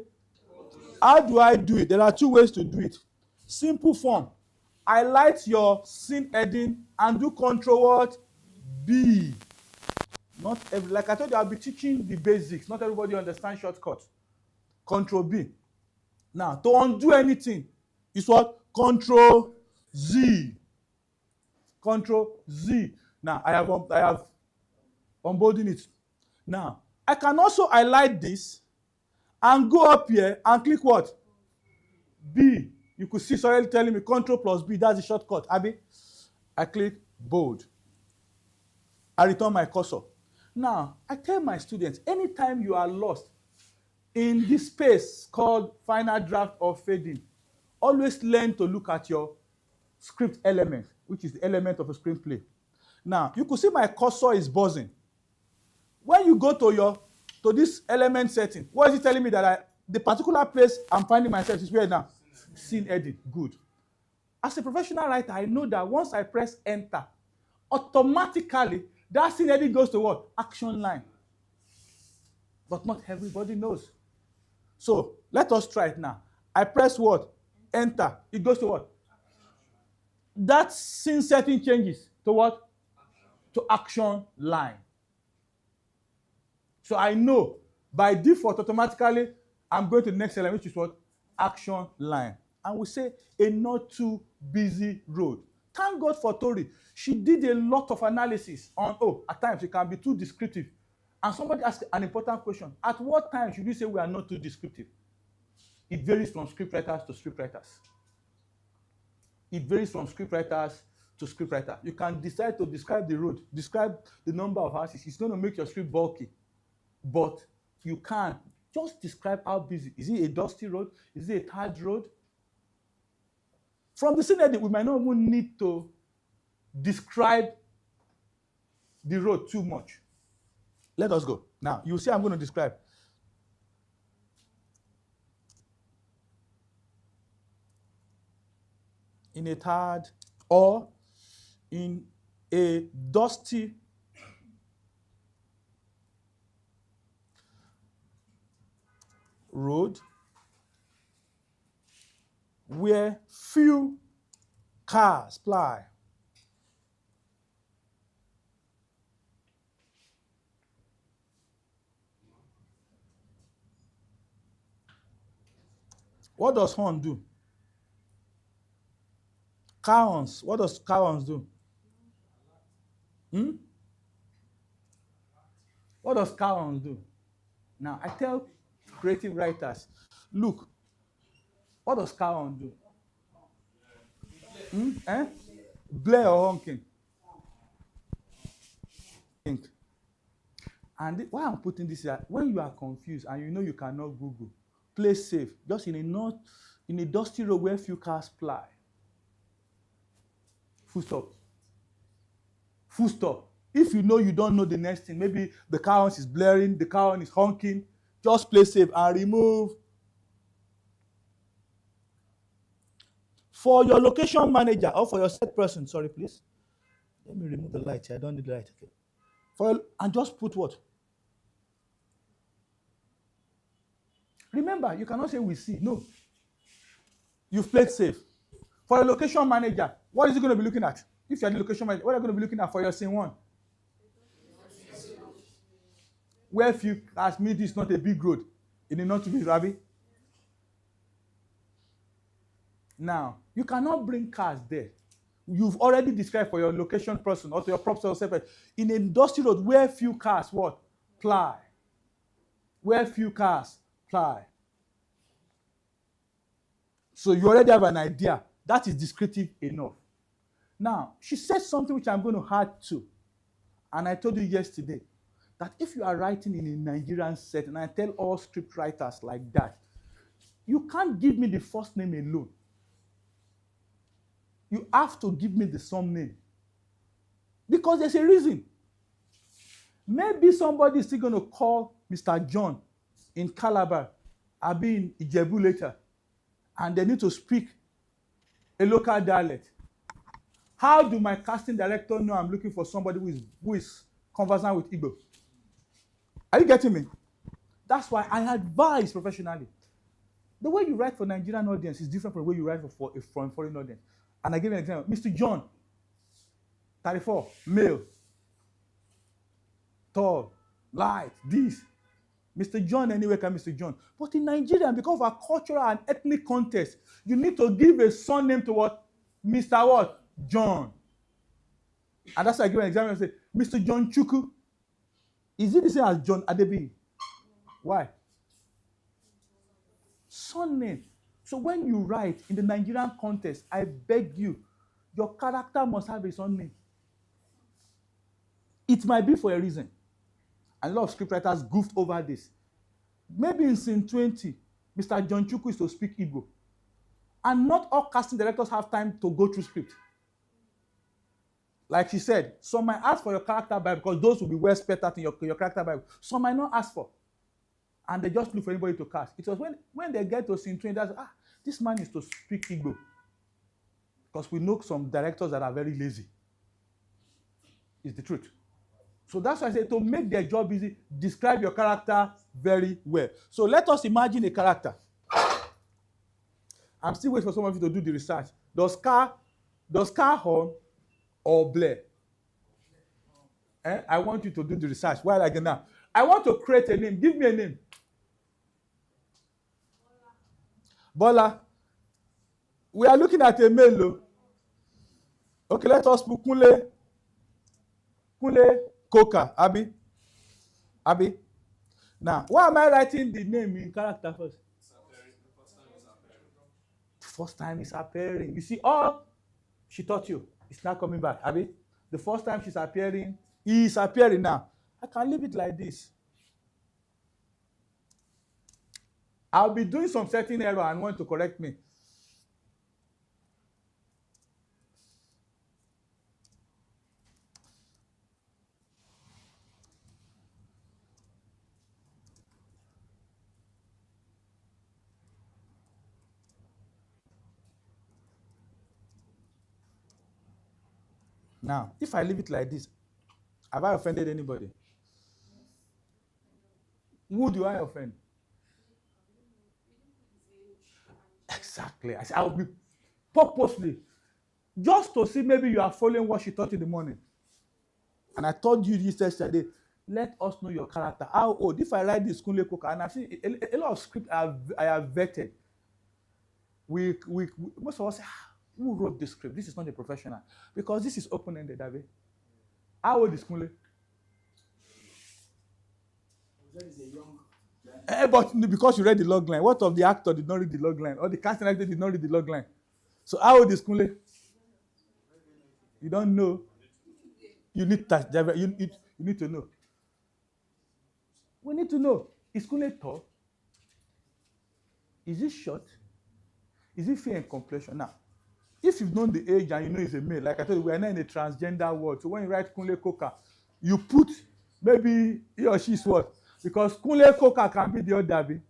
How do I do it? There are two ways to do it. Simple form. Highlight your scene heading and do Control what? B. Like I told you, I'll be teaching the basics. Not everybody understands shortcuts. Control B. Now, to undo anything is what? Control Z. Control Z. Now, I have unbolding it. Now, I can also highlight this and go up here and click what? B. You could see, sorry, telling me Control plus B. That's the shortcut. Abi, I click bold. I return my cursor. Now, I tell my students, anytime you are lost in this space called final draft or fading, always learn to look at your script element, which is the element of a screenplay. Now, you could see my cursor is buzzing. When you go to this element setting, what is it telling me that the particular place I'm finding myself is where now? Scene edit. Good. As a professional writer, I know that once I press enter, automatically that scene edit goes to what? Action line. But not everybody knows. So let us try it now. I press what? Enter. It goes to what? That scene setting changes to what? To action line. So I know by default automatically I'm going to the next element, which is what? Action line. And we say a not too busy road. Thank God for Tori. She did a lot of analysis on, at times it can be too descriptive. And somebody asked an important question. At what time should we say we are not too descriptive? It varies from scriptwriters to scriptwriters. It varies from scriptwriters to scriptwriter. You can decide to describe the road, describe the number of houses. It's going to make your script bulky. But you can't just describe how busy. Is it a dusty road? Is it a tarred road? From the scene edit, we might not even need to describe the road too much. Let us go. Now, you see I'm going to describe. In a tarred or in a dusty road where few cars ply. What does horn do? Car horns. What does car horns do? What does car horns do? Now, I tell creative writers, look, what does car horn do? Blare or honking? And why I'm putting this here, when you are confused and you know you cannot Google, play safe, just in a dusty road where few cars ply. Full stop. Full stop. If you know you don't know the next thing, maybe the car horn is blaring, the car horn is honking, just play safe and remove. For your location manager or for your set person, sorry, please. Let me remove the light here. I don't need the light. Okay. And just put what? Remember, you cannot say we see. No. You've played safe. For a location manager, what is he going to be looking at? If you're the location manager, what are you going to be looking at for your scene one? Where few cars meet is not a big road. It need not to be Rabi. Now, you cannot bring cars there. You've already described for your location person or to your props or separate in a dusty road where few cars what? Ply. Where few cars ply. So you already have an idea. That is descriptive enough. Now, she said something which I'm going to add to. And I told you yesterday that if you are writing in a Nigerian set, and I tell all script writers like that, you can't give me the first name alone. You have to give me the surname. Because there's a reason. Maybe somebody is still going to call Mr. John in Calabar, I'll be in Ijebu later, and they need to speak a local dialect. How do my casting director know I'm looking for somebody who is conversant with Igbo? Are you getting me? That's why I advise professionally. The way you write for Nigerian audience is different from the way you write for a foreign audience. And I give you an example. Mr. John, 34, male, tall, light, this. Mr. John anywhere can Mr. John. But in Nigeria, because of our cultural and ethnic context, you need to give a surname to what? Mr. what? John. And that's why I give an example and say, Mr. John Chuku. Is it the same as John Adebi? Why? Surname. So when you write in the Nigerian context, I beg you, your character must have a surname. It might be for a reason. And a lot of scriptwriters goofed over this. Maybe in scene 20, Mr. John Chuku is to speak Igbo. And not all casting directors have time to go through script. Like she said, some might ask for your character Bible because those will be well spelled out in your character Bible. Some might not ask for. And they just look for anybody to cast. It was when they get to scene 20, they say, this man is to speak Igbo. Because we know some directors that are very lazy. It's the truth. So that's why I say to make their job easy, describe your character very well. So let us imagine a character. I'm still waiting for some of you to do the research. Does car horn or blare? I want you to do the research. While I get now, I want to create a name. Give me a name. Bola. We are looking at a male. Okay, let us put Kunle Coca, Abi. Now, why am I writing the name in character first? The first time it's appearing. You see, all she taught you, it's not coming back, Abi. The first time she's appearing, he is appearing now. I can leave it like this. I'll be doing some certain error and want to correct me. Now, if I leave it like this, have I offended anybody? Who do I offend? Exactly. I said, I'll be purposely, just to see maybe you are following what she taught in the morning. And I told you this yesterday, let us know your character. How old? If I write this Kunle Koka, and I've seen a lot of scripts I have vetted, we most of us say, who wrote this script? This is not a professional. Because this is open-ended, David. How old is Kunle? But because you read the log line, what of the actor did not read the log line? Or the casting actor did not read the log line? So how old is Kunle? You don't know. You need to know. We need to know. Is Kunle tall? Is he short? Is he fair in complexion? Now, if you've known the age and you know he's a male, like I told you, we are not in a transgender world. So when you write Kunle Koka, you put maybe he or she is what? Because Kunle Koka can be the other.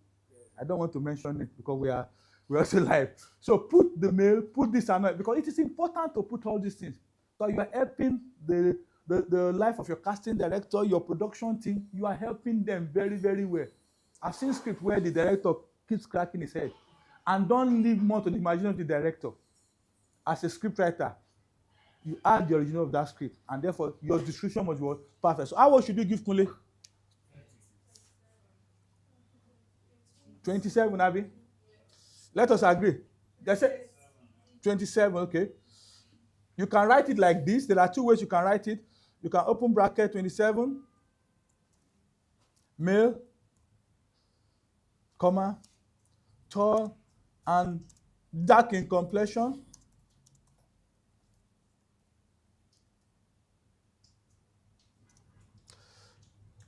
I don't want to mention it because we are still live. So put the male, put this and that, because it is important to put all these things. So you are helping the life of your casting director, your production team. You are helping them very, very well. I've seen scripts where the director keeps cracking his head. And don't leave more to the imagination of the director. As a scriptwriter, you add the original of that script, and therefore your description must be perfect. So how much should you give Kunle? 27, Abby? Let us agree. They say 27, okay. You can write it like this. There are two ways you can write it. You can open bracket 27, male, comma, tall, and dark in complexion.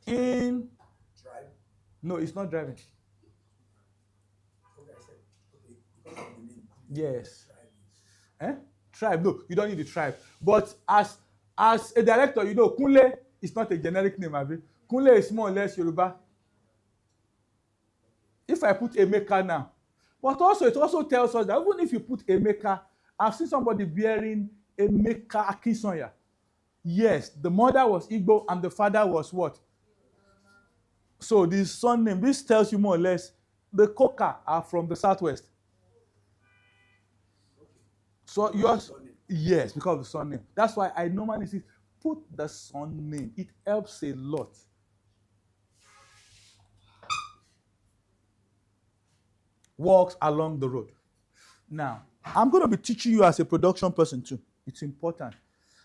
In drive? No, it's not driving. Yes. Tribe. No, you don't need the tribe. But as a director, you know, Kunle is not a generic name, Abi. Kunle is more or less Yoruba. If I put Emeka now, but also it also tells us that even if you put Emeka, I've seen somebody bearing Emeka Akinsanya. Yes, the mother was Igbo and the father was what? So the surname, this tells you more or less the Koka are from the southwest. So yours, yes, because of the surname. That's why I normally say put the surname. It helps a lot. Walks along the road. Now, I'm going to be teaching you as a production person too. It's important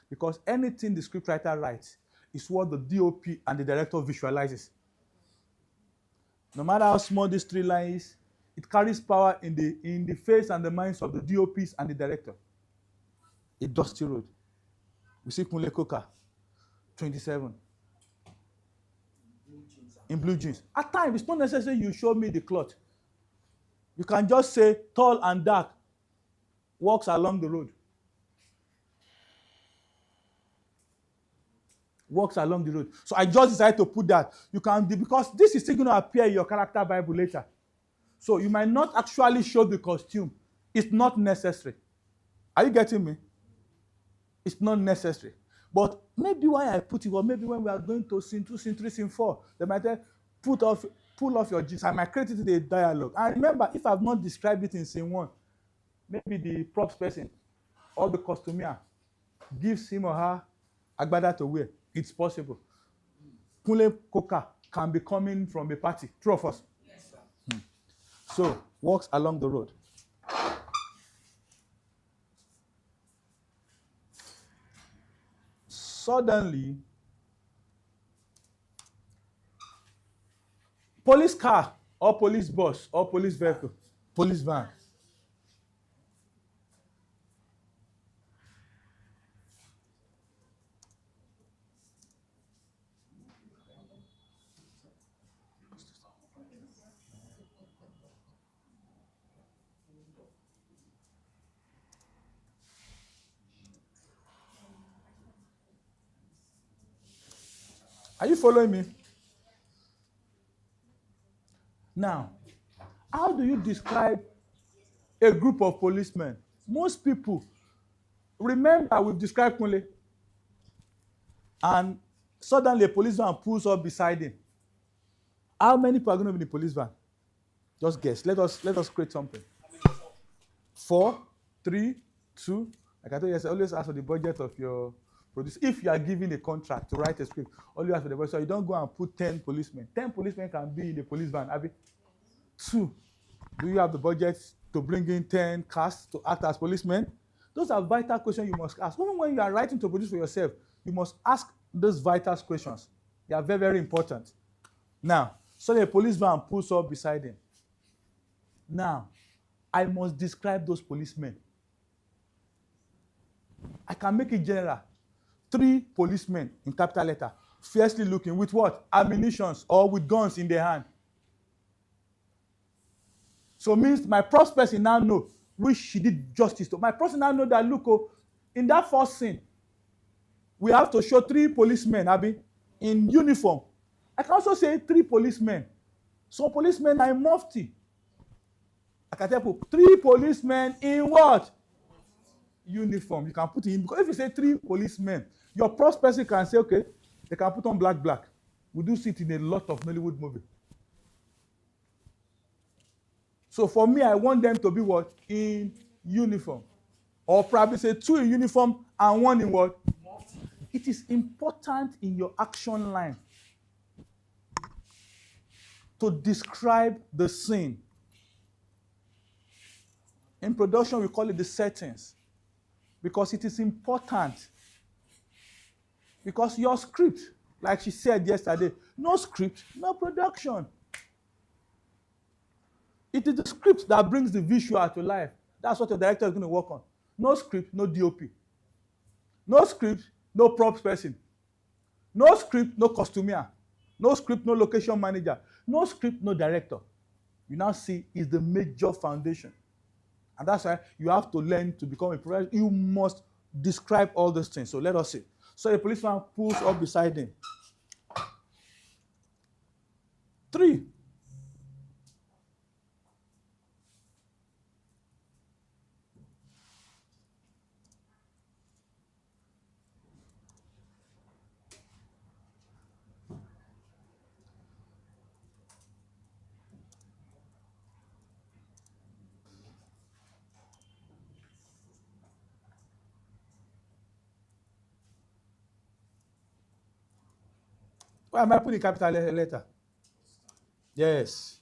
because anything the scriptwriter writes is what the DOP and the director visualizes. No matter how small this tree line is, it carries power in the face and the minds of the DOPs and the director. A dusty road. We see Kunle Koka, 27. In blue jeans. At times, it's not necessary you show me the cloth. You can just say tall and dark, walks along the road. Walks along the road. So I just decided to put that. You can, because this is still going to appear in your character Bible later. So you might not actually show the costume. It's not necessary. Are you getting me? It's not necessary. But maybe why I put it, or maybe when we are going to scene 2, scene 3, scene 4, they might say, pull off your jeans. I might create it in a dialogue. And remember, if I've not described it in scene 1, maybe the props person or the costumier gives him or her agbada to wear. It's possible. Kunle Koka can be coming from a party. True of us? Yes, sir. So, walks along the road. Suddenly, police car or police bus or police vehicle, police van. Are you following me? Now, how do you describe a group of policemen? Most people, remember we've described Kunle. and suddenly a policeman pulls up beside him. How many people are going to be in the police van? Just guess. Let us create something. 4, 3, 2. Like I told you, always ask for the budget of your producer. If you are given a contract to write a script, always ask for the budget. So you don't go and put 10 policemen. 10 policemen can be in the police van. Abi? 2. Do you have the budget to bring in 10 cast to act as policemen? Those are vital questions you must ask. Even when you are writing to produce for yourself, you must ask those vital questions. They are very, very important. Now, so the police van pulls up beside him. Now, I must describe those policemen. I can make it general. 3 policemen in capital letter, fiercely looking with what? Ammunitions or with guns in their hand. So it means my first person now know which she did justice to. My person now know that, look, in that first scene, we have to show 3 policemen, Abi, in uniform. I can also say 3 policemen. Some policemen are in mufti. I can tell you 3 policemen in what? Uniform. You can put it in, because if you say 3 policemen, your first person can say, okay, they can put on black. We do see it in a lot of Nollywood movies. So for me, I want them to be what? In uniform. Or probably say 2 in uniform and 1 in what? It is important in your action line to describe the scene. In production, we call it the settings, because it is important. Because your script, like she said yesterday, no script, no production. It is the script that brings the visual to life. That's what the director is going to work on. No script, no DOP. No script, no props person. No script, no costumier. No script, no location manager. No script, no director. You now see is the major foundation. And that's why you have to learn to become a professional. You must describe all those things. So let us see. So the policeman pulls up beside him. 3. Why am I putting capital letter? Yes.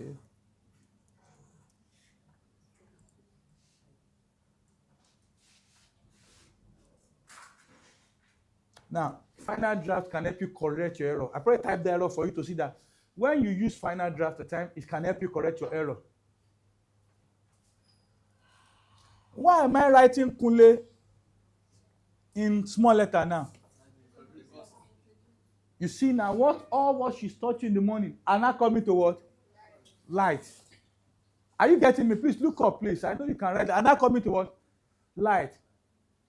Okay. Now, final draft can help you correct your error. I probably type the error for you to see that when you use final draft at the time, it can help you correct your error. Why am I writing Kunle in small letter now? You see now what she's touching in the morning are now coming to what? Light. Are you getting me? Please look up, please. I know you can write. Are now coming to what? Light.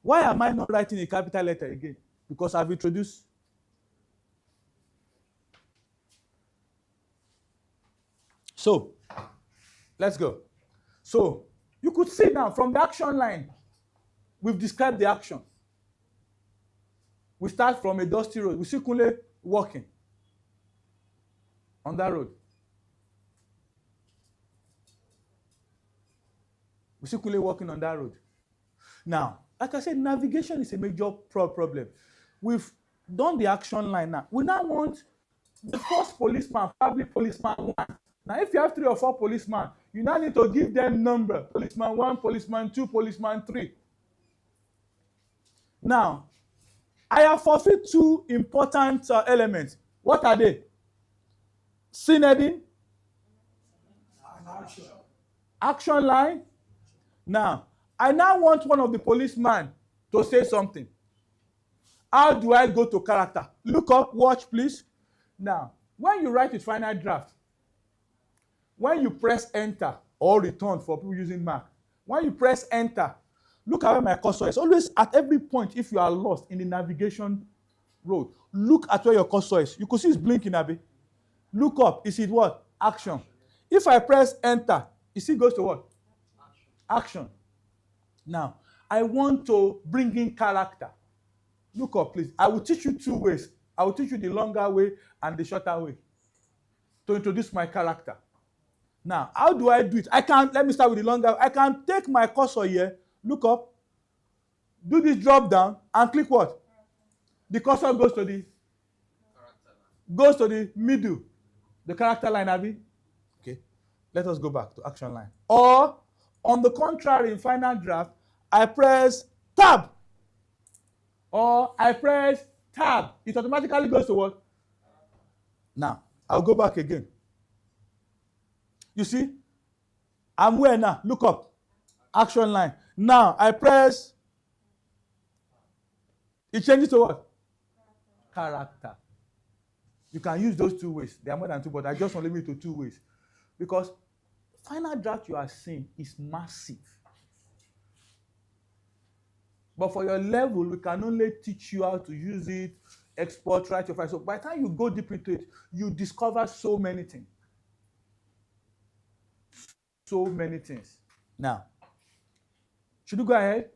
Why am I not writing a capital letter again? Because I've introduced. So, let's go. So, you could see now from the action line, we've described the action. We start from a dusty road. We see Kunle walking on that road. We see Kunle walking on that road. Now, like I said, navigation is a major problem. We've done the action line now. We now want the first policeman, probably policeman 1. Now, if you have 3 or 4 policemen, you now need to give them number. Policeman 1, policeman 2, policeman 3. Now, I have forfeit 2 important elements. What are they? Scene heading. Action line. Now, I now want one of the policemen to say something. How do I go to character? Look up, watch, please. Now, when you write with final draft, when you press enter or return for people using Mac, when you press enter, look at where my cursor is. Always at every point, if you are lost in the navigation road, look at where your cursor is. You could see it's blinking, Abby. Look up. Is it what? Action. If I press enter, you see it goes to what? Action. Now, I want to bring in character. Look up, please. I will teach you two ways. I will teach you the longer way and the shorter way to introduce my character. Now, how do I do it? Let me start with the longer. I can take my cursor here, look up, do this drop down, and click what? The cursor goes to the middle, the character line, Abby. Okay, let us go back to action line. Or, on the contrary, in final draft, I press tab. Or I press tab. It automatically goes to what? Now, I'll go back again. You see? I'm where now? Look up. Action line. Now, I press. It changes to what? Character. You can use those two ways. There are more than two, but I just want to limit it to two ways. Because final draft you are seeing is massive. But for your level, we can only teach you how to use it, export, write your file. So by the time you go deep into it, you discover so many things. So many things. Now, should we go ahead?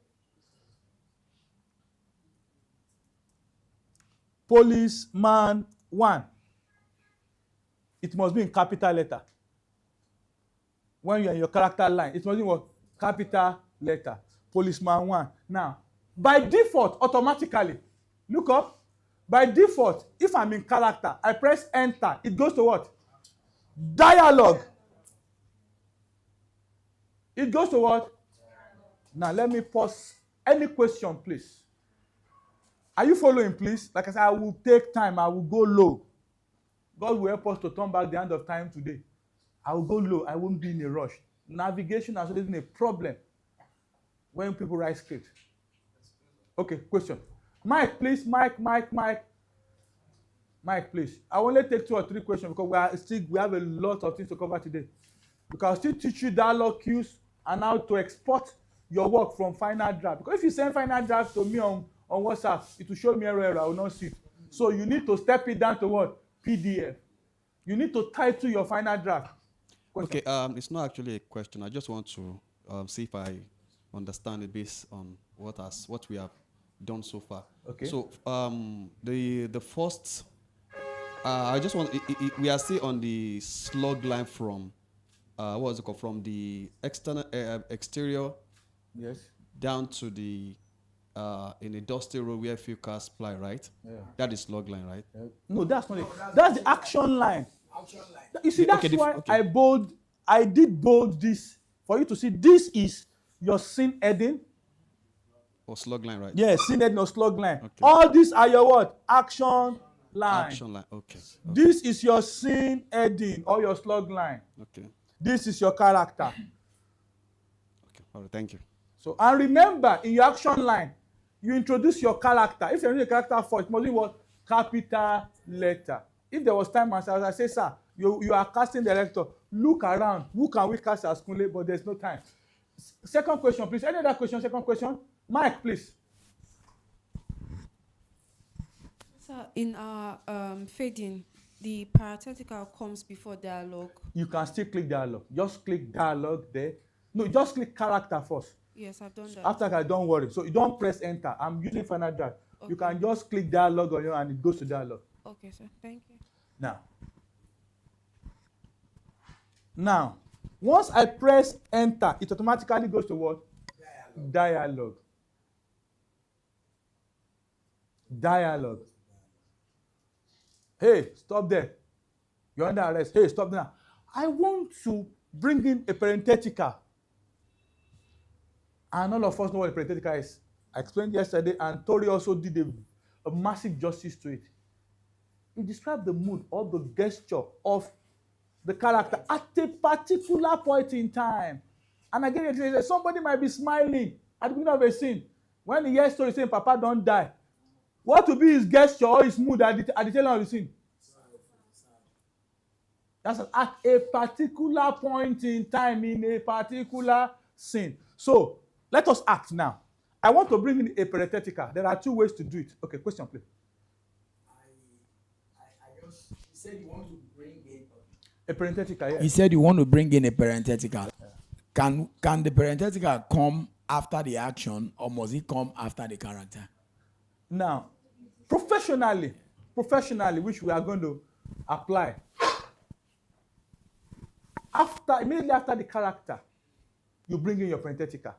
Policeman 1. It must be in capital letter. When you're in your character line, it must be what? Capital letter. Policeman 1. Now, by default, automatically, look up. By default, if I'm in character, I press enter. It goes to what? Dialogue. It goes to what? Now, let me pause. Any question, please? Are you following, please? Like I said, I will take time. I will go low. God will help us to turn back the end of time today. I will go low. I won't be in a rush. Navigation has always been a problem when people write script. Okay, question. Mike, please. Mike, please. I will only take 2 or 3 questions because we have a lot of things to cover today. We can still teach you dialogue cues and how to export your work from final draft. Because if you send final draft to me on WhatsApp, it will show me error. I will not see it. So you need to step it down to what? PDF. You need to title your final draft. Question.
Okay, it's not actually a question. I just want to see if I understand it based on what we have done so far.
Okay.
So the first, I just want we are still on the slug line from what is it called, from the exterior,
yes,
down to the in a dusty road where few cars ply, right?
Yeah.
That is slug line, right?
No, that's not it. That's the action line.
Action line.
You see, that's
Okay,
why
okay.
I did bold this for you to see. This is your scene heading.
Or slug line, right?
Yes, scene heading or slug line.
Okay.
All these are your what? Action line.
Action line. Okay.
This is your scene heading or your slug line.
Okay.
This is your character.
Okay. All right. Thank you.
So, and remember, in your action line, you introduce your character. If you're using a character first, it must be what? Capital letter. If there was time, as I say, sir, you are casting director. Look around. Who can we cast as Kunle? But there's no time. Second question, please. Any other question? Second question. Mike, please.
So in our fading, the parenthetical comes before dialogue.
You can still click dialogue. Just click dialogue there. No, just click character first.
Yes, I've done that.
After that, don't worry. So you don't press enter. I'm using final draft. Okay. You can just click dialogue on you and it goes to dialogue.
Okay, sir. Thank you.
Now, once I press enter, it automatically goes to what? Dialogue. Dialogue. Hey, stop there. You're under arrest. Hey, stop there. I want to bring in a parenthetical. And all of us know what a parenthetical is. I explained yesterday, and Tori also did a massive justice to it. He described the mood or the gesture of the character at a particular point in time. And again, somebody might be smiling at the beginning of a scene. When he hears story saying, Papa don't die, What will be his gesture or his mood at the tail end of the scene? That's at a particular point in time in a particular scene. So let us act now. I want to bring in a parenthetical. There are two ways to do it. Okay, question, please.
You said you want to bring in
a parenthetical. Yes.
You said you want to bring in a parenthetical. Yeah. Can the parenthetical come after the action, or must it come after the character?
Now, professionally, which we are going to apply, immediately after the character, you bring in your parenthetical.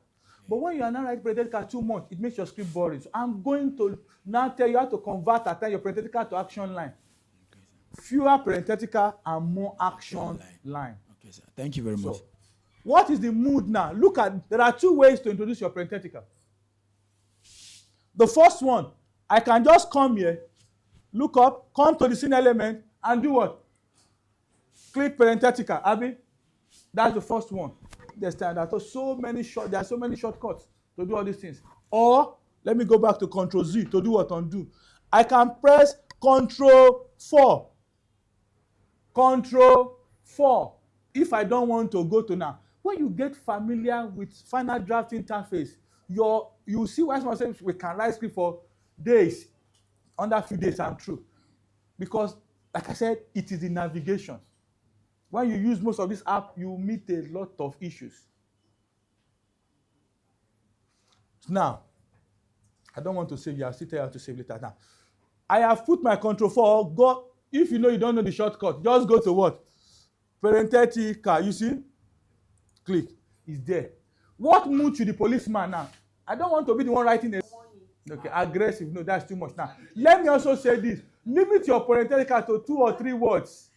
But when you are not writing parenthetical too much, it makes your script boring. So I'm going to now tell you how to convert your parenthetical to action line. Fewer parenthetical and more action line.
Okay, sir. Thank you very much.
So, what is the mood now? Look at, there are two ways to introduce your parenthetical. The first one, I can just come here, look up, come to the scene element, and do what? Click parenthetical. Abi? That's the first one. There are so many shortcuts to do all these things. Or, let me go back to Control Z to do what undo. I can press Control 4. Control 4. If I don't want to go to now. When you get familiar with final draft interface, you see why someone says we can write script for days, under a few days, I'm true. Because, like I said, it is the navigation. When you use most of this app, you meet a lot of issues. Now, I don't want to save you. I'll still tell you how to save later. Now, I have put my Control 4. Go, if you know you don't know the shortcut, just go to what? Parenthetical. You see? Click. It's there. What mood should the policeman now? I don't want to be the one writing a... Okay, aggressive. No, that's too much. Now, let me also say this. Limit your parenthetical to 2 or 3 words.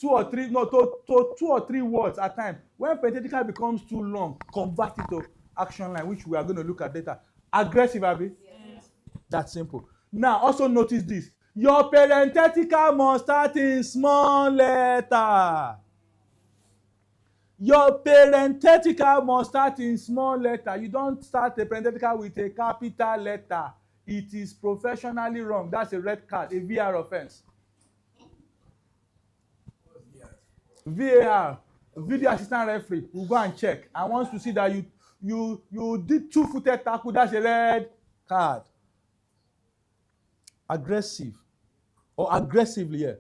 2 or 3 words at a time. When parenthetical becomes too long, convert it to action line, which we are going to look at later. Aggressive, Abby? Yes. That's simple. Now, also notice this. Your parenthetical must start in small letter. Your parenthetical must start in small letter. You don't start a parenthetical with a capital letter. It is professionally wrong. That's a red card, a VR offense. VAR, video assistant referee, will go and check. I want to see that you did 2-footed tackle. That's a red card. Aggressive or aggressively, yeah.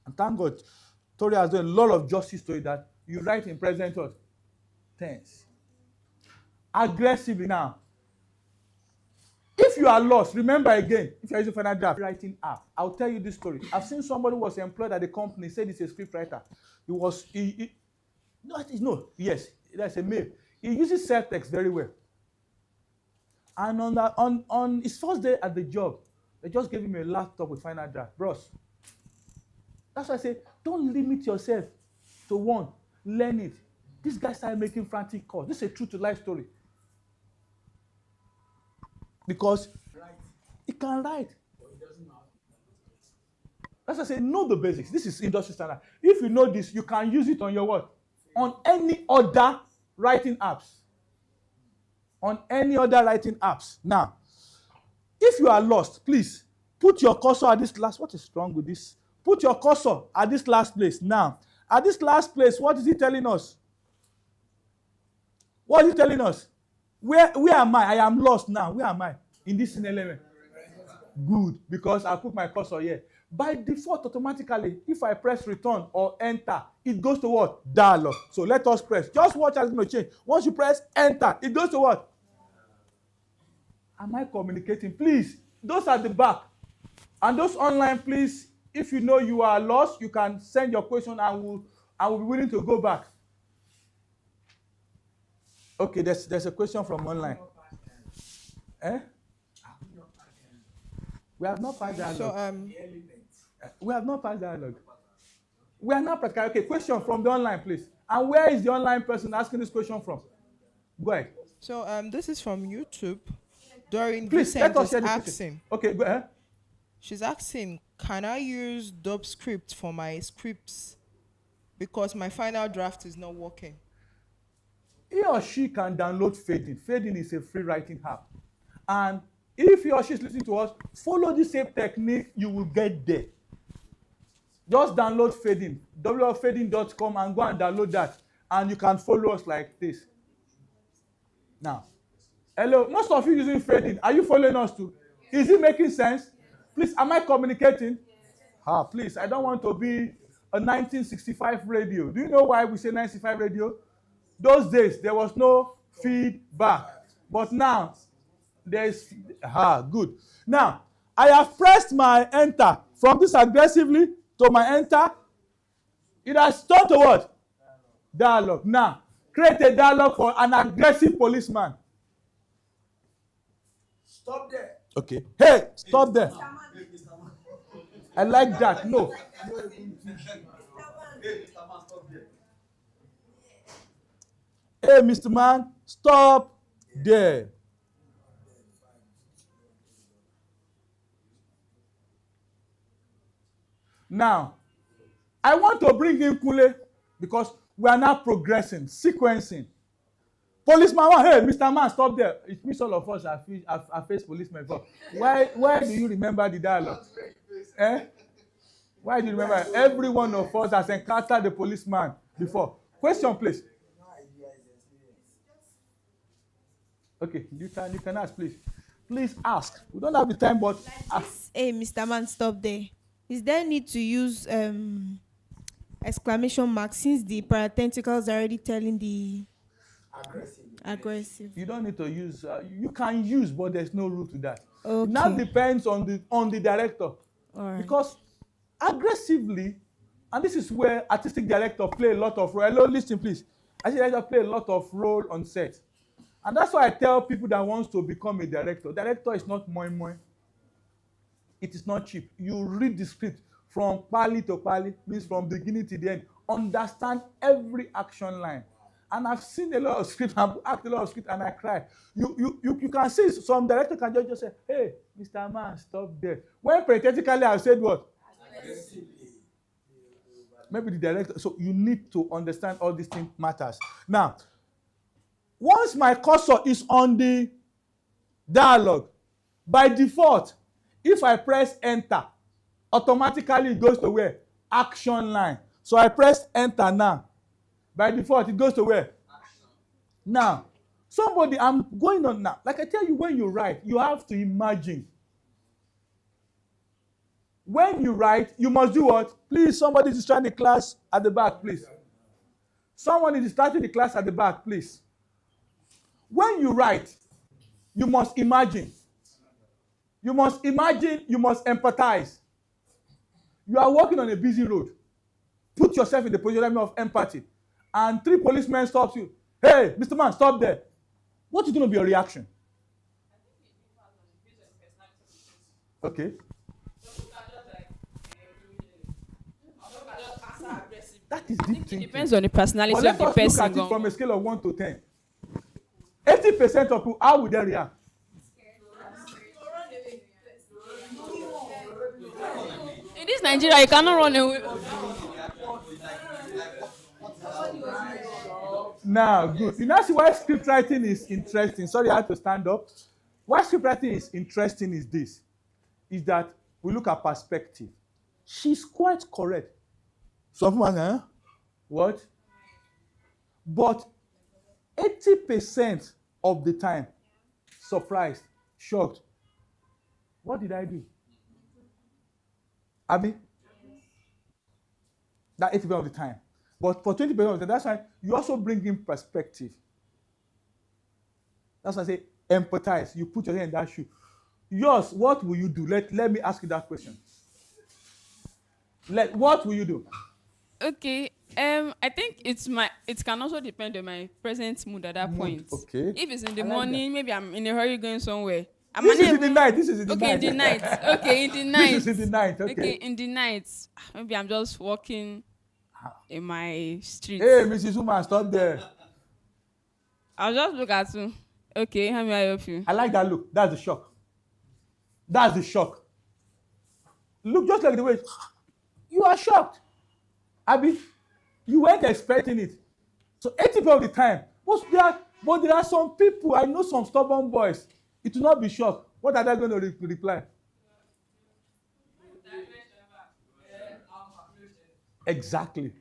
And thank God, Tori has done a lot of justice to it that you write in present tense. Aggressively now. If you are lost, remember again, if you are using final draft writing app, I'll tell you this story. I've seen somebody who was employed at the company, said he's a scriptwriter. That's a male. He uses self-text very well. And on his first day at the job, they just gave him a laptop with final draft. Bros. That's why I say, don't limit yourself to one. Learn it. This guy started making frantic calls. This is a true to life story. Because he can write. That's why I say, know the basics. This is industry standard. If you know this, you can use it on your what? On any other writing apps. On any other writing apps. Now, if you are lost, please put your cursor at this last. What is wrong with this? Put your cursor at this last place. Now, at this last place, what is he telling us? What is he telling us? Where am I? I am lost now. Where am I? In this scene element. Good, because I put my cursor here. By default, automatically, if I press return or enter, it goes to what? Dialog. So let us press. Just watch how it's going to change. Once you press enter, it goes to what? Am I communicating? Please, those at the back. And those online, please, if you know you are lost, you can send your question and we'll be willing to go back. Okay, there's a question from online. We have not passed dialogue. We have not passed dialogue. We are not practical. Okay, question from the online, please. And where is the online person asking this question from? Go ahead.
So this is from YouTube. Doreen
Please,
Vincent
let us
is
share the
asking.
Okay, go ahead.
She's asking, can I use dub script for my scripts? Because my final draft is not working.
He or she can download Fading. Fading is a free writing app. And if he or she is listening to us, follow the same technique, you will get there. Just download Fading, www.fading.com, and go and download that. And you can follow us like this. Now, hello, most of you using Fading, are you following us too? Is it making sense? Please, am I communicating? Please, I don't want to be a 1965 radio. Do you know why we say 1965 radio? Those days, there was no feedback. But now, there is, good. Now, I have pressed my enter from this aggressively to my enter. It has turned to what? Dialogue. Now, create a dialogue for an aggressive policeman.
Stop there.
Okay. Hey, stop there. I like that. No. Hey, Mr. Man, stop there. Now, I want to bring in Kule because we are now progressing, sequencing. Policeman, hey, Mr. Man, stop there. It means all of us have faced policemen before. Why do you remember the dialogue? Why do you remember? Every one of us has encountered the policeman before. Question, please. Okay, you can ask, please. Please ask. We don't have the time, but ask.
Hey, Mr. Man, stop there. Is there need to use exclamation mark since the parentheticals are already telling the aggressive?
You don't need to use. You can use, but there's no rule to that.
Okay.
Now depends on the director.
All right.
Because aggressively, and this is where artistic director play a lot of role. Hello, listen, please. Artistic director play a lot of role on set, and that's why I tell people that wants to become a director. Director is not moi moi. It is not cheap. You read the script from pali to pali, means from beginning to the end. Understand every action line. And I've seen a lot of script, I've acted a lot of script, and I cry. You can see some director can just say, hey, Mr. Man, stop there. When parenthetically I've said what? Maybe the director. So you need to understand all these things matters. Now, once my cursor is on the dialogue, by default, if I press enter, automatically it goes to where? Action line. So I press enter now. By default, it goes to where? Action. Now, I'm going on now. Like I tell you, when you write, you have to imagine. When you write, you must do what? Please, somebody is starting the class at the back, please. Someone is starting the class at the back, please. When you write, you must imagine. You must imagine, you must empathize. You are walking on a busy road. Put yourself in the position of empathy. And 3 policemen stops you. Hey, Mr. Man, stop there. What is going to be your reaction? Okay. That is deep thinking.
It depends on the personality of the person.
Let us look at it from a scale of 1 to 10. 80% of people, how would they react?
In this Nigeria, you cannot run away.
Now, good. You now see why script writing is interesting. Sorry, I had to stand up. Why script writing is interesting is this. Is that we look at perspective. She's quite correct. Some people what? But 80% of the time, surprised, shocked. What did I do? Abby? That 80% of the time. But for 20% of the time, that's why you also bring in perspective. That's why I say empathize. You put yourself in that shoe. Yours, what will you do? Let me ask you that question. What will you do?
Okay. I think it can also depend on my present mood at that point.
Okay.
If it's in the morning, maybe I'm in a hurry going somewhere.
This is in the night.
Okay, in the night. Okay, in the night.
This is in the night.
Okay, in the night. Maybe I'm just walking in my street.
Hey, Mrs. Woman, stop there.
I'll just look at you. Okay, how may I help you?
I like that look. That's the shock. That's the shock. Look just like the way you are shocked. Abby, you weren't expecting it. So 80% of the time, but there are some people, I know some stubborn boys. It will not be shock. What are they going to reply? Exactly.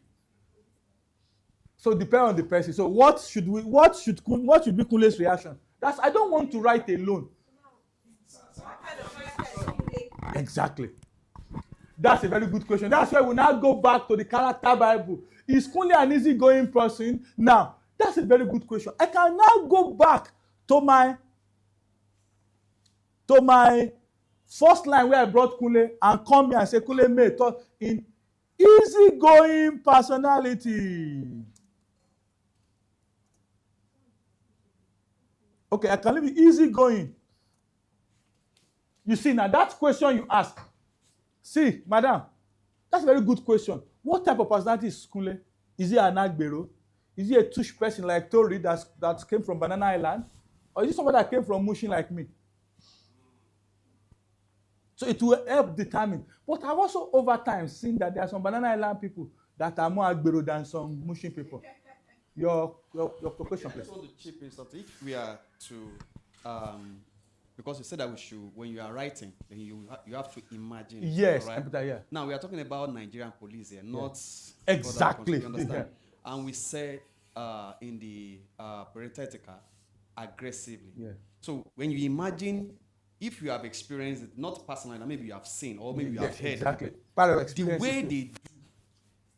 So depend on the person. So what should be Kunle's reaction? That's I don't want to write alone. Exactly. That's a very good question. That's why we now go back to the character Bible. Is Kunle an easygoing person? Now, that's a very good question. I can now go back to my first line where I brought Kunle and come here and say Kunle may talk in easygoing personality. Okay, I can leave it easygoing. You see, now that question you ask. See, madam, that's a very good question. What type of personality is Kunle? Is he an Agbero? Is he a tush person like Tori that came from Banana Island? Or is he somebody that came from Mushin like me? So it will help determine. But I've also over time seen that there are some Banana Island people that are more Agbero than some Mushin people. Your question, please.
I just want to chip in something. If we are to because you said that we should, when you are writing, then you have to imagine.
Yes,
right?
yeah.
Now we are talking about Nigerian police here, not
exactly.
You understand? Yeah. And we say in the parenthetical, aggressively.
Yeah.
So when you imagine, if you have experienced it, not personally, maybe you have seen or maybe you have heard.
Exactly.
The way they do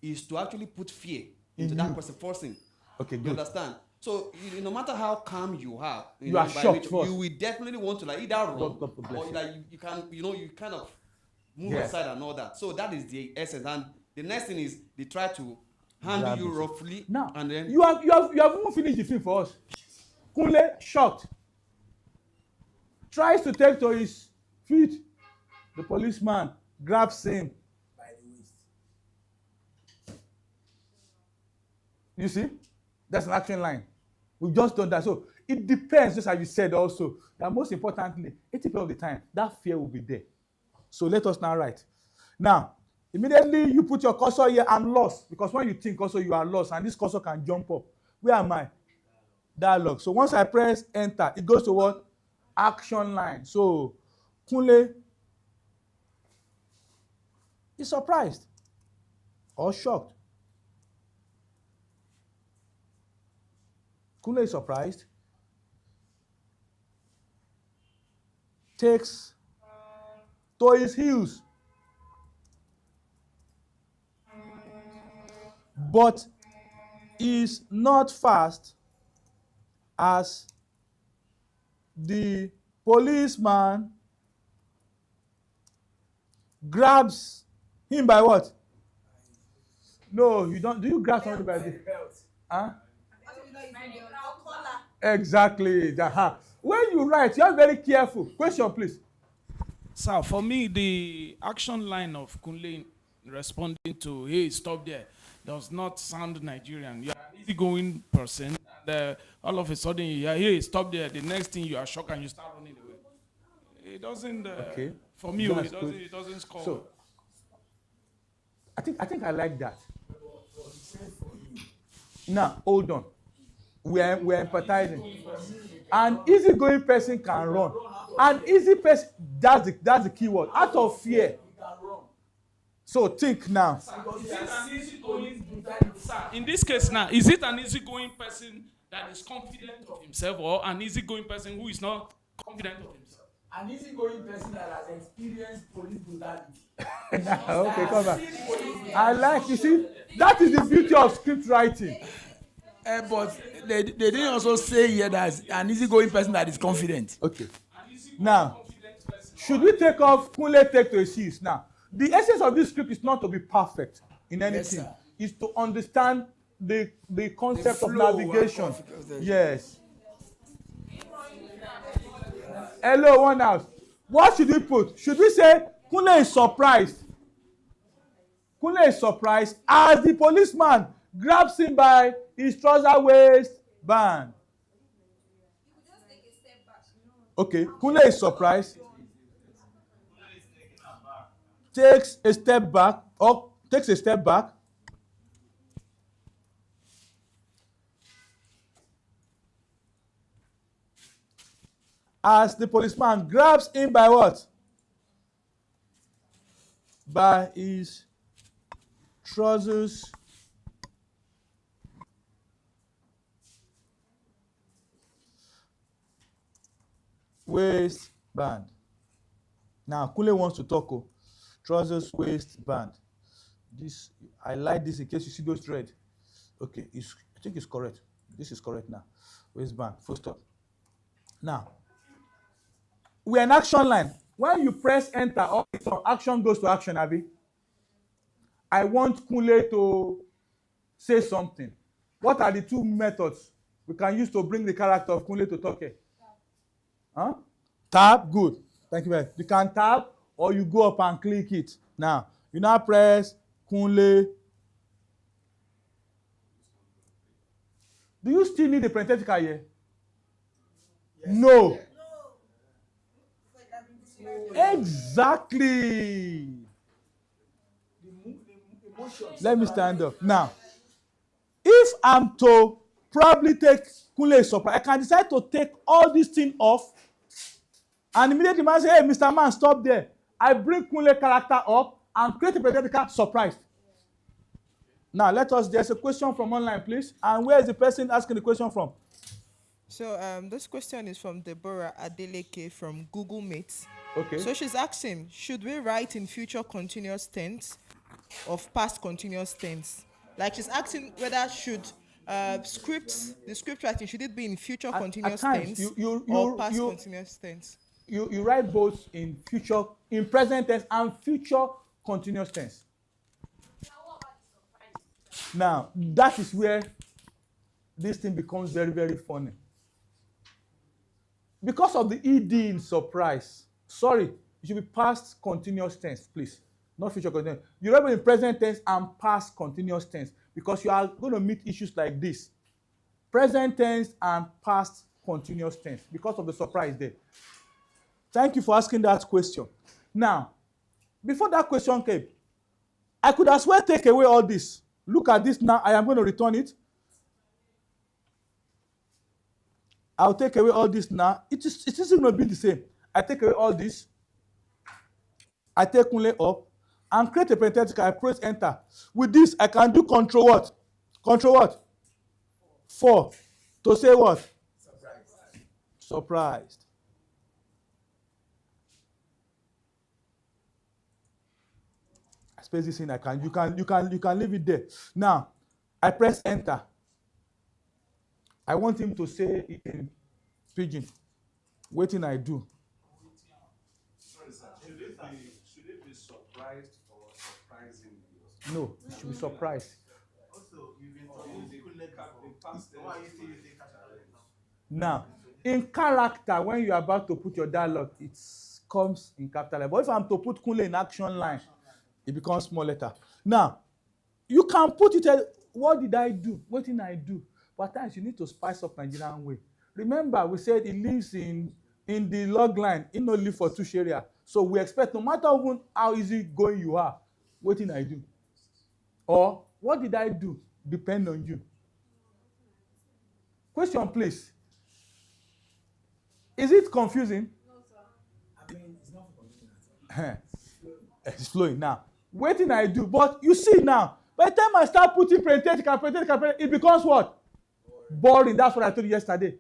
is to actually put fear into that person first thing.
Okay, good.
You understand? So no matter how calm you are,
you are shocked first.
You will definitely want to like either run or like you can you kind of move aside and all that. So that is the essence. And the next thing is they try to handle you roughly.
Now
and then
you have even finished the film for us. Kunle shocked. Tries to take to his feet. The policeman grabs him by the waist. You see? That's an action line. We've just done that. So it depends, just as you said also, that most importantly, 80% of the time, that fear will be there. So let us now write. Now, immediately you put your cursor here, I'm lost. Because when you think also you are lost, and this cursor can jump up. Where am I? Dialogue. So once I press enter, it goes to what? Action line. So Kunle is surprised or shocked. Kunle is surprised, takes to his heels, but is not fast as the policeman grabs him by what? No, you don't. Do you grab somebody by the belt? Huh? Exactly. When you write, you are very careful. Question, please.
So for me, the action line of Kunle responding to "Hey, stop there" does not sound Nigerian. You are an easygoing person, and all of a sudden you hear "Hey, stop there." The next thing you are shocked and you start running away. It doesn't.
Okay.
For me, it doesn't score.
So, I think I like that. Now, hold on. We're empathizing. An easygoing person can run. An easy person, that's the key word. Out of fear. So think now.
In this case now, is it an easygoing person that is confident of himself or an easygoing person who is not confident of himself?
An easygoing person that has experienced police brutality.
Okay, come back. I like, you see, that is the beauty of script writing.
But they didn't also say here that an easygoing person that is confident.
Okay. Now, should we take off Kunle take to his heels? Now, the essence of this script is not to be perfect in anything. It's to understand the concept of navigation. Yes. Hello, one house. What should we put? Should we say Kunle is surprised? Kunle is surprised as the policeman grabs him by his trouser waistband. Okay, Kunle is surprised. Takes a step back. as the policeman grabs him by what? By his trousers waistband. Now, Kunle wants to talk. Oh, trousers waistband. This, I like this in case you see those thread. Okay, I think it's correct. This is correct now. Waistband, full stop. Now, we're an action line. When you press enter, action goes to action, Abby. I want Kunle to say something. What are the two methods we can use to bring the character of Kunle to talk here? Huh? Tap, good. Thank you very much. You can tap or you go up and click it. Now, you now press Kunle. Do you still need a parenthetical here? Yes. No. Exactly. Let me stand up. Now, if I'm to probably take Kunle surprise, I can decide to take all these things off and immediately man say, hey, Mr. Man, stop there. I bring Kunle character up and create a parenthetical surprise. Now, there's a question from online, please. And where is the person asking the question from?
So this question is from Deborah Adeleke from Google Meet.
Okay.
So she's asking, should we write in future continuous tense of past continuous tense? Like she's asking whether should the script writing, should it be in future continuous tense or past continuous tense?
You write both in present tense and future continuous tense. Now, that is where this thing becomes very, very funny. Because of the ED in surprise, sorry, it should be past continuous tense, please. Not future continuous. You write in present tense and past continuous tense because you are going to meet issues like this. Present tense and past continuous tense because of the surprise there. Thank you for asking that question. Now, before that question came, I could as well take away all this. Look at this now. I am going to return it. I'll take away all this now. It isn't going to be the same. I take away all this. I take Kunle up and create a parenthetical. I press enter. With this, I can do control what? Control what? 4. To say what? Surprised. I space this in. You can leave it there. Now, I press enter. I want him to say it in pidgin. Waiting I do.
Sorry, sir. Should it be surprised or surprising?
No, it should be surprised.
Also, you've introduced in past tense. Why are you still using challenge?
Now, in character, when you're about to put your dialogue, it comes in capital letter. But if I'm to put Kunle in action line, it becomes small letter. Now, you can put it as, what did I do? What did I do? But at times you need to spice up Nigerian way. Remember, we said it lives in the log line. It no live for 2 area. So we expect no matter even how easy going you are, what did I do? Or what did I do? Depend on you. Question, please. Is it confusing?
No, sir. I mean, it's not confusing.
It's flowing now. What did I do? But you see now, by the time I start putting parenthetical, it becomes what? Boring. That's what I told you yesterday.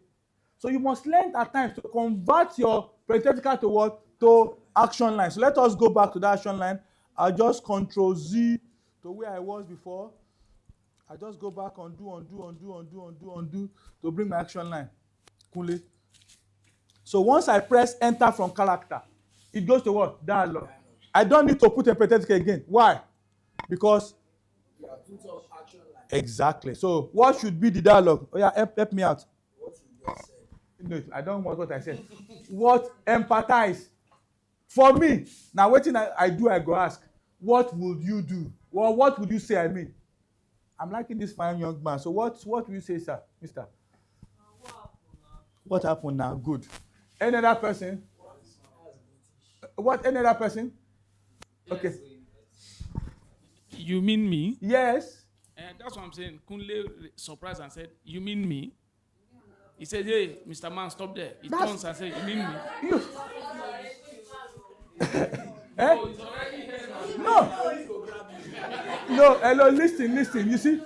So you must learn at times to convert your parenthetical to what? To action line. So let us go back to that action line. I'll just Control Z to where I was before. I just go back, undo to bring my action line. Kunle. So once I press enter from character, it goes to what? Dialogue. I don't need to put a parenthetical again. Why? Because exactly. So what should be the dialogue? Oh yeah, help me out. What you just said. No, I don't want what I said. What empathize? For me, now waiting I go ask, what would you do? Well, what would you say? I mean, I'm liking this fine young man. So what will you say, sir, mister? What happened now? Good. Any other person? What? Any other person? Okay.
You mean me?
Yes.
And that's what I'm saying. Kunle surprised and said, you mean me? He said, hey, Mr. Man, stop there. He
That's-
turns and says, you mean me?
You. Eh? No. No, hello, listen. You see,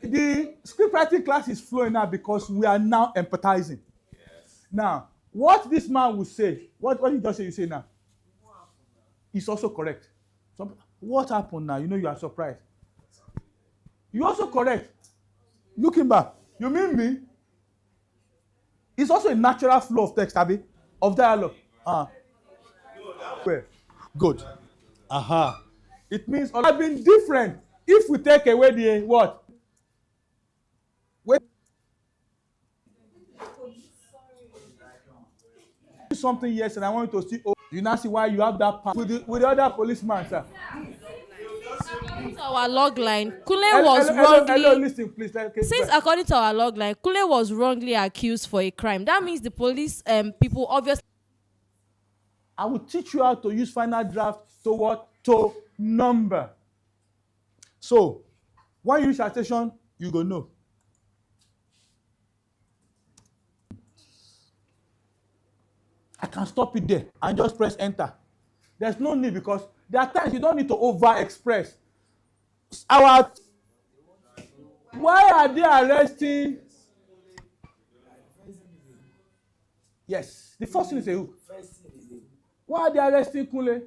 the scriptwriting class is flowing now because we are now empathizing. Now, what this man will say, what you just say, you say now, is also correct. What happened now? You know, you are surprised. You also correct. Looking back, you mean me? It's also a natural flow of text, Abi, of dialogue. Good. Aha. It means all have been different. If we take away the what? Wait. Something yes, and I want you to see. Oh, you now see why you have that part with the other policeman, sir.
According to our log line, Kule was wrongly.
Hello, listen, please. Okay,
since according to our log line, Kule was wrongly accused for a crime. That means the police people obviously.
I will teach you how to use final draft to what? To number. So, when you use citation, you go know. I can stop it there and just press enter. There's no need because there are times you don't need to over-express. Why are they arresting? Yes, the first thing is a hook. Why are they arresting Kunle?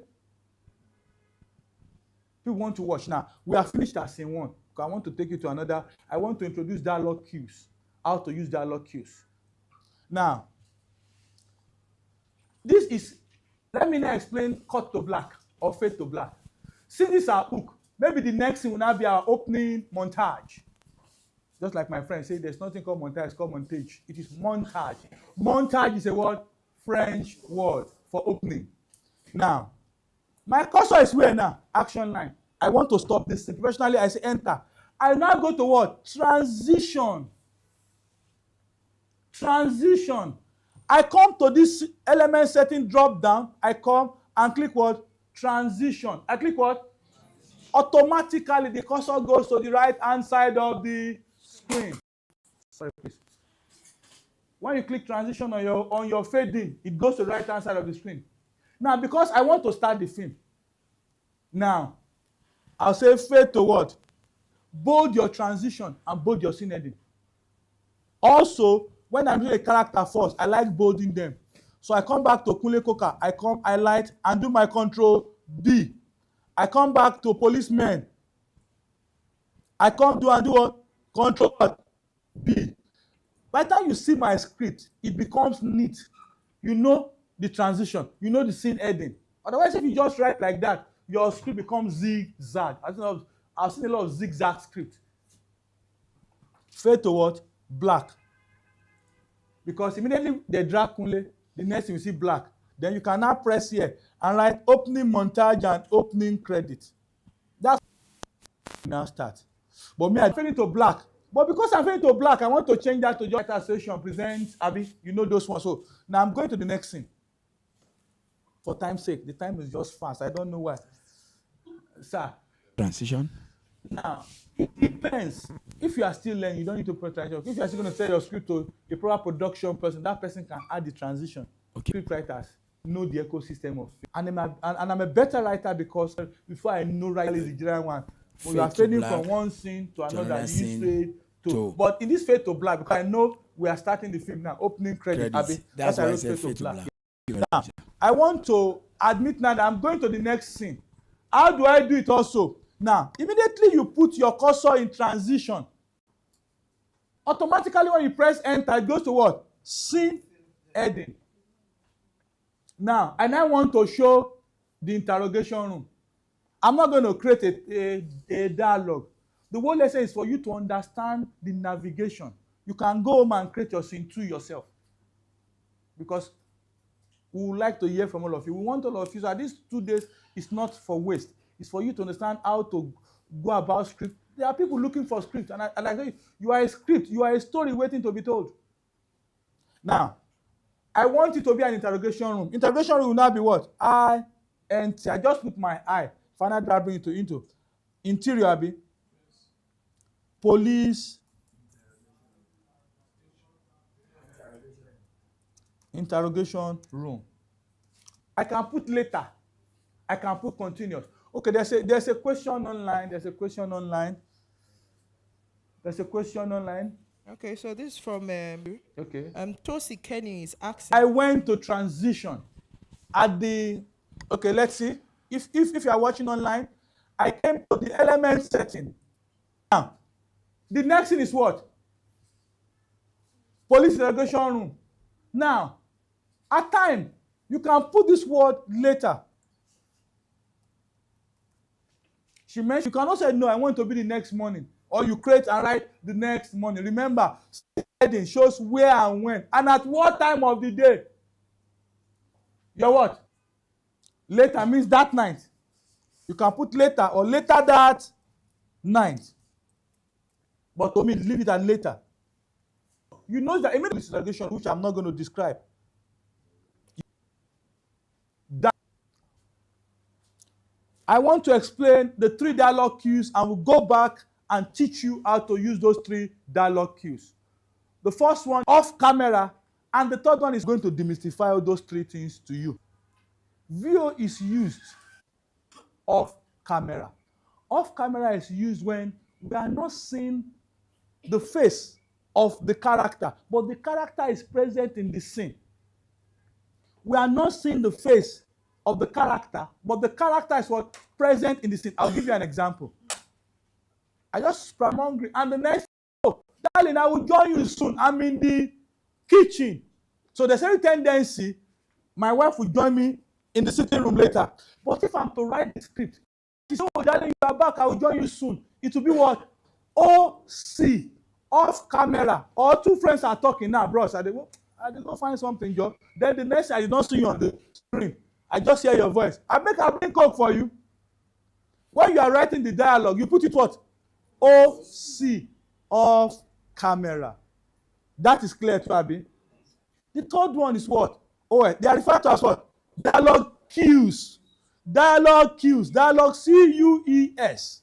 People want to watch. Now, we have finished at scene 1. I want to take you to another. I want to introduce dialogue cues. How to use dialogue cues. Now, this is, let me now explain cut to black or fade to black. Since this is our hook, maybe the next thing will now be our opening montage. Just like my friend said, there's nothing called montage, it's called montage. It is montage. Montage is a word, French word for opening. Now, my cursor is where now? Action line. I want to stop this. Professionally, I say enter. I now go to what? Transition. Transition. I come to this element setting drop down. I come and click what? Transition. I click what? Automatically, the cursor goes to the right hand side of the screen. Sorry, please. When you click transition on your fading, it goes to the right hand side of the screen. Now, because I want to start the film, now, I'll say fade to what? Bold your transition and bold your scene heading. Also, when I'm doing a character first, I like bolding them. So I come back to Kunle Koka, I come highlight and do my control D. I come back to policemen. I come do and do what? Control B. By the time you see my script, it becomes neat. You know the transition, you know the scene heading. Otherwise, if you just write like that, your script becomes zigzag. I've seen a lot of zigzag script. Fade to what? Black. Because immediately they drag Kunle, the next thing you see black. Then you can now press here and write opening montage and opening credit. That's now start. But me, I fade to black. But because I'm fading to black, I want to change that to just association, present, Abi, you know those ones. So now I'm going to the next scene. For time's sake, the time is just fast. I don't know why. Sir.
Transition.
Now, it depends. If you are still learning, you don't need to put transition. If you are still going to tell your script to a proper production person, that person can add the transition. Okay. Script writers know the ecosystem of it. And I'm a better writer because before I know right is the general one. But you are fading from one scene to another. But in this fade to black, because I know we are starting the film now, opening credit. Abi,
that's why I
wrote
said fade to black.
Now, I want to admit now that I'm going to the next scene. How do I do it also? Now, immediately you put your cursor in transition. Automatically when you press enter, it goes to what? Scene heading. Now, and I want to show the interrogation room. I'm not going to create a dialogue. The whole lesson is for you to understand the navigation. You can go home and create your scene to yourself. Because we would like to hear from all of you. We want all of you. So these 2 days is not for waste. It's for you to understand how to go about script. There are people looking for script. And I say, you are a script. You are a story waiting to be told. Now, I want it to be an interrogation room. Interrogation room will now be what? I just put my eye. Final draft bring it into interior, Abi. Police. interrogation room. I can put later. I can put continuous. Okay, there's a question online. There's a question online.
Okay, so this is from
okay.
Tosi Kenny is asking.
I went to transition at the. Okay, let's see. If you are watching online, I came to the element setting. Now, the next thing is what? Police interrogation room. Now, at time, you can put this word later. She mentioned, you cannot say, no, I want to be the next morning. Or you create and write the next morning. Remember, heading shows where and when. And at what time of the day. Your what? Later means that night. You can put later or later that night. But to me, leave it at later. You know that immediate interrogation, which I'm not going to describe. That I want to explain the 3 dialogue cues and we'll go back and teach you how to use those 3 dialogue cues. The first one, off camera, and the third one is going to demystify all those 3 things to you. VO is used off camera. Off camera is used when we are not seeing the face of the character, but the character is present in the scene. We are not seeing the face of the character, but the character is what present in the scene. I'll give you an example. I just I'm hungry, and the next, oh, darling, I will join you soon. I'm in the kitchen. So there's every tendency my wife will join me in the sitting room later. But if I'm to write the script, she says, oh, darling, you are back, I will join you soon. It will be what? OC, off camera. Or 2 friends are talking now, bros. I did go find something, Joe. Then the next I did not see you on the screen. I just hear your voice. I bring Coke for you. When you are writing the dialogue, you put it what? OC, off camera. That is clear to Abi. The third one is what? Oh, they are referred to as what? Dialogue cues. Dialogue cues. Dialogue CUES.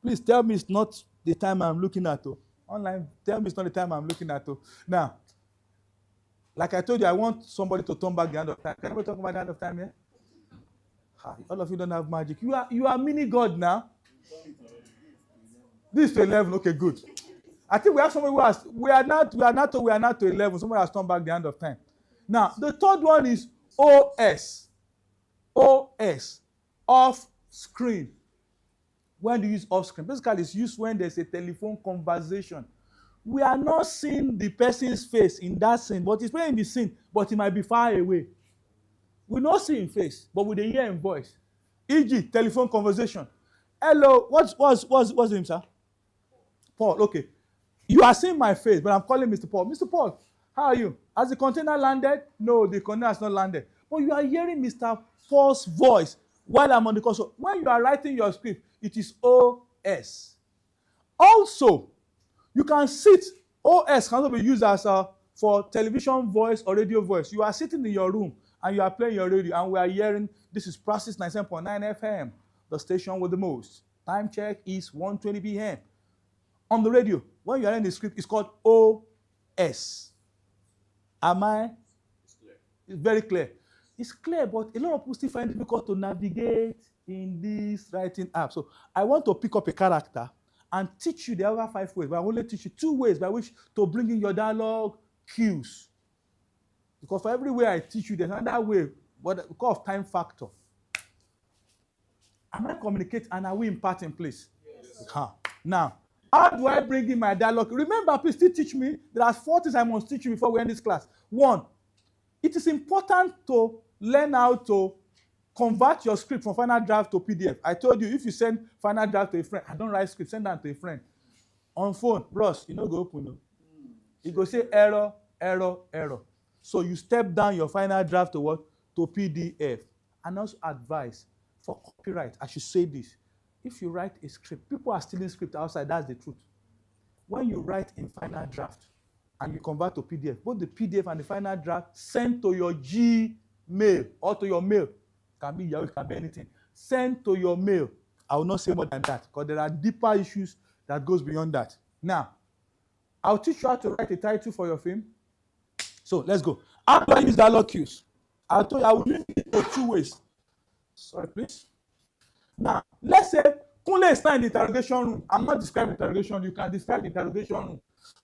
Please tell me it's not the time I'm looking at. Online, tell me it's not the time I'm looking at. Now, like I told you, I want somebody to turn back the hand of time. Can we talk about the hand of time here? All of you don't have magic. You are mini God now. This is to 11. Okay, good. I think we have somebody who has. We are not to 11. Somebody has turned back the hand of time. Now, the third one is OS. OS. Off screen. When do you use off screen? Basically, it's used when there's a telephone conversation. We are not seeing the person's face in that scene, but it's playing the scene, but it might be far away. We not see him face, but we hear him voice. E.g., telephone conversation. Hello, what's the name, sir? Paul, okay. You are seeing my face, but I'm calling Mr. Paul. Mr. Paul, how are you? Has the container landed? No, the container has not landed. But you are hearing Mr. Paul's voice while I'm on the call. So when you are writing your script, it is OS. Also, you can sit, OS can also be used as for television voice or radio voice. You are sitting in your room and you are playing your radio and we are hearing, this is Praxis 97.9 FM, the station with the most. Time check is 1:20 p.m. On the radio, when you are in the script, it's called OS. Am I? It's clear. It's very clear. It's clear, but a lot of people still find it difficult to navigate in this writing app. So I want to pick up a character and teach you the other 5 ways, but I will only teach you 2 ways by which to bring in your dialogue cues. Because for every way I teach you, there's another way, but because of time factor. Am I communicate and are we in part in place? Yes. Now, how do I bring in my dialogue? Remember, please still teach me. There are 4 things I must teach you before we end this class. 1, it is important to learn how to convert your script from final draft to PDF. I told you, if you send final draft to a friend, I don't write script, send that to a friend. On phone, bros, you know, go open it. You go say error, error, error. So you step down your final draft to what? To PDF. And also advice for copyright. I should say this. If you write a script, people are stealing script outside, that's the truth. When you write in final draft and you convert to PDF, both the PDF and the final draft send to your Gmail or to your mail. Can be Yahoo, can be anything. Send to your mail. I will not say more than that because there are deeper issues that goes beyond that. Now, I'll teach you how to write a title for your film. So let's go. How do I use dialogue cues? I told you I will use it for 2 ways. Sorry, please. Now, let's say Kunle is not in the interrogation room. I'm not describing the interrogation room. You can describe the interrogation room.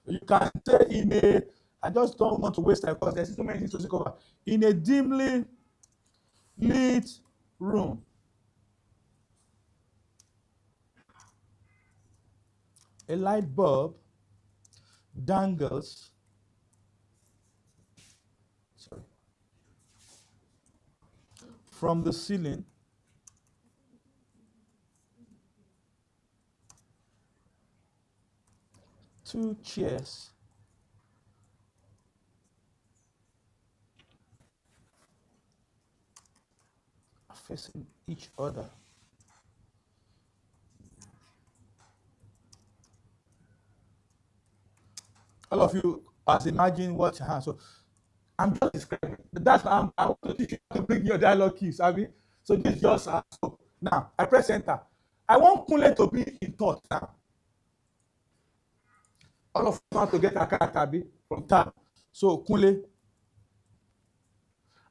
You can say in a, I just don't want to waste time because there's so many things to cover. In a dimly lit room. A light bulb dangles from the ceiling two chairs are facing each other. All of you must imagine what you have. So I'm just describing. That's I want to teach you to bring your dialogue keys, Abby. So this is just so now I press enter. I want Kunle to be in thought now. All of us want to get a character Abby from tab. So Kunle.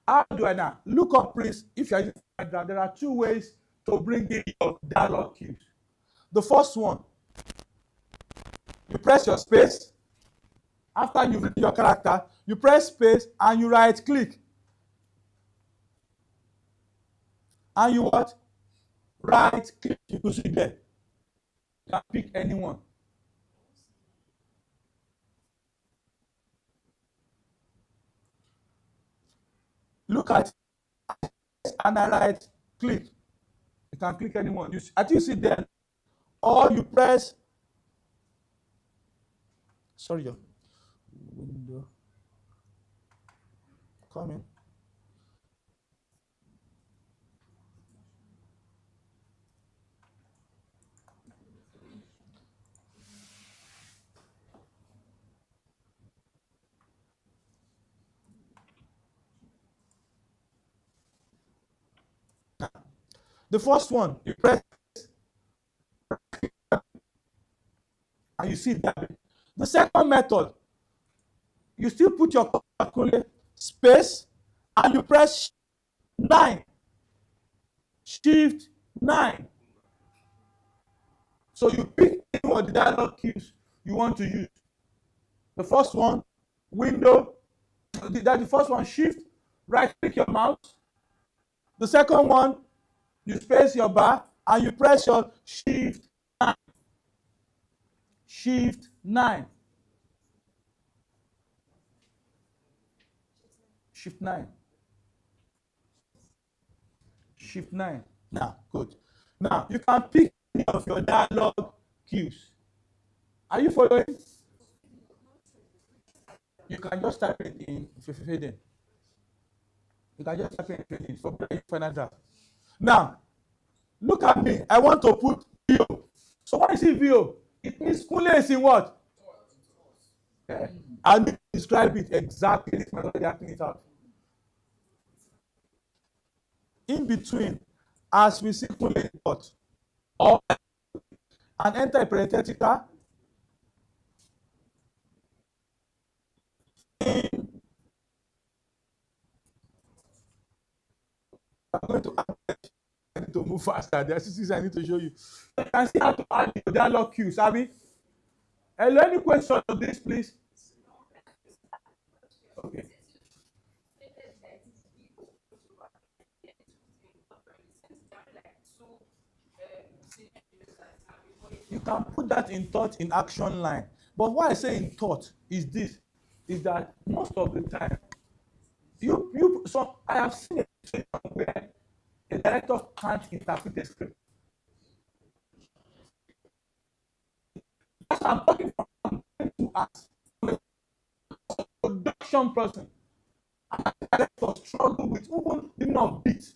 How do I now? Look up, please. If you are using that, there are 2 ways to bring in your dialogue keys. The first one, you press your space. After you've written your character, you press space and you right click. And you what? Right click. You can see there. You can pick anyone. Look at it and I right click. You can click anyone. I think you see there. Or you press. Sorry, your window. Come in. The first one, you press and you see that. The second method, you still put your space and you press 9. Shift 9. So you pick any of the dialogue keys you want to use. The first one, window. That's the first one, shift, right click your mouse. The second one, you space your bar and you press your shift 9. Shift 9. Shift 9. Shift 9. Now, good. Now, you can pick any of your dialogue cues. Are you following? You can just type it in fading. You can just type it in fading for final draft. Now, look at me. I want to put VO. So when I see VO, it means Kunle is in what? Yeah. I'll describe it exactly. This method acting it out. In between, as we see Kunle in thought, or and enter a parenthetical. I'm going to I need to move faster. There are things I need to show you. You can see how to add your dialogue cues, Abby. Hello, any question on this, please? Okay. You can put that in thought in action line. But what I say in thought is this, is that most of the time, so I have seen a situation where a director can't interpret a script. As I'm talking from to ask a production person, and a director struggle with even the number of beats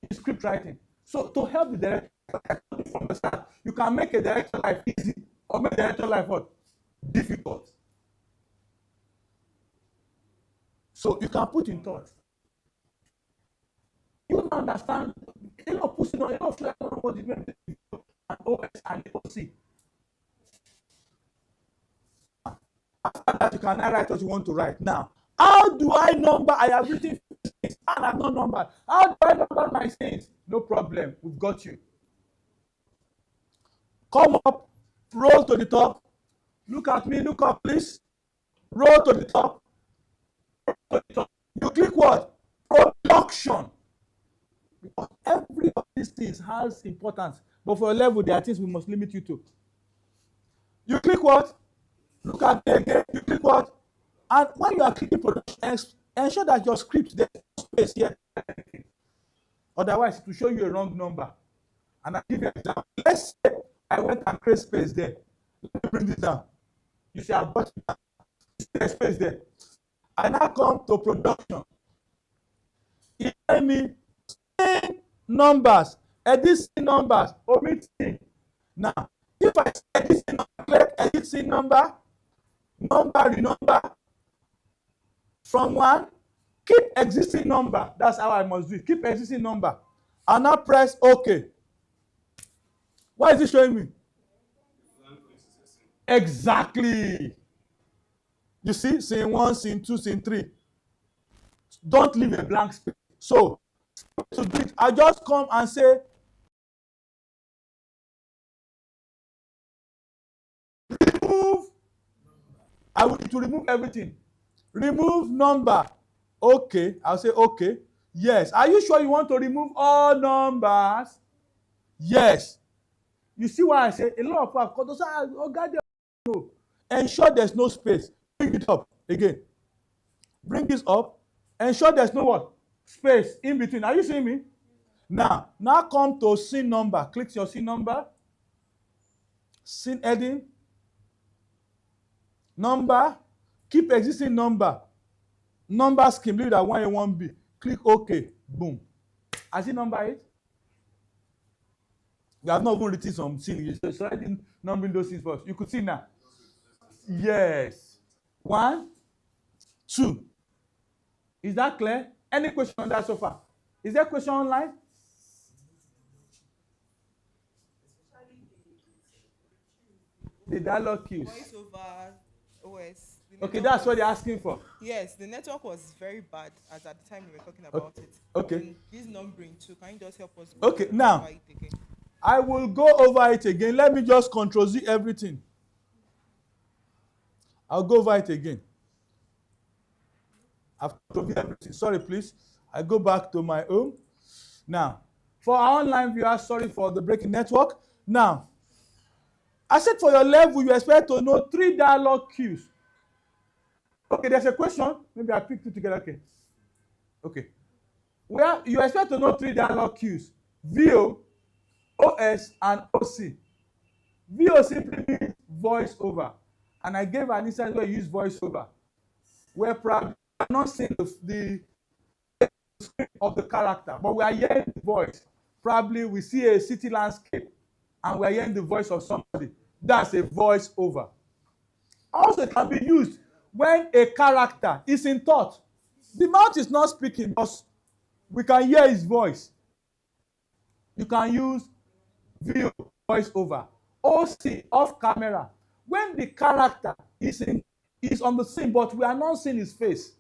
in script writing. So to help the director from the start, you can make a director life easy or make a director life what? Difficult. So you can put in thought. You don't understand. You know, pushing on your flag on what is meant and OS and OC. After that, you can now write what you want to write. Now, how do I number? I have written things and I have not numbered. How do I number my things? No problem. We've got you. Come up, roll to the top. Look at me, look up, please. Roll to the top. You click what? Production. Because every of these things has importance. But for a level, there are things we must limit you to. You click what? Look at me again. You click what? And when you are clicking production, ensure that your script, there's no space here. Otherwise, it will show you a wrong number. And I'll give you an example. Let's say I went and create space there. Let me bring this down. You see, I've got a space there. I now come to production. It tells me numbers, edit numbers, omit. Now, if I edit number, click edit number, renumber from 1, keep existing number. That's how I must do it. Keep existing number. And now press OK. What is it showing me? Exactly. You see, scene 1, scene 2, scene 3. Don't leave a blank space. So, to do it, I just come and say, remove. I will to remove everything. Remove number. Okay. I'll say okay. Yes. Are you sure you want to remove all numbers? Yes. You see why I say a lot of people have got those. Oh God, no. Ensure there's no space. Bring it up again. Bring this up. Ensure there's no what? Space in between. Are you seeing me? Now come to scene number. Click your scene number. Scene heading. Number. Keep existing number. Number scheme. Leave it at 1A, 1B. Click OK. Boom. I see number 8. We have not even written some scene. So I didn't number those things first. You could see now. Yes. 1, 2. Is that clear? Any question on that so far? Is there a question online? The dialogue cues.
Voice over OS.
Okay, that's what they're asking for.
Yes, the network was very bad as at the time we were talking about it.
Okay.
And this numbering too. Can you just help us?
Okay, now I will go over it again. Let me just Ctrl Z everything. I'll go over it again. I've Ctrl V everything. Sorry, please. I go back to my home. Now, for our online viewers, sorry for the breaking network. Now, I said for your level, you expect to know 3 dialogue cues. Okay, there's a question. Maybe I picked it together. Okay. Okay. Well, you expect to know 3 dialogue cues. VO, OS, and OC. VO simply means voice over. And I gave an instance where you use voice over. Where probably we are not seeing the script of the character, but we are hearing the voice. Probably we see a city landscape and we are hearing the voice of somebody. That's a voice over. Also, it can be used when a character is in thought. The mouth is not speaking, but we can hear his voice. You can use VO, voice over. OC, off camera. When the character is on the scene, but we are not seeing his face.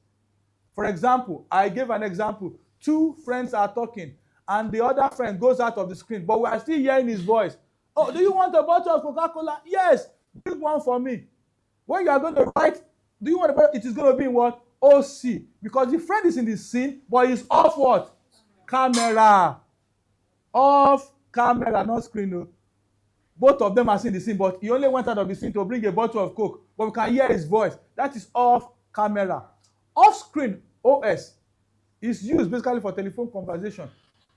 For example, I gave an example. 2 friends are talking, and the other friend goes out of the screen, but we are still hearing his voice. Oh, do you want a bottle of Coca-Cola? Yes, bring one for me. When you are going to write, do you want a bottle? It is going to be in what? OC. Because the friend is in the scene, but he's off what? Camera. Off camera, not screen. No. Both of them are seeing the scene, but he only went out of the scene to bring a bottle of Coke. But we can hear his voice. That is off camera. Off screen, OS, is used basically for telephone conversation.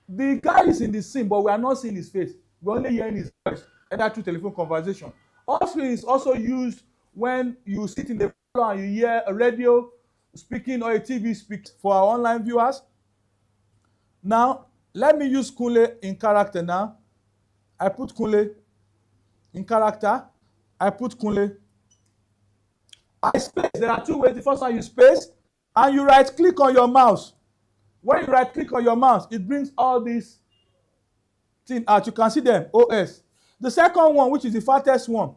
The guy is in the scene, but we are not seeing his face. We're only hearing his voice, either through telephone conversation. Off screen is also used when you sit in the floor and you hear a radio speaking or a TV speak for our online viewers. Now, let me use Kunle in character now. I put Kunle in character. I put Kunle. I space. There are 2 ways. The first one, you space, and you right-click on your mouse. When you right-click on your mouse, it brings all these things out. You can see them, OS. The second one, which is the fastest one,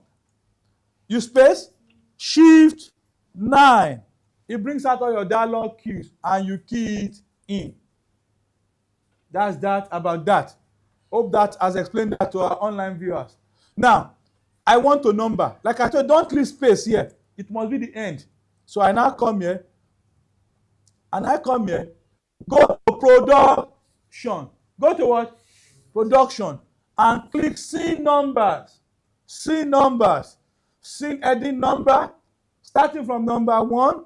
you space, shift, 9. It brings out all your dialogue cues and you key it in. That's that about that. Hope that has explained that to our online viewers. Now, I want to number. Like I told, don't leave space here. It must be the end. So I now come here. And I come here. Go to production. Go to what? Production. And click scene numbers. Scene numbers. Scene heading number. Starting from number 1.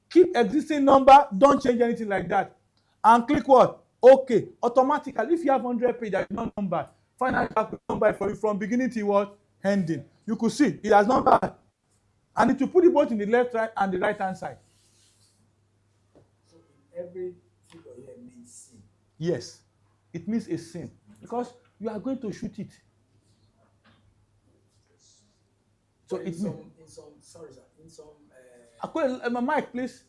Keep existing number. Don't change anything like that. And click what? Okay. Automatically, if you have 100 pages that is not numbered, finally have to number it for you from beginning to what? Ending. You could see it has numbered. And it will put it both in the left right and the right hand side.
So every figure here means scene.
Yes. It means a scene. Because you are going to shoot it. So it means.
Sorry, sir. In some.
My mic, please.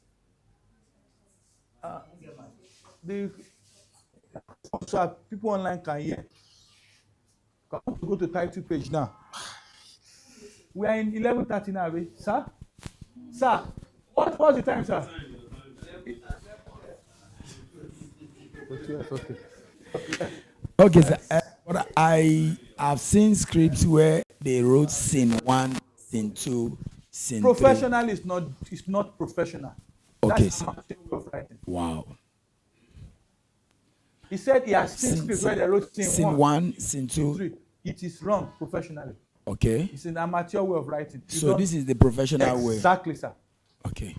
So people online can hear. Go to title page now. We are in 11:30 now, right? Sir? Sir, what's the time, sir?
Okay, sir. But I have seen scripts where they wrote scene 1, scene 2, scene 3.
Professional is not professional.
Okay,
That's
sir.
way of writing.
Wow.
He said he has seen scripts where they wrote
scene 1, scene 2.
3. It is wrong professionally.
Okay.
It's an amateur way of writing.
So this is the professional way.
Exactly, sir.
Okay.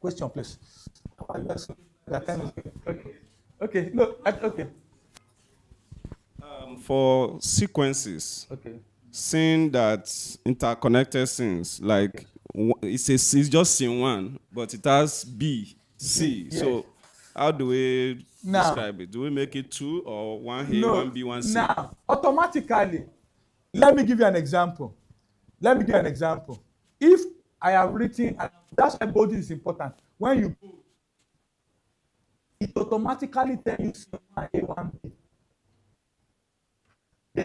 Question, please. Okay. Look. Okay.
For sequences, seeing that interconnected scenes, like it's just scene 1, but it has B, C.
Yes.
So how do we
Now,
describe it? Do we make it 2 or 1A, 1B, 1C?
Now, automatically, let me give you an example. If I have written, and that's why bolding is important. When you bold, it automatically tells you A, 1B.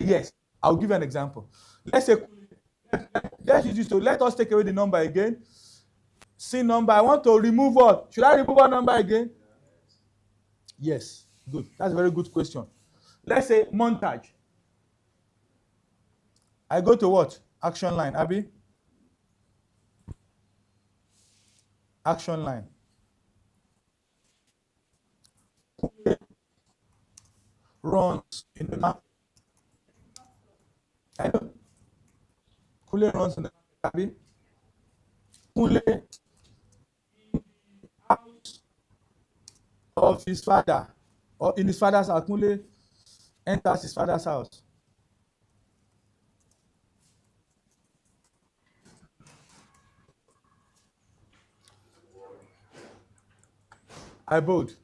Yes, I'll give you an example. Let's use this. So let us take away the number again. Scene number. I want to remove what? Should I remove one number again? Yes. Good. That's a very good question. Let's say montage. I go to what? Action line. Abby? Action line. Runs in the map. Kule runs in the map. Abby? Kule in the house of his father, or in his father's house. Kule enters his father's house. I bold.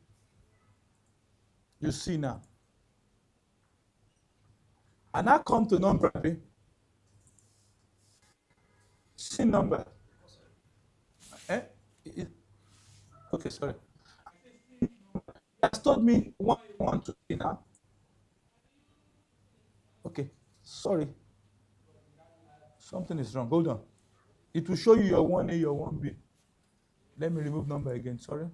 You see now. And I come to number. See number. Okay, sorry. He has told me 1, 1, 2, 3 now. Okay, sorry. Something is wrong. Hold on. It will show you your 1A, your 1B. Let me remove number again. Sorry.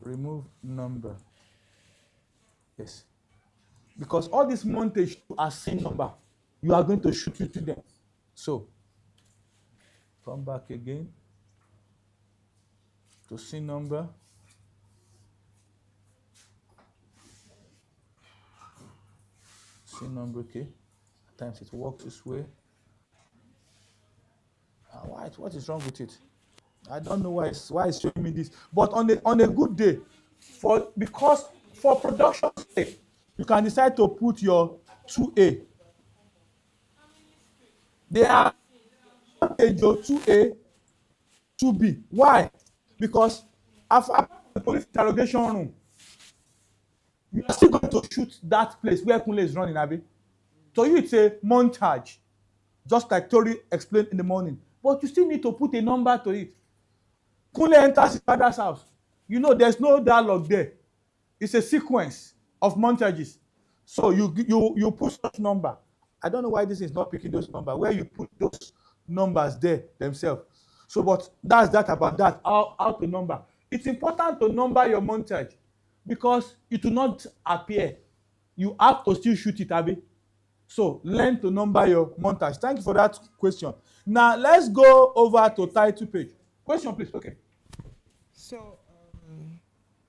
Remove number. Yes. Because all this montage are same number. You are going to shoot it to them. So, come back again to scene number. Scene number, okay. At times it works this way. What is wrong with it? I don't know why it's showing me this. But on a good day, because for production sake, you can decide to put your 2A. They are 2A, 2B. Why? Because after the police interrogation room, you are still going to shoot that place where Kunle is running, Abi. So you it's a montage, just like Tori explained in the morning. But you still need to put a number to it. Kunle enters his father's house. You know, there's no dialogue there. It's a sequence of montages. So you put such number. I don't know why this is not picking those numbers. Where you put those numbers there themselves. So, but that's that about that, how to number. It's important to number your montage because it will not appear. You have to still shoot it, Abi. So, learn to number your montage. Thank you for that question. Now, let's go over to title page. Question, please. Okay.
So,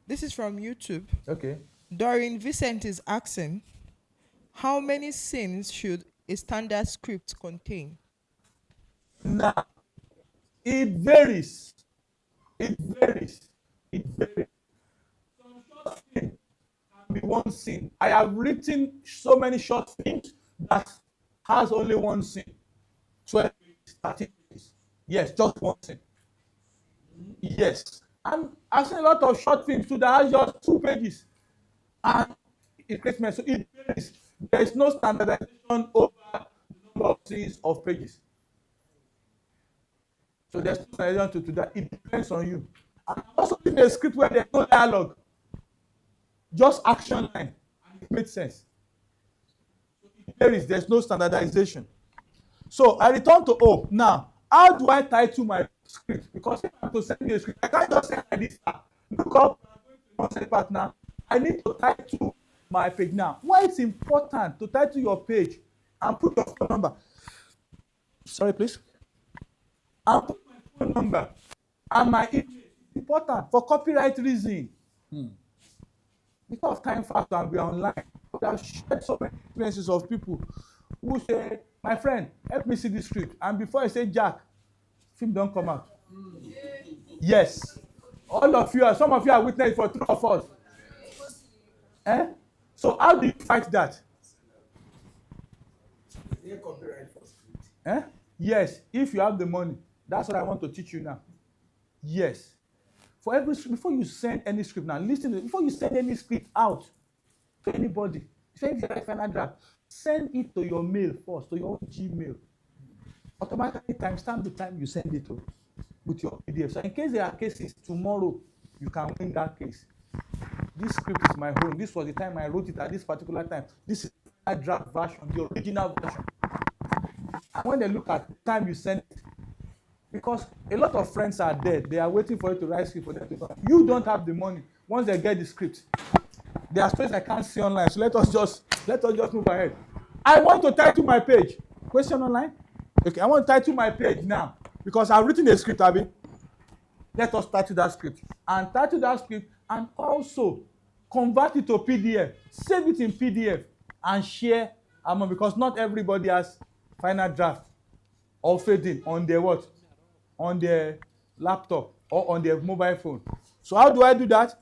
this is from YouTube.
Okay.
Doreen Vincent is asking, how many scenes should a standard script contain?
Now, it varies. It varies. It varies. Some short scene can be one scene. I have written so many short films that has only one scene. 12 pages, 13 pages. Yes, just one scene. Yes. And I've seen a lot of short films too that has just 2 pages. And it creates mess. So it varies. There is no standardization over the number of scenes of pages. So there's no standardization to that. It depends on you. And I'm also in a script where there's no dialogue. Just action line. And it makes sense. So it varies. There's no standardization. So I return to O. Now, how do I title my script? Because if I have to send you a script, I can't just send like this. Look up, I'm going to part now. I need to title my page now. Why it's important to title your page and put your phone number? Sorry, please. And put my phone number and my email. It's important for copyright reason. Because of time factor and we are online, we have shared so many experiences of people who say, my friend, help me see this script. And before I say Jack, film don't come out. Yes. All of you, some of you are witness for 3 of us. Eh? So how do you fight that? Eh? Yes, if you have the money. That's what I want to teach you now. Yes. For every before you send any script now, listen to it. Before you send any script out to anybody, send the final draft. Send it to your mail first, to your Gmail. Automatically timestamp the time you send it to with your PDF. So in case there are cases tomorrow, you can win that case. This script is my own. This was the time I wrote it at this particular time. This is a draft version, the original version. And when they look at the time you send it, because a lot of friends are dead, they are waiting for you to write script for them to come. You don't have the money. Once they get the script, there are stories I can't see online. So let us just move ahead. I want to title my page. Question online? Okay, I want to title my page now because I've written a script, Abi. Let us title that script. And title that script and also convert it to PDF. Save it in PDF and share among, because not everybody has final draft or fading on their what? On their laptop or on their mobile phone. So how do I do that?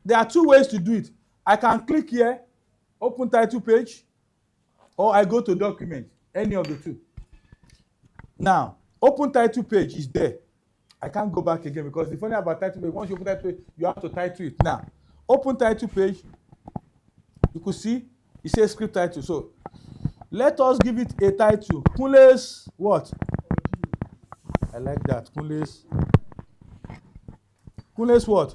There are 2 ways to do it. I can click here, open title page, or I go to document, any of the 2. Now, open title page is there. I can't go back again because the funny about title page, once you open title page, you have to title it. Now, open title page, you could see it says script title. So let us give it a title. Kunle's what? I like that. Kunle's what?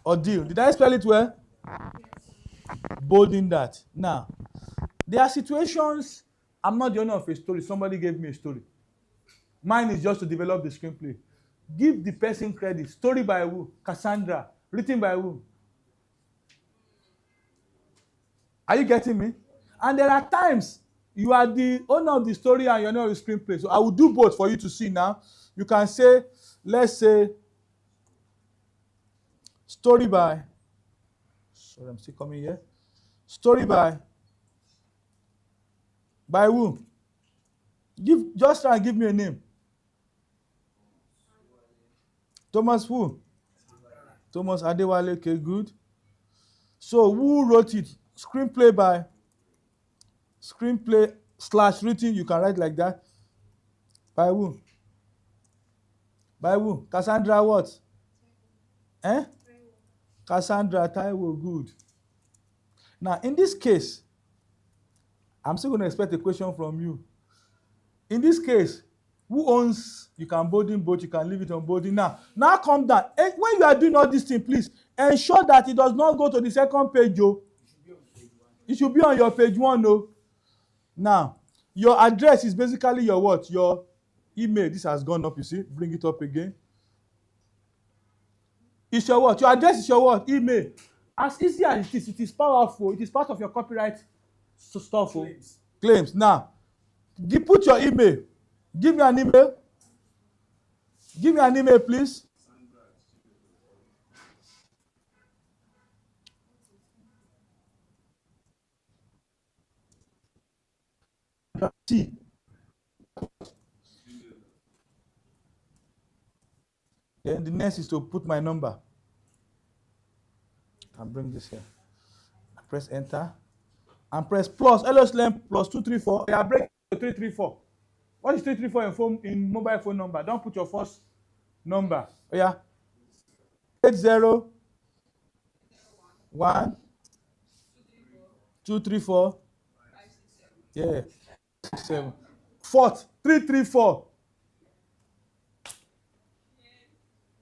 Ordeal. Did I spell it well? Bolding that. Now, there are situations, I'm not the owner of a story. Somebody gave me a story. Mine is just to develop the screenplay. Give the person credit. Story by who? Cassandra. Written by who? Are you getting me? And there are times you are the owner of the story and you're not the screenplay. So I will do both for you to see now. You can say, let's say, story by, sorry, I'm still coming here. Story by who? Just try and give me a name. Thomas who? Thomas Adewale, okay, good. So who wrote it? Screenplay / written, you can write like that. By who? Cassandra what? Eh? Cassandra Taiwo, good. Now, in this case, I'm still going to expect a question from you. In this case, who owns? You can bolding both, you can leave it on bolding. Now calm down. And when you are doing all this thing, please ensure that it does not go to the second page, Joe. It should be on your page 1, no. Now, Your address is basically your what? Your email. This has gone up, you see. Bring it up again. It's your what? Your address is your what? Email. As easy as it is powerful. It is part of your copyright stuff. Claims. Claims. Now, put your email. Give me an email. Give me an email, please. T. Then the next is to put my number. And bring this here. I press enter. And press plus. LS learn plus 234. I break 334. What is 334 in mobile phone number? Don't put your first number. Oh, yeah. 80 1 2 3 4. Yeah. 7. Fourth 334.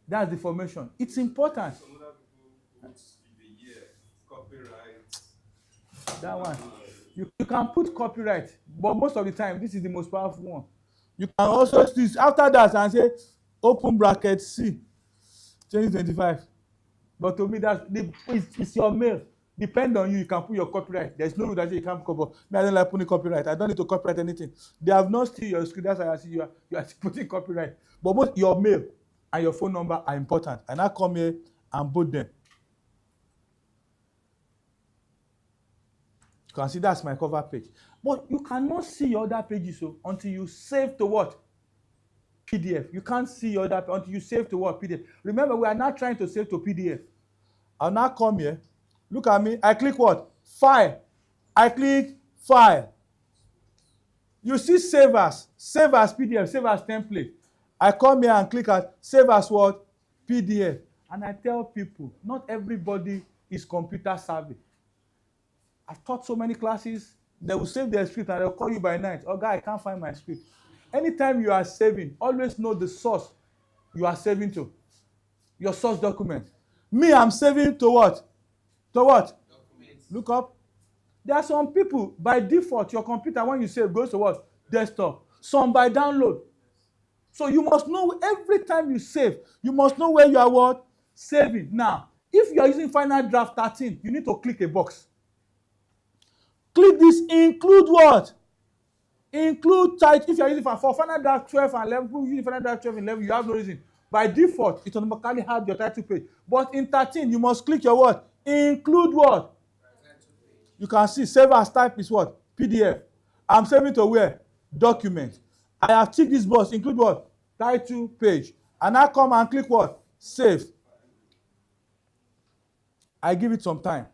That's the formation. It's important. That one. You can put copyright, but most of the time, this is the most powerful one. You can also use after that and say open bracket C 2025. But to me, it's your mail. Depend on you. You can put your copyright. There's no rule that you can't cover. Me, I don't like putting copyright. I don't need to copyright anything. They have not steal your script. That's why I see you are putting copyright. But both your mail and your phone number are important. And I come here and put them. You can see that's my cover page. But you cannot see your other pages until you save to what? PDF. You can't see your other until you save to what? PDF. Remember, we are not trying to save to PDF. I'll now come here. Look at me. I click what? File. I click File. You see Save As. Save as PDF. Save as template. I come here and click at Save as what? PDF. And I tell people, not everybody is computer savvy. I've taught so many classes. They will save their script and they'll call you by night. Oh, guy, I can't find my script. Anytime you are saving, always know the source you are saving to. Your source document. Me, I'm saving to what? To what? Documents. Look up. There are some people, by default, your computer, when you save, goes to what? Desktop. Some by download. So you must know every time you save, you must know where you are what? Saving. Now, if you are using Final Draft 13, you need to click a box. Click this, include what? Include title. If you are using for Final Draft 12 and 11, people using Final Draft 12 and 11, you have no reason. By default, it automatically has your title page. But in 13, you must click your what? Include what? You can see save as type is what? PDF. I'm saving to where? Document. I have ticked this box. Include what? Title page. And I come and click what? Save. I give it some time.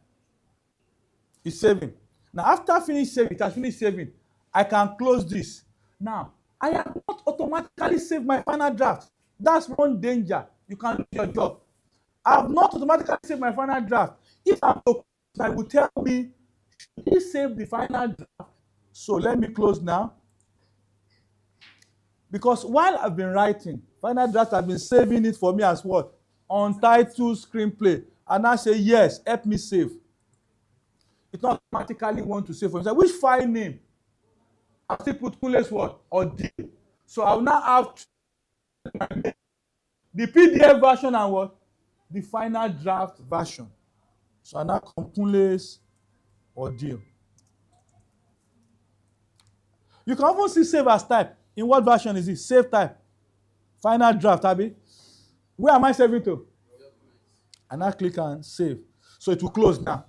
It's saving. Now, after finish saving, it has finished saving. I can close this. Now, I have not automatically saved my final draft. That's one danger. You can lose your job. I have not automatically saved my final draft. If I'm to, I will tell me, should he save the final draft? So let me close now. Because while I've been writing, final draft, I've been saving it for me as what? Untitled screenplay. And I say, yes, help me save. It not automatically want to save for me. Which file name? I still put Kunle's what? Or D. So I will now have the PDF version and what? The final draft version. So I now come Kunle's or deal. You can even see save as type. In what version is it? Save type. Final draft, Abby. Where am I saving to? And I click and save. So it will close now.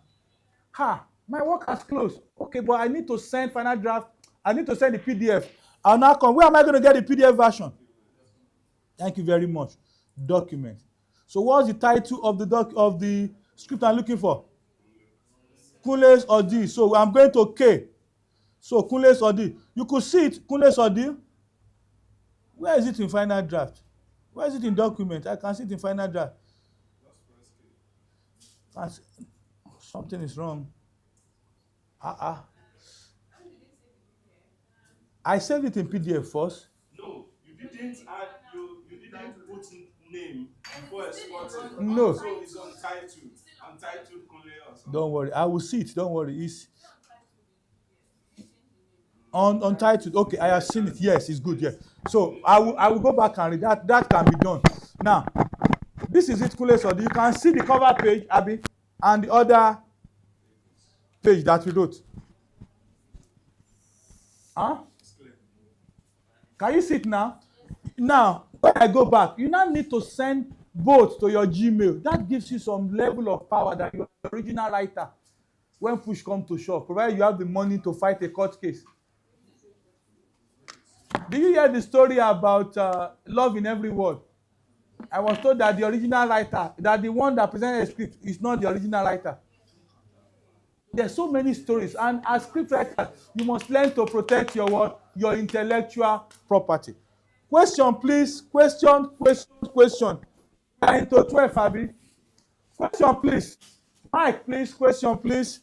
My work has closed. Okay, but I need to send final draft. I need to send the PDF. I'll now come. Where am I going to get the PDF version? Thank you very much. Document. So what's the title of the script I'm looking for? Kunle's or D. So I'm going to K. So Kunle's or D. You could see it, Kunle's or D. Where is it in final draft? Where is it in document? I can see it in final draft. Something is wrong. I saved it in PDF first.
No, you didn't add. You didn't put name before exporting.
No.
So it's untitled Kunle or something.
Don't worry, I will see it. Don't worry. Untitled. Okay, I have seen it. Yes, it's good. Yes. So I will go back and read that. That can be done. Now, this is it, Kule. So you can see the cover page, Abby, and the other page that we wrote. Huh? Can you see it now? Now, when I go back, you now need to send both to your Gmail. That gives you some level of power that you're the original writer. When push comes to shove, provided you have the money to fight a court case. Did you hear the story about love in every word? I was told that the original writer, that the one that presented the script is not the original writer. There's so many stories, and as scriptwriter, you must learn to protect your word, your intellectual property. Question, please. Question. Into 12, Fabi. Question, please. Mike, please. Question, please.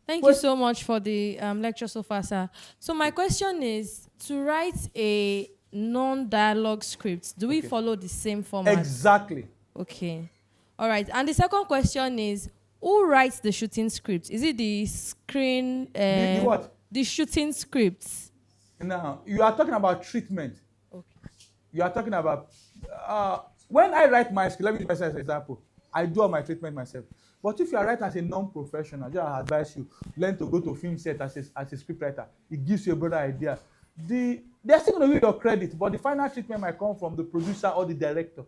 Thank you so much for the lecture so far, sir. So my question is, to write a non-dialogue script, do we follow the same format?
Exactly.
Okay. All right. And the second question is, who writes the shooting script? Is it the screen?
The what?
The shooting scripts.
Now, you are talking about treatment. Okay. You are talking about... when I write my script, let me use myself as an example. I do all my treatment myself. But if you are writing as a non-professional, I advise you, learn to go to film set as a scriptwriter. It gives you a better idea. They're still going to give your credit, but the final treatment might come from the producer or the director.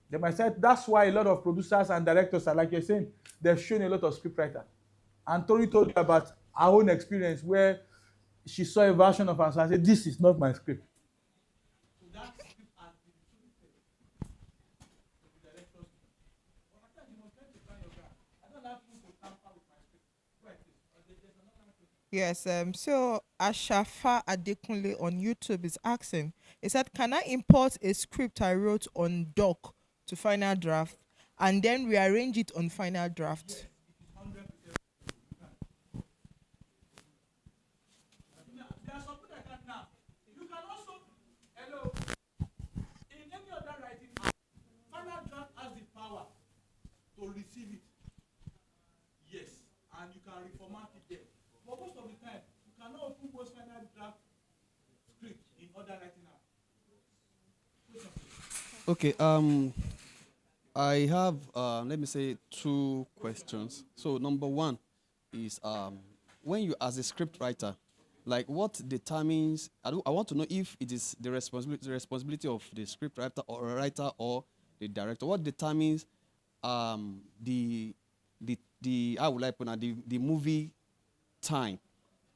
They might say that's why a lot of producers and directors are, like you're saying, they've shown a lot of scriptwriters. And Tori told you about her own experience where she saw a version of her and said, this is not my script.
Yes, so Ashafa Adekunle on YouTube is asking, he said, can I import a script I wrote on doc to final draft and then rearrange it on final draft?
To receive it. Yes, and you can reformat it there. But most of the time, you cannot open post final draft script in other writing app.
Okay, I have let me say 2 questions. So number 1 is when you as a script writer, like what determines, I want to know if it is the responsibility of the script writer or a writer or the director. What determines the how would I put it, the movie time,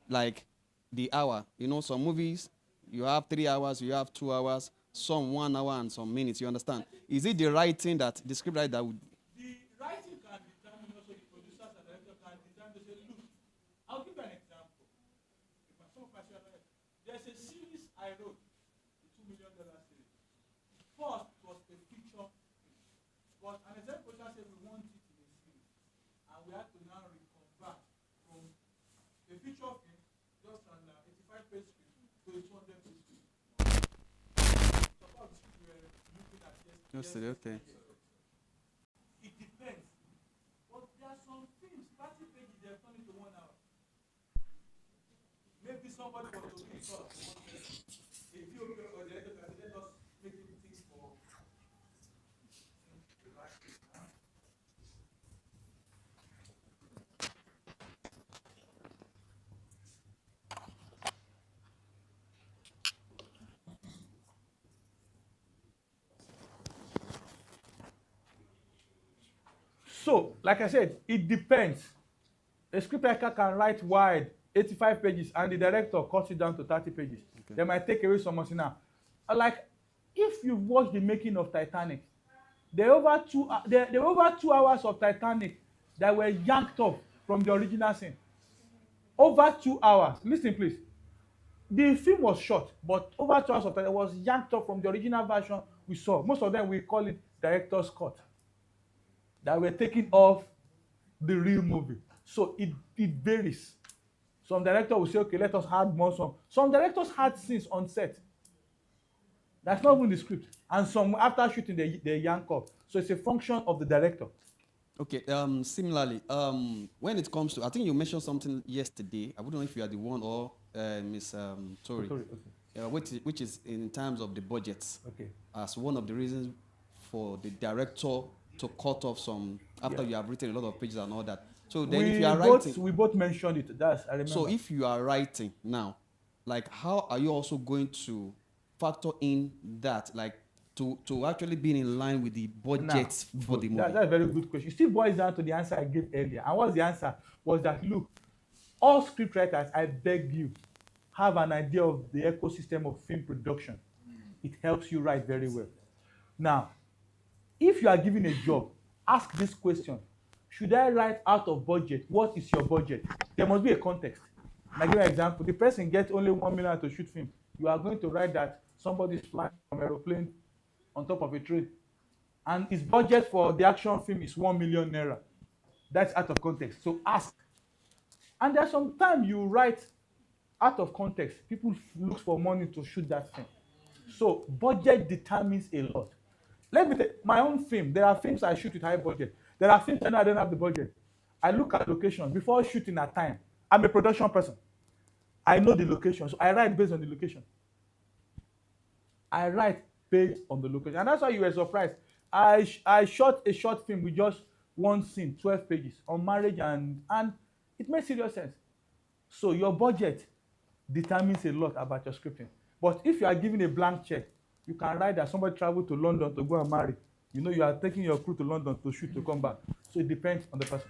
like the hour. You know, some movies you have 3 hours, you have 2 hours, some 1 hour and some minutes. You understand? Is it the writing that the script writer would?
The writing can determine, also the producers and director can determine to say, look, I'll give you an example. There's a series I wrote, the $2 million series. First was a feature, but an example producer said we want it in a series, and we had to now reconvert from a feature film, just an 85-page script, to a 200-page script. So about the script we were looking at yesterday.
Okay.
It depends. But there are some films, 30 pages, they have turned into 1 hour. Maybe somebody was to be short. If you or the editor can let us make it things for So, like I said, it depends. A scriptwriter can write wide, 85 pages, and the director cuts it down to 30 pages. Okay. They might take away some money now. Like, if you watch the making of Titanic, there were over 2 hours of Titanic that were yanked off from the original scene. Over 2 hours. Listen, please. The film was short, but over 2 hours of Titanic was yanked off from the original version we saw. Most of them, we call it director's cut. That were taken off the real movie. So it varies. Some director will say, okay, let us add more some. Some directors had scenes on set. That's not even the script. And some, after shooting, they yank off. So it's a function of the director.
Okay. Similarly, when it comes to, I think you mentioned something yesterday. I wouldn't know if you are the one or Miss Tori,
Tori,
which is in terms of the budgets.
Okay.
As one of the reasons for the director to cut off some after you have written a lot of pages and all that. So then, if you are writing,
we both mentioned it. That's I remember.
so if you are writing now, like how are you also going to factor in that, like to actually be in line with the budgets for the movie?
That's a very good question. It still boils down to the answer I gave earlier. And what's the answer? Was that look, all script writers, I beg you, have an idea of the ecosystem of film production. It helps you write very well. Now, if you are given a job, ask this question. Should I write out of budget? What is your budget? There must be a context. And I give you an example. The person gets only 1 million to shoot film. You are going to write that somebody is flying from an aeroplane on top of a train. And his budget for the action film is 1 million naira. That's out of context. So ask. And there's some time you write out of context. People look for money to shoot that film. So budget determines a lot. Let me take my own film. There are films I shoot with high budget. There are films I know I don't have the budget. I look at location before shooting at time. I'm a production person. I know the location, so I write based on the location. I write based on the location, and that's why you were surprised. I shot a short film with just one scene, 12 pages on marriage, and it made serious sense. So your budget determines a lot about your scripting. But if you are given a blank check, you can write that somebody traveled to London to go and marry. You know you are taking your crew to London to shoot to come back. So it depends on the person.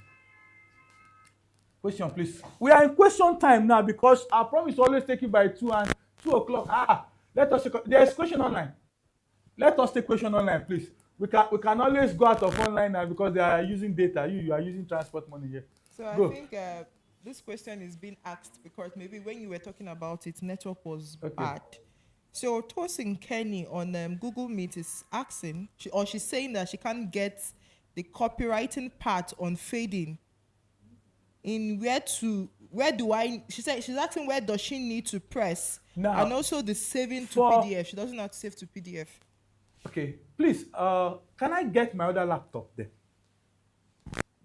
Question, please. We are in question time now because our promise is always take you by 2 and 2 o'clock. Let us. There is question online. Let us take question online, please. We can always go out of online now because they are using data. You are using transport money here.
So I think this question is being asked because maybe when you were talking about it, network was bad. So Tosin Kenny on Google Meet is asking, she's saying that she can't get the copywriting part on fading. She said she's asking where does she need to press,
now,
and also the saving to PDF. She doesn't have to save to PDF.
Okay, please, can I get my other laptop there?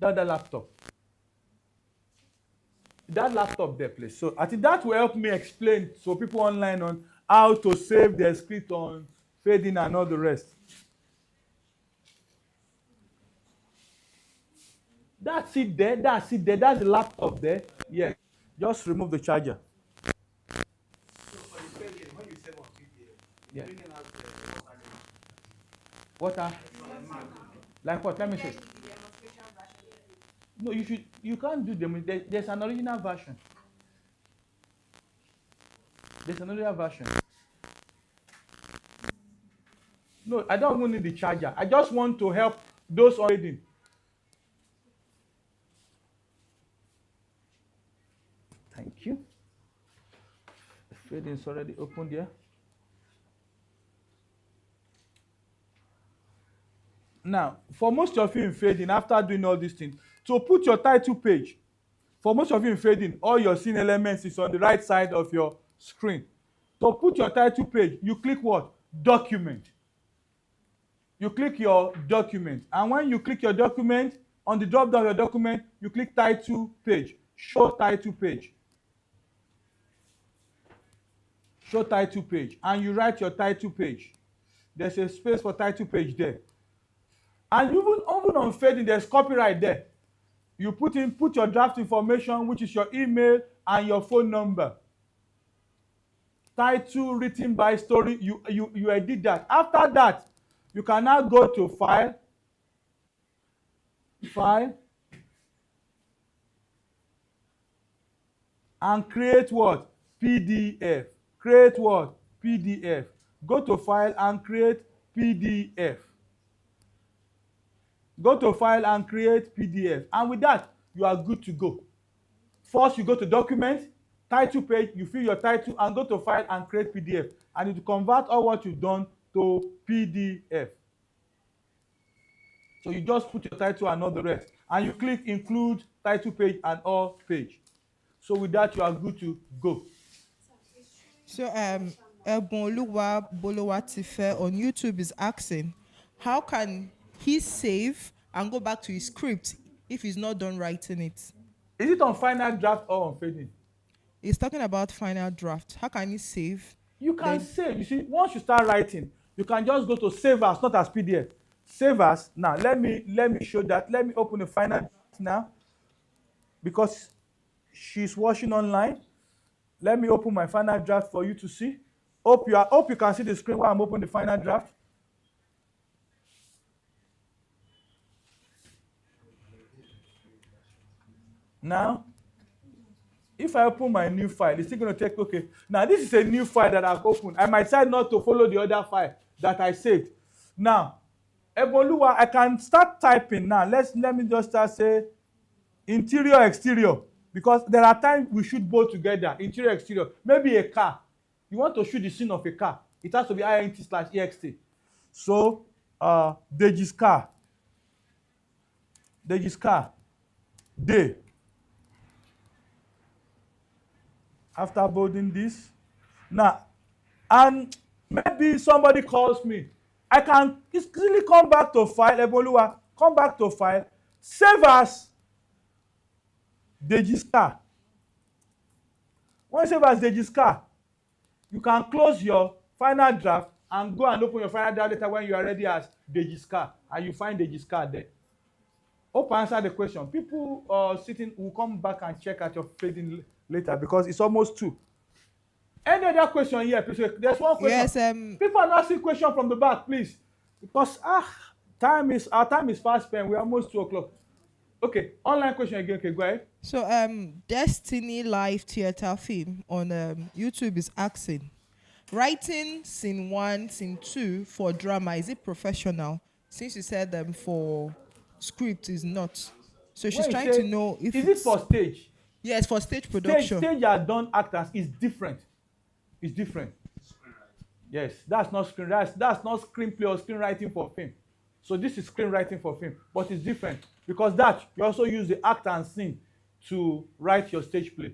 The other laptop. That laptop there, please. So I think that will help me explain so people online on how to save their script on fading and all the rest. That's it there. That's the laptop there. Yeah. Just remove the charger.
So for the fading, when you save on PDF,
Yeah.
you bring out the
What are? Like what? Let me see. No, you can't do them. There's an original version. There's an original version. No, I don't even need the charger. I just want to help those already. Thank you. The fading is already open there. Now, for most of you in fading, after doing all these things, to put your title page, for most of you in fading, all your scene elements is on the right side of your screen. To put your title page, you click what? Document. You click your document. And when you click your document, on the drop down of your document, you click title page. Show title page. Show title page. And you write your title page. There's a space for title page there. And even on fading, there's copyright there. You put your draft information, which is your email and your phone number. Title written by story, you edit that. After that, you can now go to file, and create what? PDF. Create what? PDF. Go to file and create PDF. Go to file and create PDF. And with that, you are good to go. First, you go to document, title page, you fill your title, and go to file and create PDF. And it will convert all what you've done to PDF. So you just put your title and all the rest. And you click include title page and all page. So with that, you are good to go.
So Ebonluwa Bolowatife on YouTube is asking, how can he save and go back to his script if he's not done writing it.
Is it on final draft or on fading?
He's talking about final draft. How can he save?
You can save. You see, once you start writing, you can just go to save as, not as PDF. Save as. Now, let me show that. Let me open the final draft now, because she's watching online. Let me open my final draft for you to see. Hope you can see the screen while I'm opening the final draft. Now, if I open my new file, it's still going to take, okay. Now, this is a new file that I've opened. I might decide not to follow the other file that I saved. Now, Eboluwa, I can start typing now. Let me just start say interior, exterior. Because there are times we shoot both together, interior, exterior. Maybe a car. You want to shoot the scene of a car. It has to be int/ext. So, Deji's car. Day. After building this. Now, and maybe somebody calls me. I can easily come back to file, Eboluwa, come back to file, save as Deji's car. When you save as Deji's car, you can close your final draft and go and open your final draft later when you are ready as Deji's car, and you find Deji's car there. Hope I answered the question. People sitting will come back and check at your fading later because it's almost 2. Any other question here, please? There's one question.
Yes,
people are not asking question from the back, please. Because our time is fast spent. We're almost 2 o'clock. Okay, online question again. Okay, go ahead.
So Destiny Live Theatre Film on YouTube is asking, writing scene 1, scene 2 for drama, is it professional? Since you said for script is not. So she's trying to know if
is it for stage?
Yes, for stage production.
Stage are done actors is different. It's different. Yes, that's not screenplay or screenwriting for film. So this is screenwriting for film, but it's different because that you also use the act and scene to write your stage play.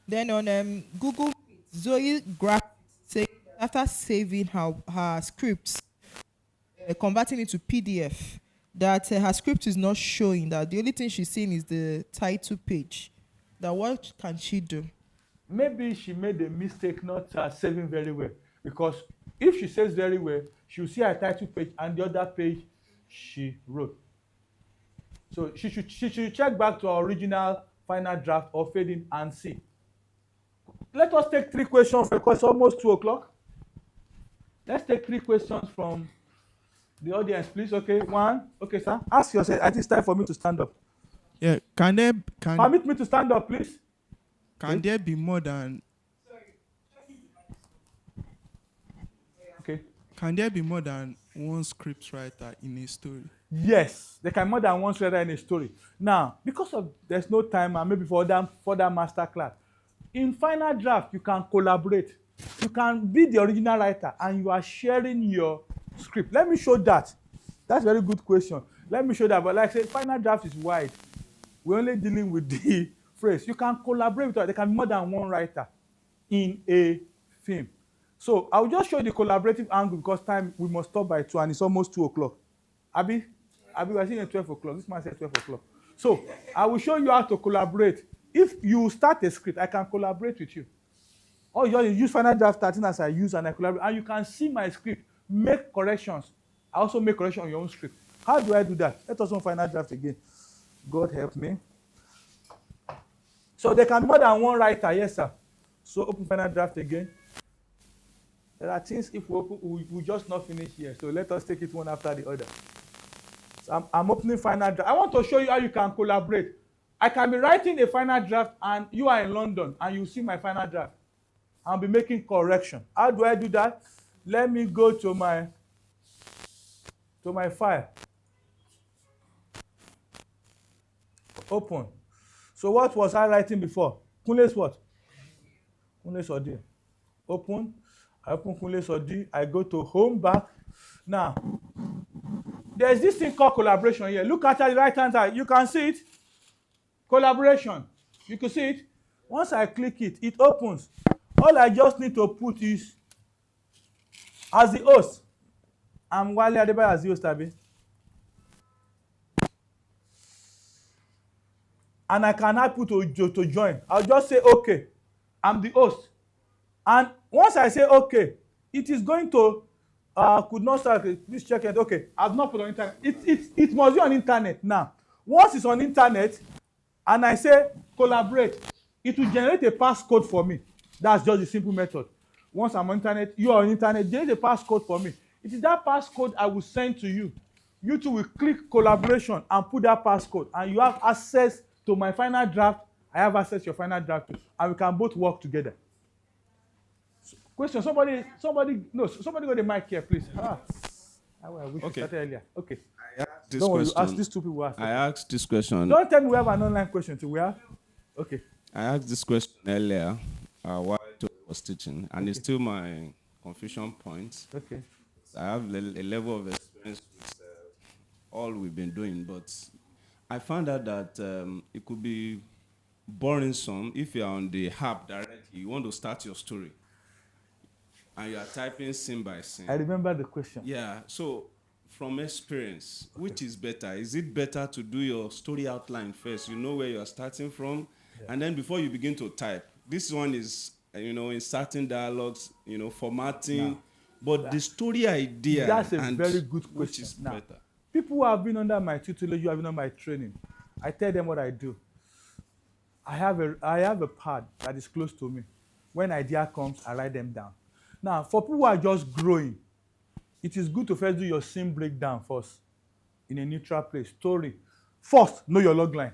Then on Google, Zoe Graphics say after saving her scripts, converting it to PDF, that her script is not showing. That the only thing she's seeing is the title page. That what can she do?
Maybe she made a mistake not saving very well, because if she saves very well, she'll see her title page and the other page she wrote. So she should check back to her original final draft or fading and see. Let us take 3 questions because it's almost 2 o'clock. Let's take 3 questions from the audience, please. Okay, 1. Okay, sir. Ask yourself. I think it's time for me to stand up.
Yeah,
permit me to stand up, please?
Can there be more than?
Okay.
Can there be more than one script writer in a story?
Yes, there can be more than one writer in a story. Now, because of there's no time and maybe for that master class, in final draft you can collaborate. You can be the original writer and you are sharing your script. Let me show that. That's a very good question. Let me show that. But like I said, final draft is wide. We're only dealing with the phrase. You can collaborate with her. There can be more than one writer in a film. So I'll just show you the collaborative angle because time we must stop by 2 and it's almost 2 o'clock. Abi, we're seeing at 12 o'clock. This man said 12 o'clock. So I will show you how to collaborate. If you start a script, I can collaborate with you. Or you use final draft 13 as I use and I collaborate. And you can see my script, make corrections. I also make corrections on your own script. How do I do that? Let us on final draft again. God help me. So there can be more than one writer, yes, sir. So open final draft again. There are things if we open, we just not finish here. So let us take it one after the other. So I'm opening final draft. I want to show you how you can collaborate. I can be writing a final draft and you are in London and you see my final draft. I'll be making correction. How do I do that? Let me go to my file. Open. So what was I writing before? Kunle's what? Kunle's Odi. Open. I open Kunle's Odi. I go to home back. Now, there's this thing called collaboration here. Look at the right hand side. You can see it. Collaboration. You can see it. Once I click it, it opens. All I just need to put is, as the host, I'm Wale Adebayo as the host, Abi. and I can ask people to join. I'll just say, okay, I'm the host. And once I say, okay, it is going to, could not start, please check it. Okay, I've not put on internet. It must be on internet now. Once it's on internet, and I say collaborate, it will generate a passcode for me. That's just a simple method. Once I'm on internet, you are on internet, generate a passcode for me. It is that passcode I will send to you. You two will click collaboration and put that passcode, and you have access to my final draft. I have access to your final draft too, and we can both work together. Question, somebody got the mic here, please. I wish we started earlier. Okay. Don't worry, ask these two people.
I asked this question.
Don't tell me we have an online question too. We have? Okay.
I asked this question earlier while I was teaching, and it's still my confusion point.
Okay.
I have a level of experience with all we've been doing, but I found out that it could be burdensome if you're on the app directly. You want to start your story, and you are typing scene by scene.
I remember the question.
Yeah. So, from experience, which is better? Is it better to do your story outline first? You know where you are starting from, and then before you begin to type. This one is, inserting dialogues, formatting. But the story idea.
That's a very good question.
Which is
now,
better?
People who have been under my tutelage, who have been under my training, I tell them what I do. I have a pad that is close to me. When idea comes, I write them down. Now, for people who are just growing, it is good to first do your scene breakdown first in a neutral place. Story. First, know your log line.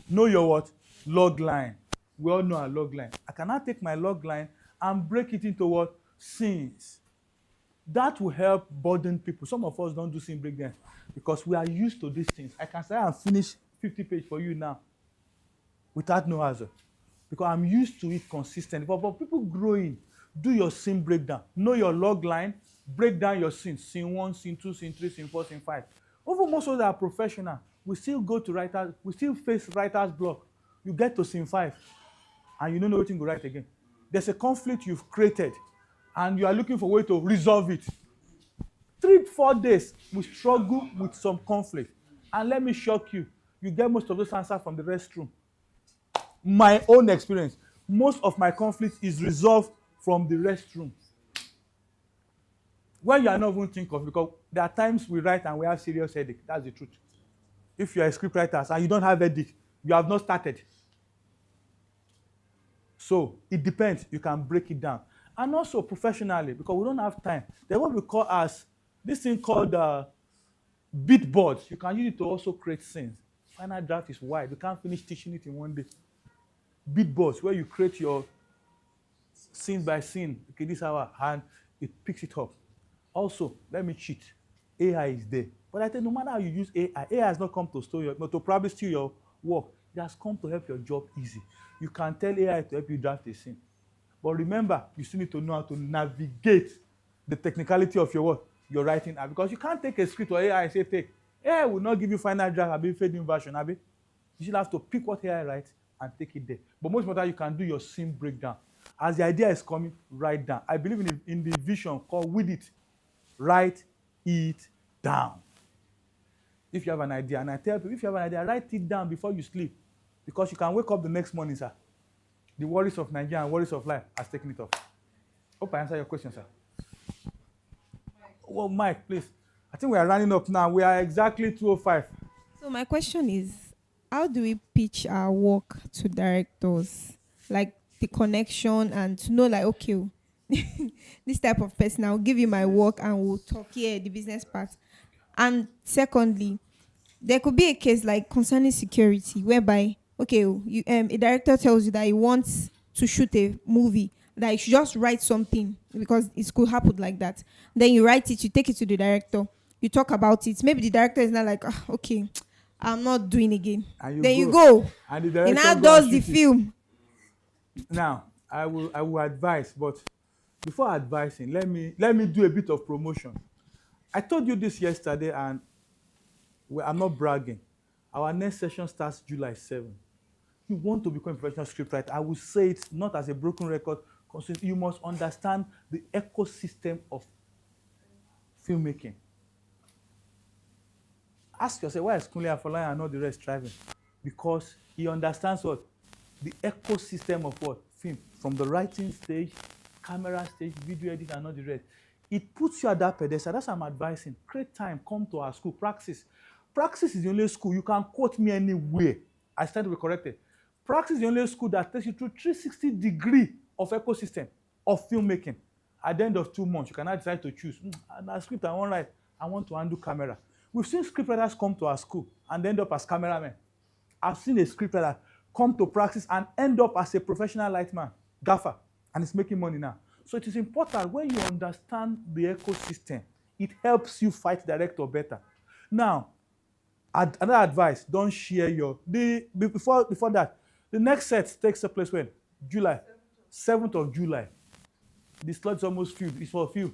Know your what? Log line. We all know our log line. I cannot take my log line and break it into what? Scenes. That will help burden people. Some of us don't do scene breakdown because we are used to these things. I can say and finish 50 pages for you now without no hassle because I'm used to it consistently. But people growing, do your scene breakdown. Know your log line. Break down your scenes. Scene 1, scene 2, scene 3, scene 4, scene 5. Over most of us that are professional, we still go to writers. We still face writer's block. You get to scene 5 and you don't know what to write again. There's a conflict you've created and you are looking for a way to resolve it. 3-4 days, we struggle with some conflict. And let me shock you, you get most of those answers from the restroom. My own experience, most of my conflict is resolved from the restroom. When you are not even thinking of, because there are times we write and we have serious headache. That's the truth. If you are a scriptwriter and you don't have headache, you have not started. So it depends. You can break it down. And also professionally, because we don't have time. There's what we call as this thing called beat boards. You can use it to also create scenes. Final draft is wide. You can't finish teaching it in one day. Beat boards, where you create your scene by scene. Okay, this is our hand. It picks it up. Also, let me cheat. AI is there. But I think no matter how you use AI, AI has not come to steal your, not to probably steal your work. It has come to help your job easy. You can tell AI to help you draft a scene. But remember, you still need to know how to navigate the technicality of your work, your writing. Because you can't take a script or AI and say, take. AI will not give you final draft, Abi, fading version, Abi. You should have to pick what AI writes and take it there. But most important, you can do your scene breakdown. As the idea is coming, write down. I believe in the vision called with it. Write it down. If you have an idea, and I tell people, if you have an idea, write it down before you sleep. Because you can wake up the next morning, sir. The worries of Nigeria and worries of life has taken it off. Hope I answer your question, sir. Well, Mike, please. I think we are running up now. We are exactly 2:05.
So my question is, how do we pitch our work to directors? Like the connection and to know like, okay, this type of person, I'll give you my work and we'll talk here, the business part. And secondly, there could be a case like concerning security, whereby, okay, you, a director tells you that he wants to shoot a movie, that you should just write something because it could happen like that. Then you write it, you take it to the director, you talk about it. Maybe the director is not like, okay, I'm not doing again. Then you go.
And the director
now does the film.
Now, I will advise, but before advising, let me do a bit of promotion. I told you this yesterday, and I'm not bragging. Our next session starts July 7. You want to become a professional scriptwriter, I will say it not as a broken record, because you must understand the ecosystem of filmmaking. Ask yourself, why is Kunle Afolayan and all the rest driving? because he understands what? The ecosystem of what? Film. From the writing stage, camera stage, video editing, and all the rest. It puts you at that pedestal. That's what I'm advising. Create time, come to our school, Praxis. Praxis is the only school, you can quote me anywhere. I stand to be corrected. Praxis is the only school that takes you through 360 degree of ecosystem of filmmaking. At the end of 2 months, you can now decide to choose. And a script I want to write, I want to handle camera. We've seen scriptwriters come to our school and end up as cameramen. I've seen a scriptwriter come to Praxis and end up as a professional lightman, gaffer, and is making money now. So it is important when you understand the ecosystem, it helps you fight director better. Now, another advice, don't share your, before that, the next set takes place when? July, 7th of July. The slot is almost filled, it's for a few.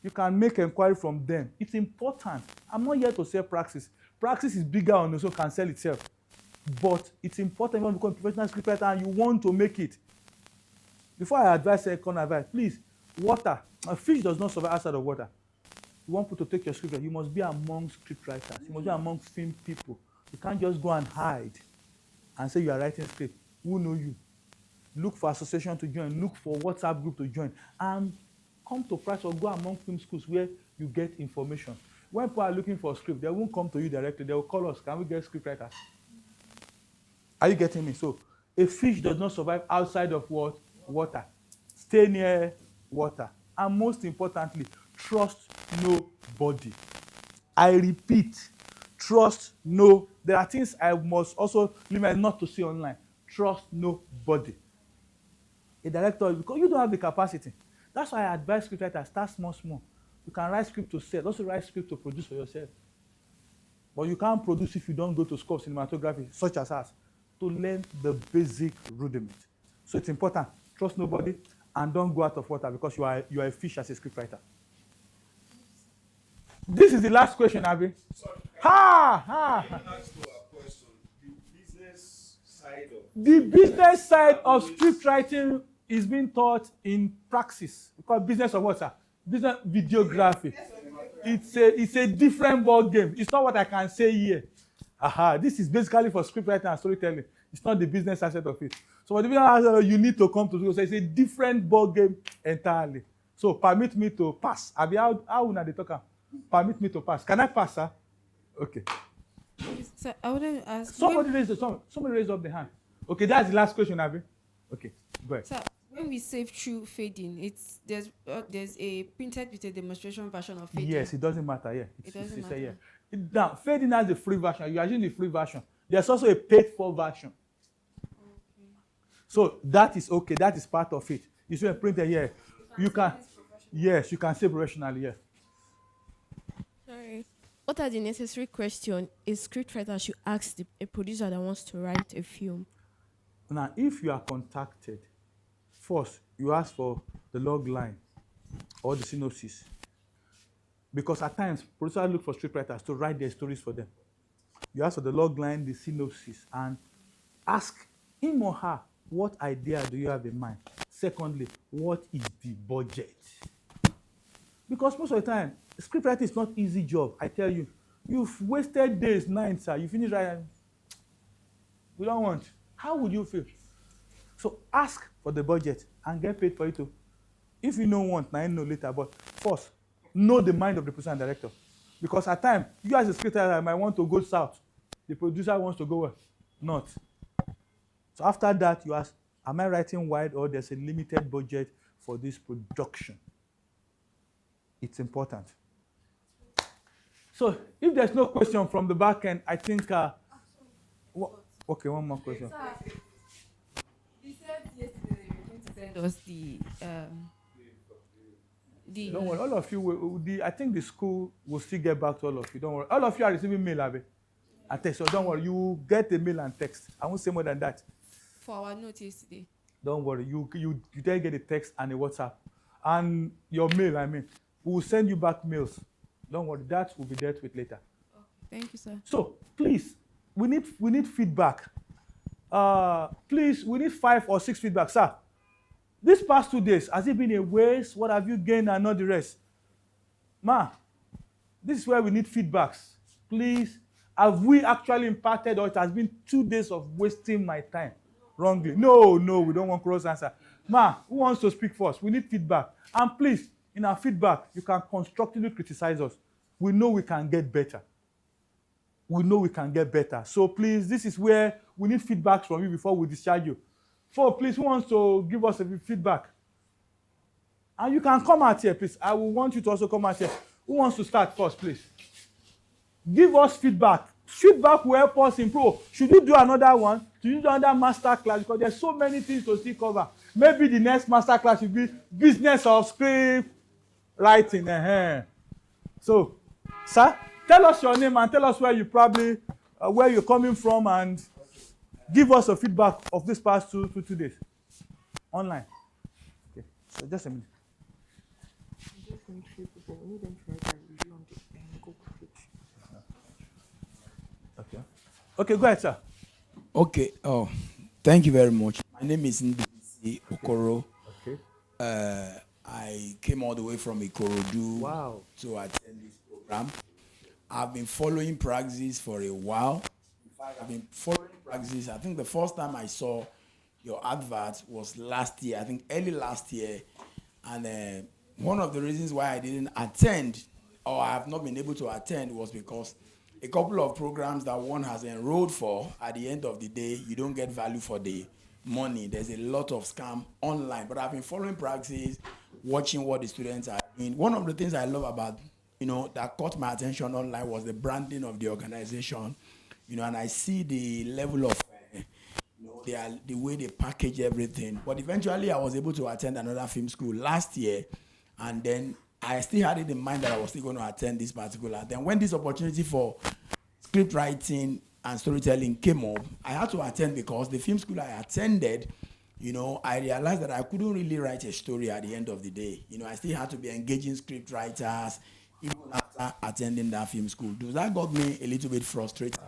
You can make inquiry from them. It's important. I'm not here to sell Praxis. Praxis is bigger and also can sell itself. But it's important when you become a professional scriptwriter and you want to make it. Before I advise second advice, please, water. A fish does not survive outside of water. You want people to take your script, you must be among scriptwriters. You must be among film people. You can't just go and hide and say you are writing script. Who know you? Look for association to join. Look for WhatsApp group to join. And come to Praxis or go among film schools where you get information. When people are looking for a script, they won't come to you directly. They will call us. Can we get scriptwriters? Are you getting me? So a fish does not survive outside of what? Water. Stay near water. And most importantly, trust nobody. I repeat, trust no. There are things I must also limit not to see online. Trust nobody. A director, because you don't have the capacity. That's why I advise scriptwriters, start small. You can write script to sell, also write script to produce for yourself. But you can't produce if you don't go to school of cinematography, such as us, to learn the basic rudiment. So it's important. Trust nobody and don't go out of water because you are a fish as a scriptwriter. This is the last question, Abby. The business side of scriptwriting is being taught in Praxis. We call it business of what, sir? Business videography. It's a different ball game. It's not what I can say here. This is basically for scriptwriting and storytelling. It's not the business aspect of it. So what you need to come to do, so it's a different ball game entirely. So permit me to pass. Abi, how una dey talk am? Permit me to pass. Can I pass, sir? Okay.
So I wouldn't ask.
Somebody raise up the hand. Okay, that's the last question, Abi. Okay, go ahead.
So when we save through fading, there's a printed with a demonstration version of fading.
Yes, it doesn't matter. Yeah,
it doesn't matter.
Yeah. Now, fading has the free version. You are using the free version. There's also a paid-for version. Okay. So that is okay. That is part of it. It's a printed here. You can yes, you can say professionally. Yeah.
Sorry. What are the necessary questions a scriptwriter should ask a producer that wants to write a film?
Now, if you are contacted, first, you ask for the log line or the synopsis. Because at times, producers look for scriptwriters to write their stories for them. You ask for the log line, the synopsis, and ask him or her, what idea do you have in mind? Secondly, what is the budget? Because most of the time, scriptwriting is not an easy job, I tell you. You've wasted days, nights, sir. You finish writing. We don't want. How would you feel? So ask for the budget and get paid for it too. If you don't want, now you know later. But first, know the mind of the producer and director. Because at times, you as a scriptwriter might want to go south. The producer wants to go where? North. So after that, you ask, am I writing wide or there's a limited budget for this production? It's important. So if there's no question from the back end, I think, okay, one more question.
You said yesterday you were going to send us the
Don't worry, all of you, I think the school will still get back to all of you. Don't worry. All of you are receiving mail, Abe, and text. So don't worry, you will get a mail and text. I won't say more than that.
For our note yesterday.
Don't worry, you then get a text and a WhatsApp. And your mail, we will send you back mails. Don't worry, that will be dealt with later.
Okay. Thank you, sir.
So please, we need feedback. Please, we need 5 or 6 feedback, sir. These past 2 days, has it been a waste? What have you gained and not the rest? Ma, this is where we need feedbacks. Please, Have we actually impacted, or it has been 2 days of wasting my time wrongly? No, we don't want cross answer. Ma, who wants to speak first? We need feedback. And please, in our feedback, you can constructively criticize us. We know we can get better. So please, this is where we need feedback from you before we discharge you. So please, who wants to give us a feedback? And you can come out here, please. I will want you to also come out here. Who wants to start first, please? Give us feedback. Feedback will help us improve. Should you do another one? Should you do another master class? Because there's so many things to still cover. Maybe the next master class should be business of script writing. So, sir, tell us your name and tell us where where you're coming from, and give us a feedback of this past 2 days online. Okay, so just a minute. Okay, go ahead, sir.
Okay. Oh, thank you very much. My name is Ndisi Okoro.
Okay.
I came all the way from Ikorodu to attend this program. I've been following Praxis for a while. In fact, I've been following Praxis. I think the first time I saw your advert was last year. I think early last year. And one of the reasons why I didn't attend, or I have not been able to attend, was because a couple of programs that one has enrolled for, at the end of the day, you don't get value for the money. There's a lot of scam online. But I've been following Praxis, watching what the students are doing. One of the things I love about, that caught my attention online was the branding of the organization. And I see the level of, the way they package everything. But eventually I was able to attend another film school last year. And then I still had it in mind that I was still going to attend this particular. Then when this opportunity for script writing and storytelling came up, I had to attend because the film school I attended, I realized that I couldn't really write a story at the end of the day. I still had to be engaging script writers even after attending that film school. That got me a little bit frustrated.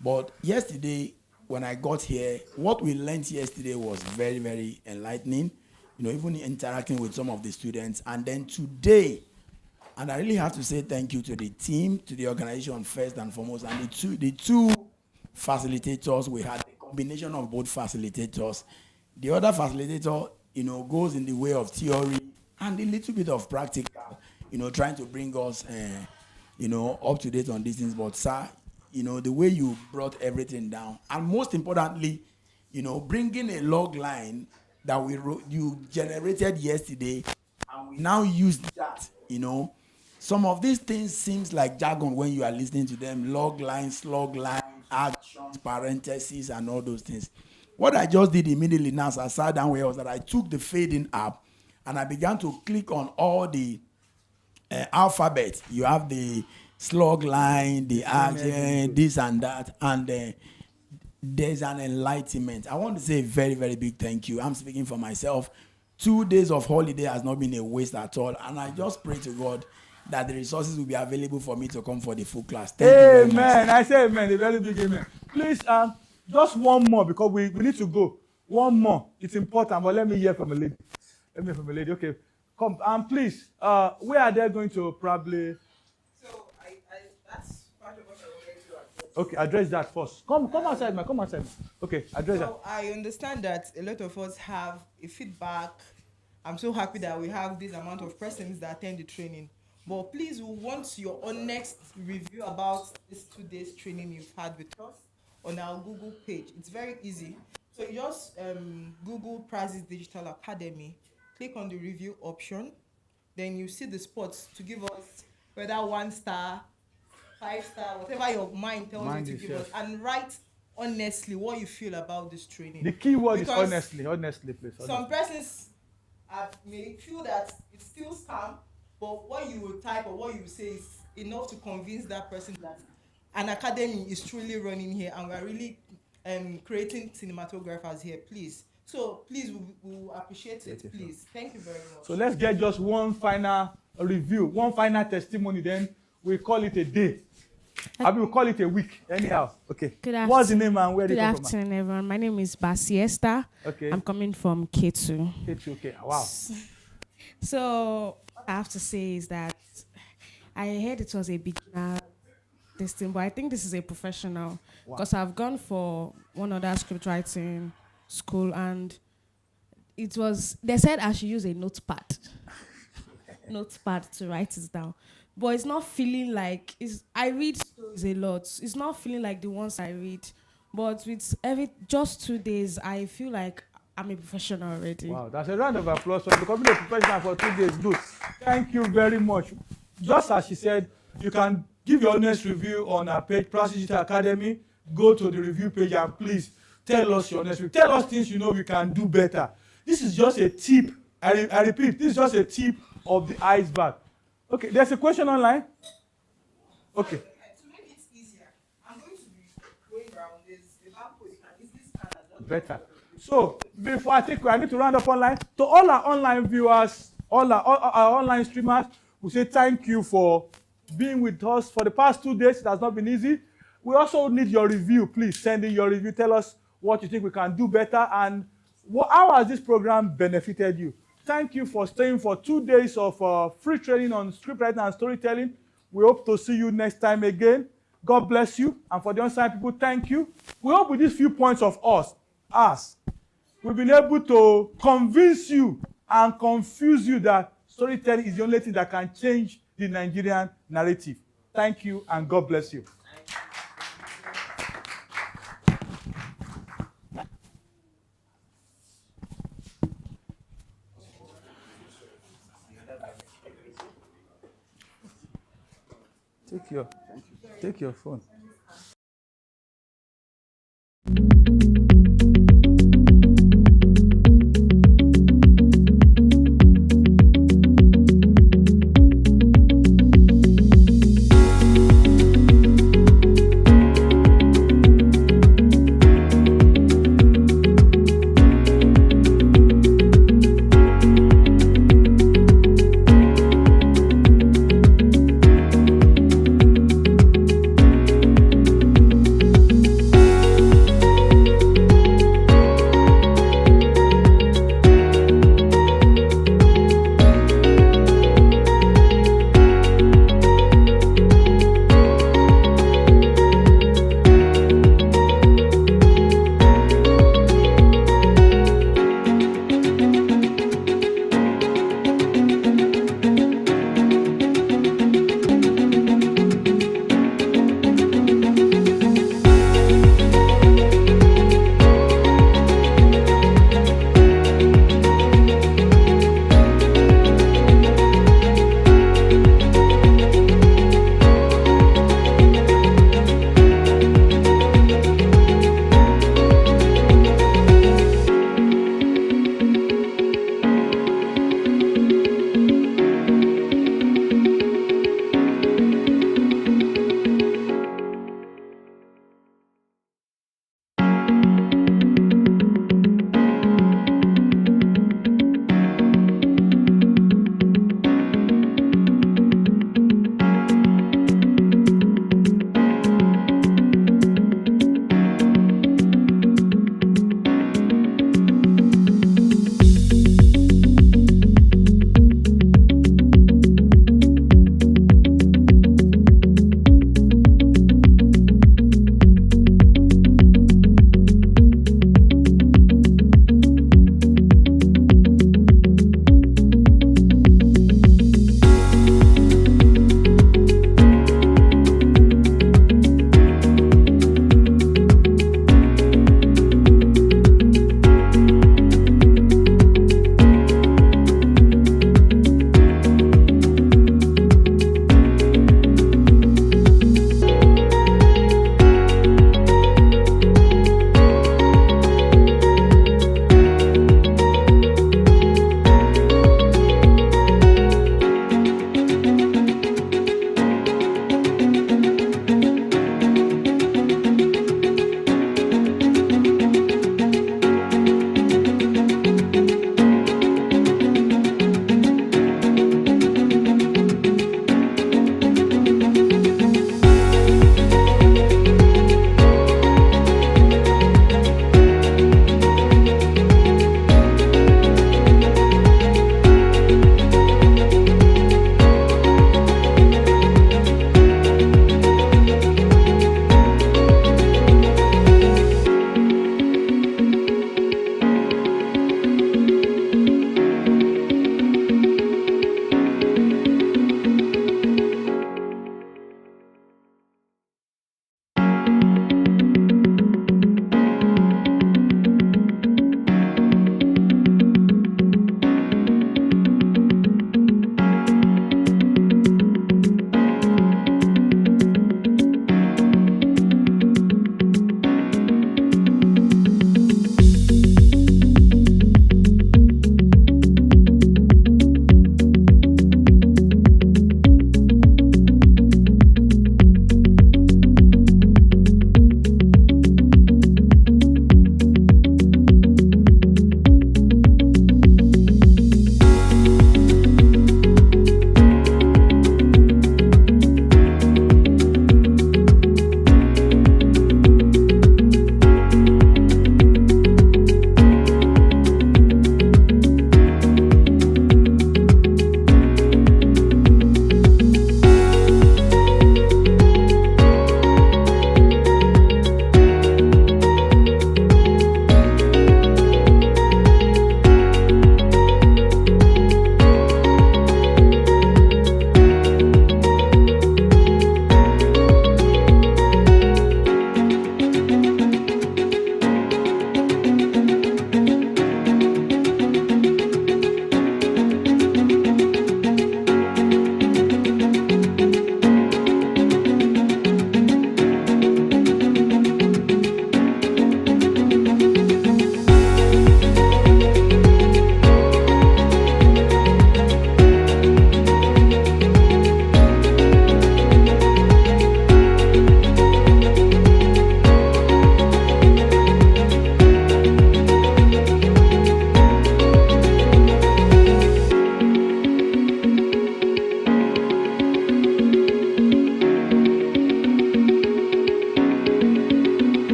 But yesterday, when I got here, what we learned yesterday was very, very enlightening. Even interacting with some of the students. And then today, and I really have to say thank you to the team, to the organization first and foremost, and the two facilitators we had, a combination of both facilitators. The other facilitator, goes in the way of theory and a little bit of practical, trying to bring us, up to date on these things. But sir, the way you brought everything down, and most importantly, bringing a log line that you generated yesterday, and we now use that. Some of these things seems like jargon when you are listening to them. Log line, slug line, actions, parentheses, and all those things. What I just did immediately now as I sat down here was that I took the fading app and I began to click on all the alphabet. You have the slug line, the action, this and that, and there's an enlightenment. I want to say a very, very big thank you. I'm speaking for myself. 2 days of holiday has not been a waste at all. And I just pray to God that the resources will be available for me to come for the full class. Thank you very much.
Amen. I say amen. A very big amen. Please, just one more, because we need to go. One more. It's important, but let me hear from a lady. Okay. Come. Please, where are they going to probably... Okay, address that first. Come outside, man. Come outside. Okay, address that.
I understand that a lot of us have a feedback. I'm so happy that we have this amount of persons that attend the training. But please, we want your honest review about this 2 days training you've had with us on our Google page. It's very easy. So you just Google Praxis Digital Academy, click on the review option, then you see the spots to give us whether 1 star, 5 star, whatever your mind tells you to give us, and write honestly what you feel about this training.
The key word is honestly. Honestly, please. Honestly.
Some persons may feel that it's still scam, but what you will type or what you say is enough to convince that person that an academy is truly running here and we're really creating cinematographers here. Please. So please, we will appreciate it. Please. Thank you very much.
So let's get just one final review, one final testimony, then we call it a day. I will call it a week. Anyhow. Okay. What's the name and where do you come from?
Good afternoon, everyone. My name is Basiesta.
Okay.
I'm coming from K2.
K2, okay. Wow.
So what I have to say is that I heard it was a beginner this thing, but I think this is a professional because I've gone for one other script writing school, and they said I should use a notepad to write it down. But it's not feeling like I read stories a lot. It's not feeling like the ones I read. But with just 2 days, I feel like I'm a professional already.
Wow, that's a round of applause for becoming a professional for 2 days. Good. Thank you very much. Just as she said, you can give your honest review on our page, Praxis Digital Academy. Go to the review page and please tell us your honest review. Tell us things you know we can do better. This is just a tip. I repeat, this is just a tip of the iceberg. Okay, there's a question online. Okay.
To make it easier, I'm going to be going around this. The barcode, you can easily scan that.
Better. So before I need to round up online. To all our online viewers, all our online streamers, we say thank you for being with us for the past 2 days. It has not been easy. We also need your review. Please send in your review. Tell us what you think we can do better and how has this program benefited you. Thank you for staying for 2 days of free training on scriptwriting and storytelling. We hope to see you next time again. God bless you. And for the on-site people, thank you. We hope with these few points of us, we've been able to convince you and confuse you that storytelling is the only thing that can change the Nigerian narrative. Thank you and God bless you. Take your phone.